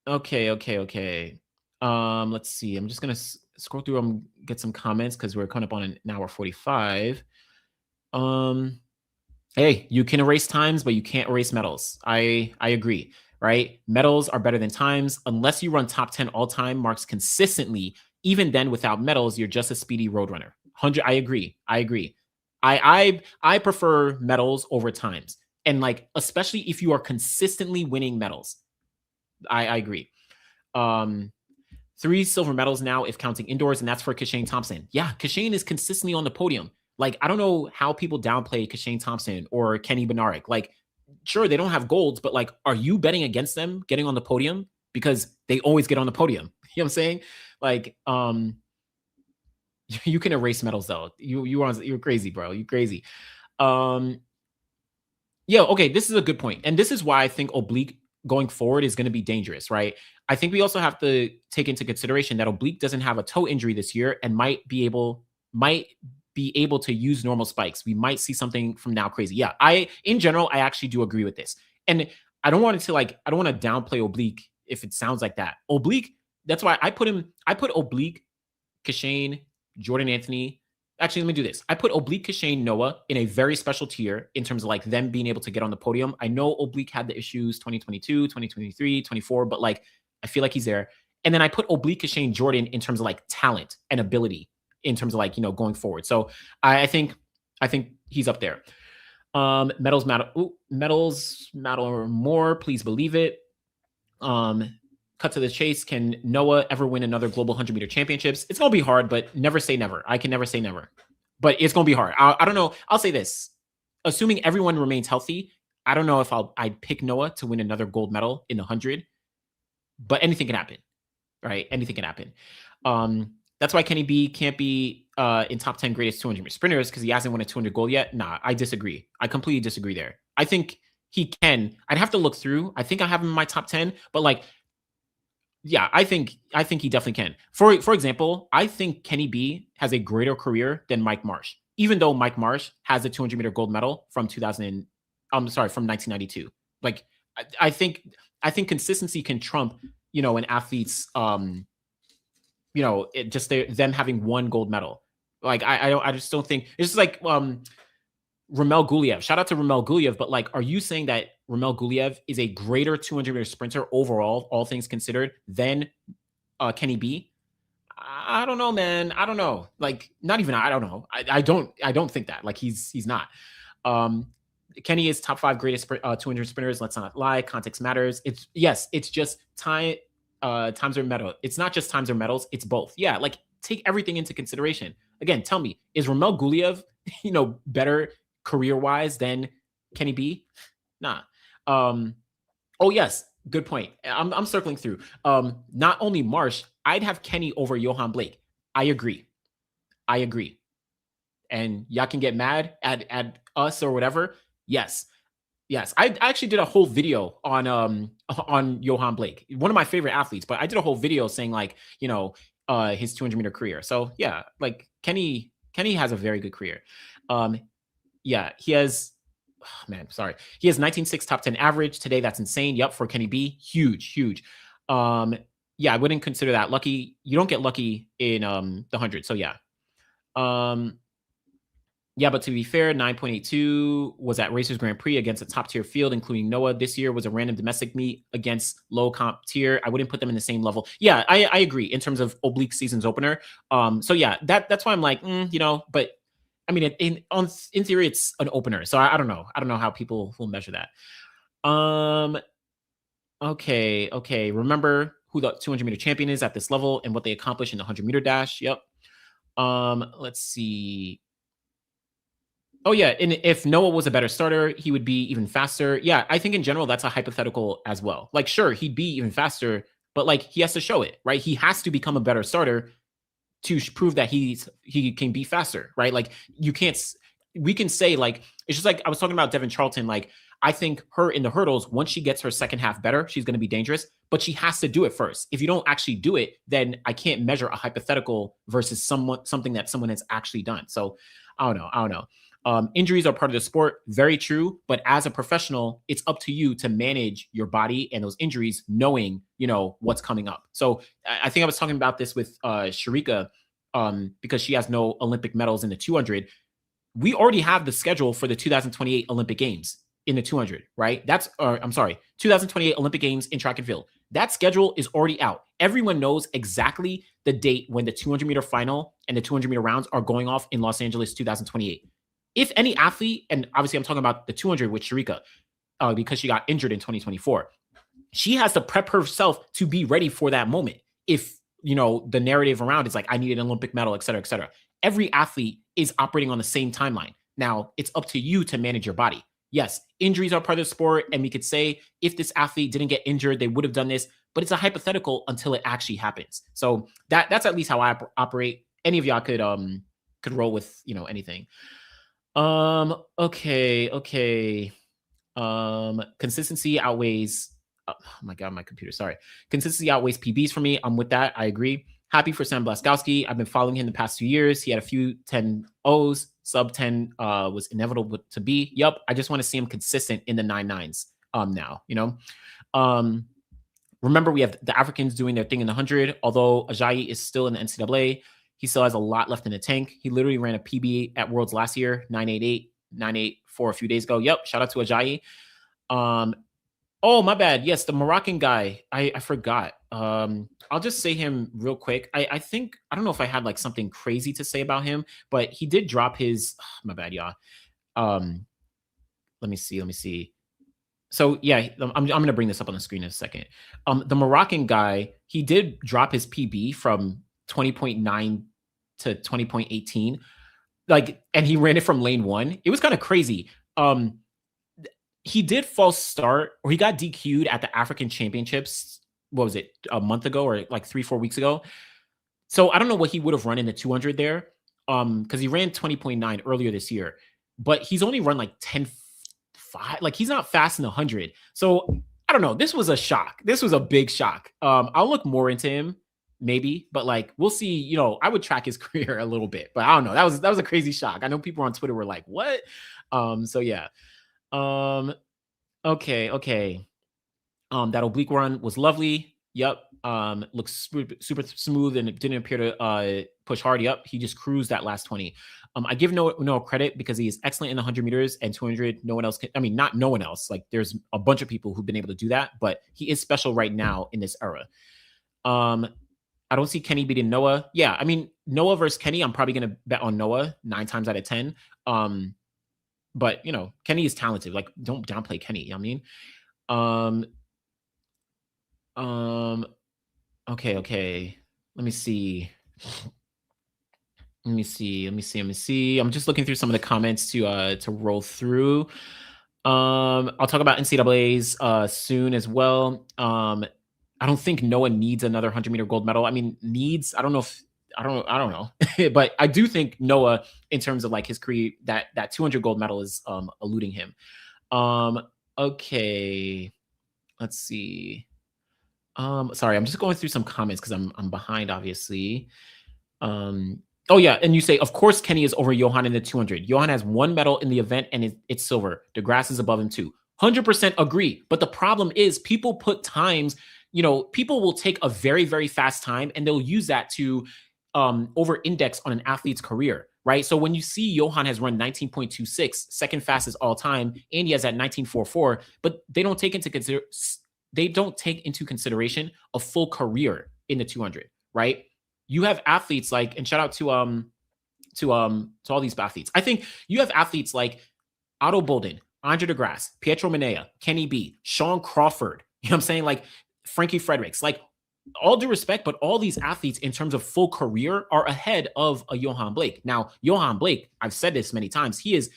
Okay. Let's see. I'm just going to scroll through and get some comments because we're coming up on an hour 45. Hey, you can erase times, but you can't erase medals. I agree, right? Medals are better than times. Unless you run top 10 all-time marks consistently, even then without medals, you're just a speedy roadrunner. 100. I agree. I prefer medals over times. And, like, especially if you are consistently winning medals. I agree. 3 silver medals now if counting indoors, and that's for Kashane Thompson. Yeah, Kashane is consistently on the podium. Like, I don't know how people downplay Kashane Thompson or Kenny Bednarek. Like, sure, they don't have golds, but, like, are you betting against them getting on the podium? Because they always get on the podium. You know what I'm saying? Like, You can erase medals though. You're crazy, bro. You crazy. Um, yeah, okay, this is a good point. And this is why I think Oblique going forward is going to be dangerous, right? I think we also have to take into consideration that Oblique doesn't have a toe injury this year and might be able to use normal spikes. We might see something from now crazy. Yeah, I in general I actually do agree with this. And I don't want to downplay Oblique if it sounds like that. Oblique, that's why I put Oblique, Kashane, Jordan Anthony. Actually, let me do this. I put Oblique, Kashane, Noah in a very special tier in terms of like them being able to get on the podium. I know Oblique had the issues 2022, 2023, 24, but like I feel like he's there. And then I put Oblique, Kashane, Jordan in terms of like talent and ability in terms of like, going forward. So I think he's up there. Medals matter. Ooh, medals matter more. Please believe it. Cut to the chase. Can Noah ever win another global 100-meter championships? It's going to be hard, but never say never. I can never say never, but it's going to be hard. I don't know. I'll say this. Assuming everyone remains healthy, I don't know if I'd pick Noah to win another gold medal in the 100, but anything can happen, right? Anything can happen. That's why Kenny B can't be in top 10 greatest 200-meter sprinters because he hasn't won a 200 gold yet. Nah, I disagree. I completely disagree there. I think he can. I'd have to look through. I think I have him in my top 10, but like, yeah, I think he definitely can. For example, I think Kenny B has a greater career than Mike Marsh, even though Mike Marsh has a 200-meter gold medal from 1992. Like, I think consistency can trump, an athlete's them having one gold medal. Like I just don't think it's just like Ramel Guliev. Shout out to Ramel Guliev, but like, are you saying that Ramel Guliev is a greater 200-meter sprinter overall, all things considered, than Kenny B? I don't know, man. I don't know. Like, not even I don't know. I don't think that. Like, he's not. Kenny is top 5 greatest 200 sprinters. Let's not lie. Context matters. It's just time. Times or medal. It's not just times or medals. It's both. Yeah, like take everything into consideration. Again, tell me, is Ramel Guliev, better career-wise than Kenny B? Nah. Oh yes, good point. I'm circling through. Not only Marsh, I'd have Kenny over Johan Blake. I agree. And y'all can get mad at us or whatever. Yes. I actually did a whole video on Johan Blake, one of my favorite athletes, but I did a whole video saying like, his 200-meter career. So yeah, like Kenny has a very good career. Yeah, he has he has 19.6 top 10 average today. That's insane. Yep, for Kenny B, huge. Yeah, I wouldn't consider that lucky. You don't get lucky in the 100. So yeah. Yeah, but to be fair, 9.82 was at Racers Grand Prix against a top-tier field, including Noah. This year was a random domestic meet against low comp tier. I wouldn't put them in the same level. Yeah, I agree in terms of Oblique season's opener. So yeah, that's why I'm like, but I mean, in theory, it's an opener. So I don't know. I don't know how people will measure that. Okay. Remember who the 200-meter champion is at this level and what they accomplished in the 100-meter dash. Yep. Let's see. Oh yeah, and if Noah was a better starter, he would be even faster. Yeah, I think in general that's a hypothetical as well. Like, sure, he'd be even faster, but like he has to show it, right? He has to become a better starter to prove that he can be faster, right? Like we can say like it's just like I was talking about Devin Charlton. Like I think her in the hurdles, once she gets her second half better, she's going to be dangerous, but she has to do it first. If you don't actually do it, then I can't measure a hypothetical versus something that someone has actually done. So I don't know. Injuries are part of the sport. Very true. But as a professional, it's up to you to manage your body and those injuries, knowing, what's coming up. So I think I was talking about this with Sharika because she has no Olympic medals in the 200. We already have the schedule for the 2028 Olympic Games in the 200, right? 2028 Olympic Games in track and field. That schedule is already out. Everyone knows exactly the date when the 200-meter final and the 200-meter rounds are going off in Los Angeles 2028. If any athlete, and obviously I'm talking about the 200 with Sharika, because she got injured in 2024, she has to prep herself to be ready for that moment. If, the narrative around is like, I need an Olympic medal, et cetera, et cetera. Every athlete is operating on the same timeline. Now, it's up to you to manage your body. Yes, injuries are part of the sport, and we could say if this athlete didn't get injured, they would have done this, but it's a hypothetical until it actually happens. So that's at least how I operate. any of y'all could roll with, anything. Okay. Consistency outweighs. Oh my god, my computer. Sorry. Consistency outweighs PBs for me. I'm with that. I agree. Happy for Sam Blaskowski. I've been following him the past 2 years. He had a few 10 O's. Sub 10 was inevitable to be. Yup. I just want to see him consistent in the 9.9s. Now, remember, we have the Africans doing their thing in the 100. Although Ajayi is still in the NCAA, he still has a lot left in the tank. He literally ran a PB at Worlds last year, 9.88, 9.84 a few days ago. Yep, shout out to Ajayi. Oh, my bad. Yes, the Moroccan guy. I forgot. I'll just say him real quick. I think, I don't know if I had like something crazy to say about him, but he did drop his, my bad, y'all. Let me see. So yeah, I'm going to bring this up on the screen in a second. The Moroccan guy, he did drop his PB from 20.9 to 20.18. Like, and he ran it from lane 1. It was kind of crazy. He did false start, or he got DQ'd at the African Championships. What was it, a month ago or like 3-4 weeks ago? So I don't know what he would have run in the 200 there, because he ran 20.9 earlier this year, but he's only run like 10.5. Like, he's not fast in the 100. So I don't know. This was a shock. This was a big shock. I'll look more into him, maybe, but like, we'll see. I would track his career a little bit, but I don't know. That was a crazy shock. I know people on Twitter were like, "What?" So yeah. Okay. That oblique run was lovely. Yep. Looks super smooth, and it didn't appear to push hard. Yep. He just cruised that last 20. I give Noah credit because he is excellent in the 100 meters and 200. No one else can. I mean, not no one else. Like, there's a bunch of people who've been able to do that, but he is special right now in this era. I don't see Kenny beating Noah. Yeah, I mean, Noah versus Kenny, I'm probably gonna bet on Noah 9 times out of 10. But Kenny is talented. Like, don't downplay Kenny. You know what I mean? Okay. Let me see. I'm just looking through some of the comments to roll through. I'll talk about NCAAs soon as well. I don't think Noah needs another 100-meter gold medal. I mean, needs. I don't know. But I do think Noah, in terms of like his career, that 200 gold medal is eluding him. Okay. Let's see. Sorry, I'm just going through some comments because I'm behind, obviously. Oh yeah, and you say, of course, Kenny is over Johan in the 200. Johan has 1 medal in the event, and it's silver. DeGrasse is above him too. 100% agree. But the problem is, people put times. People will take a very, very fast time, and they'll use that to over-index on an athlete's career, right? So when you see Johan has run 19.26, second fastest all time, and he has that 19.44, but they don't take into consideration a full career in the 200, right? You have athletes like, and shout out to all these athletes. I think you have athletes like Otto Bolden, Andre DeGrasse, Pietro Minea, Kenny B, Sean Crawford. You know what I'm saying? Like Frankie Fredericks. Like, all due respect, but all these athletes in terms of full career are ahead of a Johan Blake. Now, Johan Blake, I've said this many times, he is,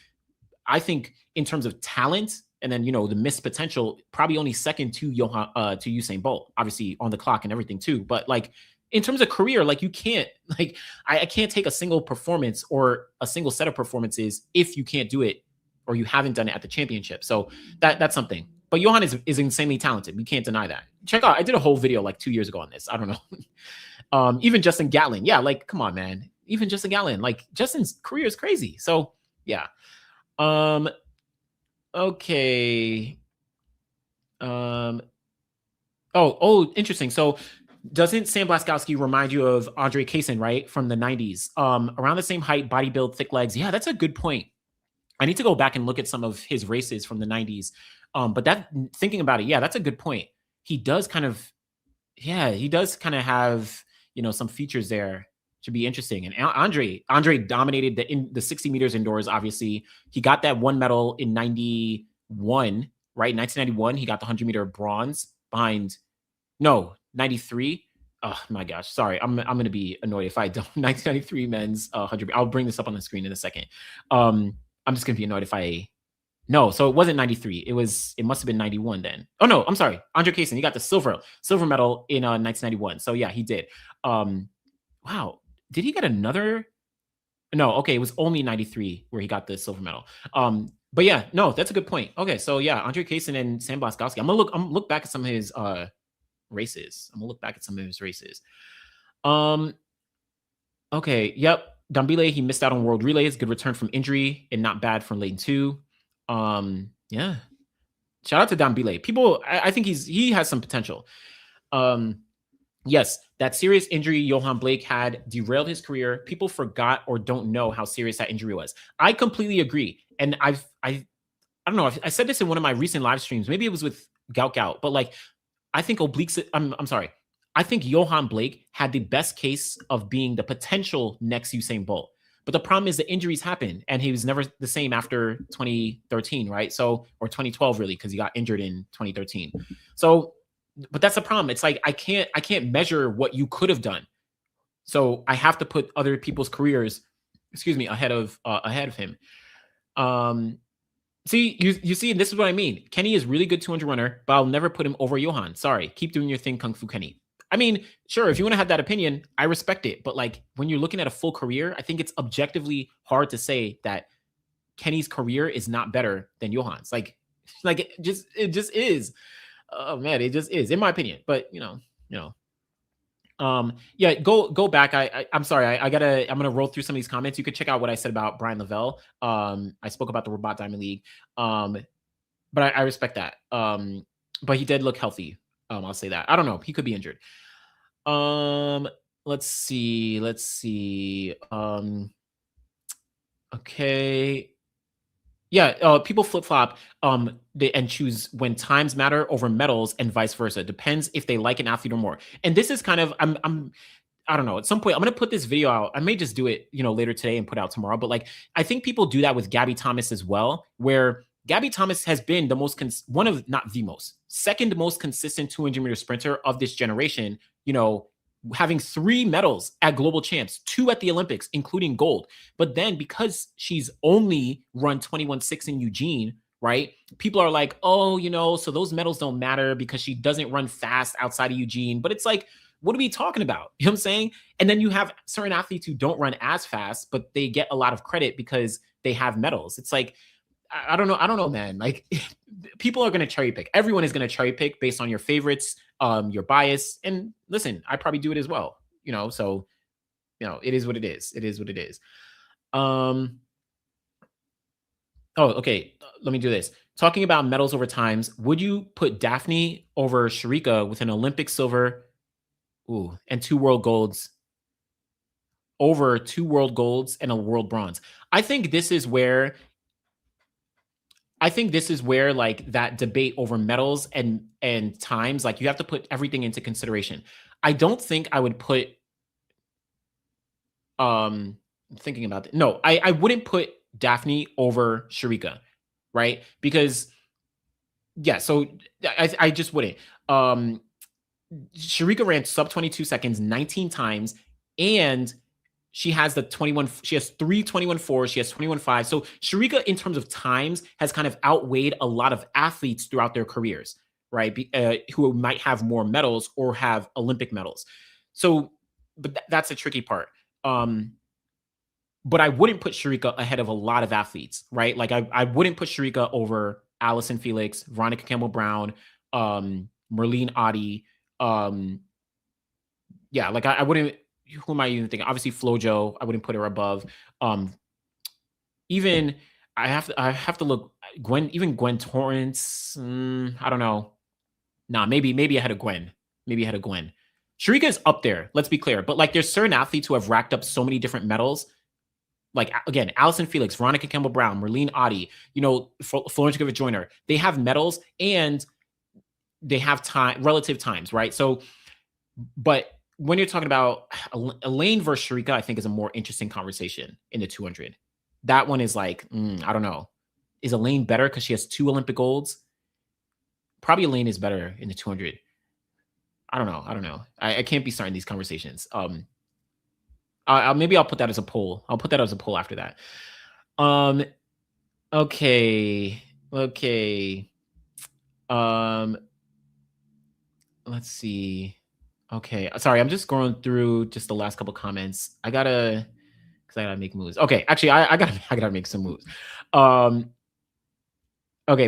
I think, in terms of talent and then, the missed potential, probably only second to Usain Bolt, obviously on the clock and everything too. But like, in terms of career, like, you can't, like, I can't take a single performance or a single set of performances if you can't do it or you haven't done it at the championship. So that's something. But Johan is insanely talented. We can't deny that. Check out, I did a whole video like 2 years ago on this. I don't know. Even Justin Gatlin. Yeah, like, come on, man. Even Justin Gatlin. Like, Justin's career is crazy. So, yeah. Okay. Oh, interesting. So, doesn't Sam Blaskowski remind you of Andre Kaysen, right? From the 90s? Around the same height, body build, thick legs. Yeah, that's a good point. I need to go back and look at some of his races from the 90s. But thinking about it, yeah, that's a good point. He does kind of have, some features there to be interesting. And Andre dominated the 60 meters indoors. Obviously, he got that 1 medal in 91, right? 1991, he got the 100-meter bronze behind 93. Oh my gosh, sorry. I'm going to be annoyed if I don't. 1993 men's 100. I'll bring this up on the screen in a second. I'm just going to be annoyed if I. No, so it wasn't 93. It must have been 91 then. Oh no, I'm sorry. Andre Kaysen, he got the silver medal in 1991. So yeah, he did. Wow. did he get another? No, okay, it was only 93 where he got the silver medal. But yeah, no, that's a good point. Okay, so yeah, Andre Kaysen and Sam Blaskowski. I'm gonna look back at some of his races. I'm gonna look back at some of his races. Um, okay, yep. Dambile, he missed out on world relays. Good return from injury and not bad from lane 2. Yeah. Shout out to Dambile. People, I think he has some potential. Yes, that serious injury Johan Blake had derailed his career. People forgot or don't know how serious that injury was. I completely agree. And I don't know. I said this in one of my recent live streams. Maybe it was with Gout Gout, but like I think I'm sorry. I think Johan Blake had the best case of being the potential next Usain Bolt. But the problem is the injuries happened and he was never the same after 2013, right? So, or 2012 really, because he got injured in 2013. So, but that's the problem. It's like I can't measure what you could have done. So I have to put other people's careers, excuse me, ahead of him. See, you see, and this is what I mean. Kenny is really good 200 runner, but I'll never put him over Johan. Sorry, keep doing your thing, Kung Fu Kenny. I mean, sure, if you want to have that opinion, I respect it. But like when you're looking at a full career, I think it's objectively hard to say that Kenny's career is not better than Johan's. Like it just is. Oh man, it just is, in my opinion. But you know, yeah, go back. I'm sorry. I'm gonna roll through some of these comments. You could check out what I said about Brian Lavelle. I spoke about the Rabat Diamond League. But I respect that. But he did look healthy. I'll say that. I don't know. He could be injured. Let's see. Okay. Yeah, people flip flop and choose when times matter over medals and vice versa. Depends if they like an athlete or more. And this is kind of I don't know. At some point, I'm gonna put this video out. I may just do it, later today and put out tomorrow. But like, I think people do that with Gabby Thomas as well, where Gabby Thomas has been the most one of not the most second most consistent 200-meter sprinter of this generation. Having 3 medals at global champs, 2 at the Olympics, including gold. But then because she's only run 21.6 in Eugene, right? People are like, oh, so those medals don't matter because she doesn't run fast outside of Eugene. But it's like, what are we talking about? You know what I'm saying? And then you have certain athletes who don't run as fast, but they get a lot of credit because they have medals. It's like, I don't know, man. Like people are going to cherry pick. Everyone is going to cherry pick based on your favorites, your bias. And listen, I probably do it as well, so, it is what it is. It is what it is. Oh, okay. Let me do this. Talking about medals over times, would you put Daphne over Sharika with an Olympic silver and 2 world golds over 2 world golds and a world bronze? I think this is where like that debate over medals and times, like you have to put everything into consideration. I don't think I would put thinking about it. No, I wouldn't put Daphne over Sharika, right? Because yeah, so I just wouldn't. Sharika ran sub 22 seconds 19 times, and she has 3 21.4, she has 21.5. So Sharika, in terms of times, has kind of outweighed a lot of athletes throughout their careers, right? Who might have more medals or have Olympic medals. So, but that's a tricky part. But I wouldn't put Sharika ahead of a lot of athletes, right? Like I wouldn't put Sharika over Allison Felix, Veronica Campbell-Brown, Merlene Ottey. Yeah, like I wouldn't. Who am I even thinking? Obviously, Flojo, I wouldn't put her above. Even I have to look. Gwen Torrance. I don't know. Nah, maybe ahead of Gwen. Maybe ahead of Gwen. Sharika is up there. Let's be clear. But like, there's certain athletes who have racked up so many different medals. Like again, Allison Felix, Veronica Campbell-Brown, Merlene Ottey, Florence Griffith-Joyner. They have medals and they have relative times, right? So, but when you're talking about Elaine versus Sharika, I think is a more interesting conversation in the 200. That one is like, I don't know. Is Elaine better because she has 2 Olympic golds? Probably Elaine is better in the 200. I don't know. I can't be starting these conversations. Maybe I'll put that as a poll. I'll put that as a poll after that. Okay. Let's see. Okay, sorry, I'm just going through just the last couple comments. Because I gotta make moves. Okay, actually, I gotta I gotta make some moves. Um, okay,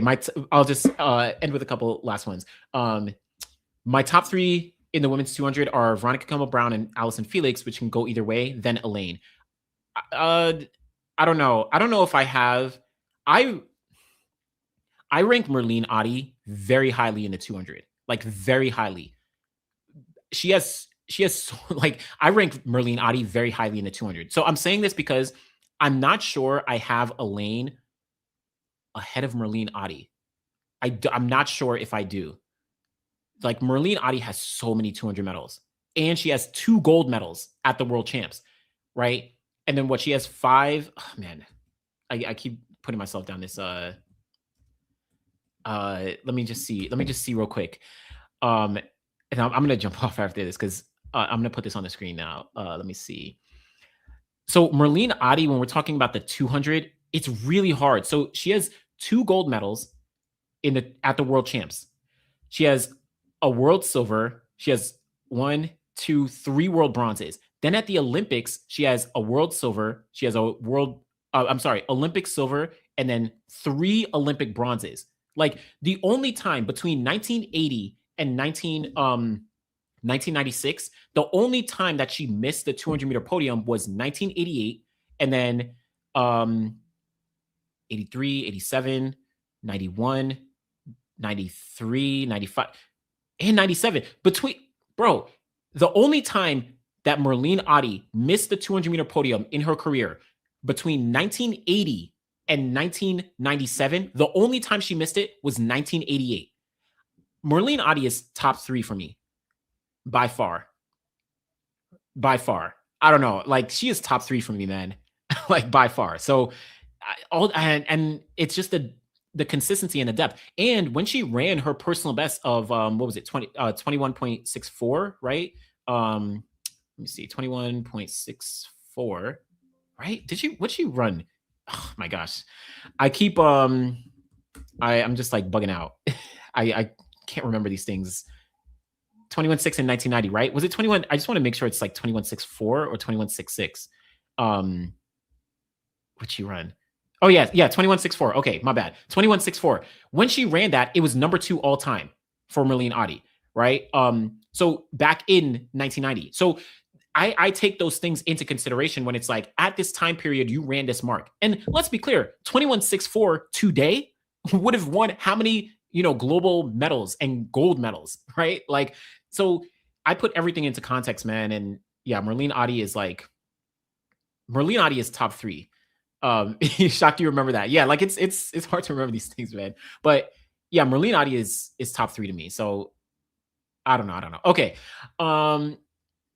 I'll just end with a couple last ones. My top three in the women's 200 are Veronica Como Brown and Allison Felix, which can go either way. Then Elaine. Uh, I don't know. I don't know if I have. I I rank Merlene Ottey very highly in the 200, like very highly. She has so, like I rank Merlene Ottey very highly in the 200. So I'm saying this because I'm not sure I have Elaine ahead of Merlene Ottey. I'm not sure if I do. Like Merlene Ottey has so many 200 medals, and she has 2 gold medals at the World Champs, right? And then what she has 5. Oh, man, I keep putting myself down this. Let me just see. Let me just see real quick. And I'm gonna jump off after this because I'm gonna put this on the screen now. Let me see. So Merlene Ottey, when we're talking about the 200, it's really hard. So she has 2 gold medals at the World Champs. She has a world silver. She has 1, 2, 3 world bronzes. Then at the Olympics, she has a world silver. She has a Olympic silver, and then 3 Olympic bronzes. Like the only time between 1980 and 1996, the only time that she missed the 200-meter podium was 1988, and then 83, 87, 91, 93, 95, and 97. The only time that Merlene Ottey missed the 200-meter podium in her career between 1980 and 1997, the only time she missed it was 1988. Merlene Ottey is top 3 for me by far. By far. I don't know. Like she is top 3 for me, man. Like by far. So and it's just the consistency and the depth. And when she ran her personal best of what was it, 21.64, right? Let me see, 21.64, right? What'd she run? Oh my gosh. I keep I'm just like bugging out. I can't remember these things. 21.6 in 1990, right? Was it 21? I just want to make sure it's like 21.64 or 21.66. What'd she run? Oh, yeah, 21.64. Okay, my bad. 21.64. When she ran that, it was number 2 all time for Merlene Ottey, right? So back in 1990. So I take those things into consideration when it's like, at this time period, you ran this mark. And let's be clear, 21.64 today would have won how many, global medals and gold medals, right? Like, so I put everything into context, man. And yeah, Merlene Ottey is top 3. Shocked you remember that. Yeah, like it's hard to remember these things, man. But yeah, Merlene Ottey is top 3 to me. So I don't know. Okay.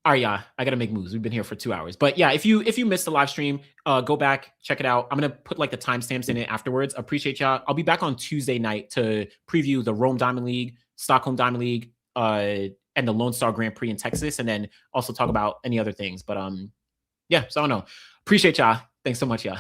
All right, yeah, I gotta make moves. We've been here for 2 hours. But yeah, if you missed the live stream, go back, check it out. I'm gonna put like the timestamps in it afterwards. Appreciate y'all. I'll be back on Tuesday night to preview the Rome Diamond League, Stockholm Diamond League, and the Lone Star Grand Prix in Texas, and then also talk about any other things. But yeah, so I don't know. Appreciate y'all. Thanks so much, y'all.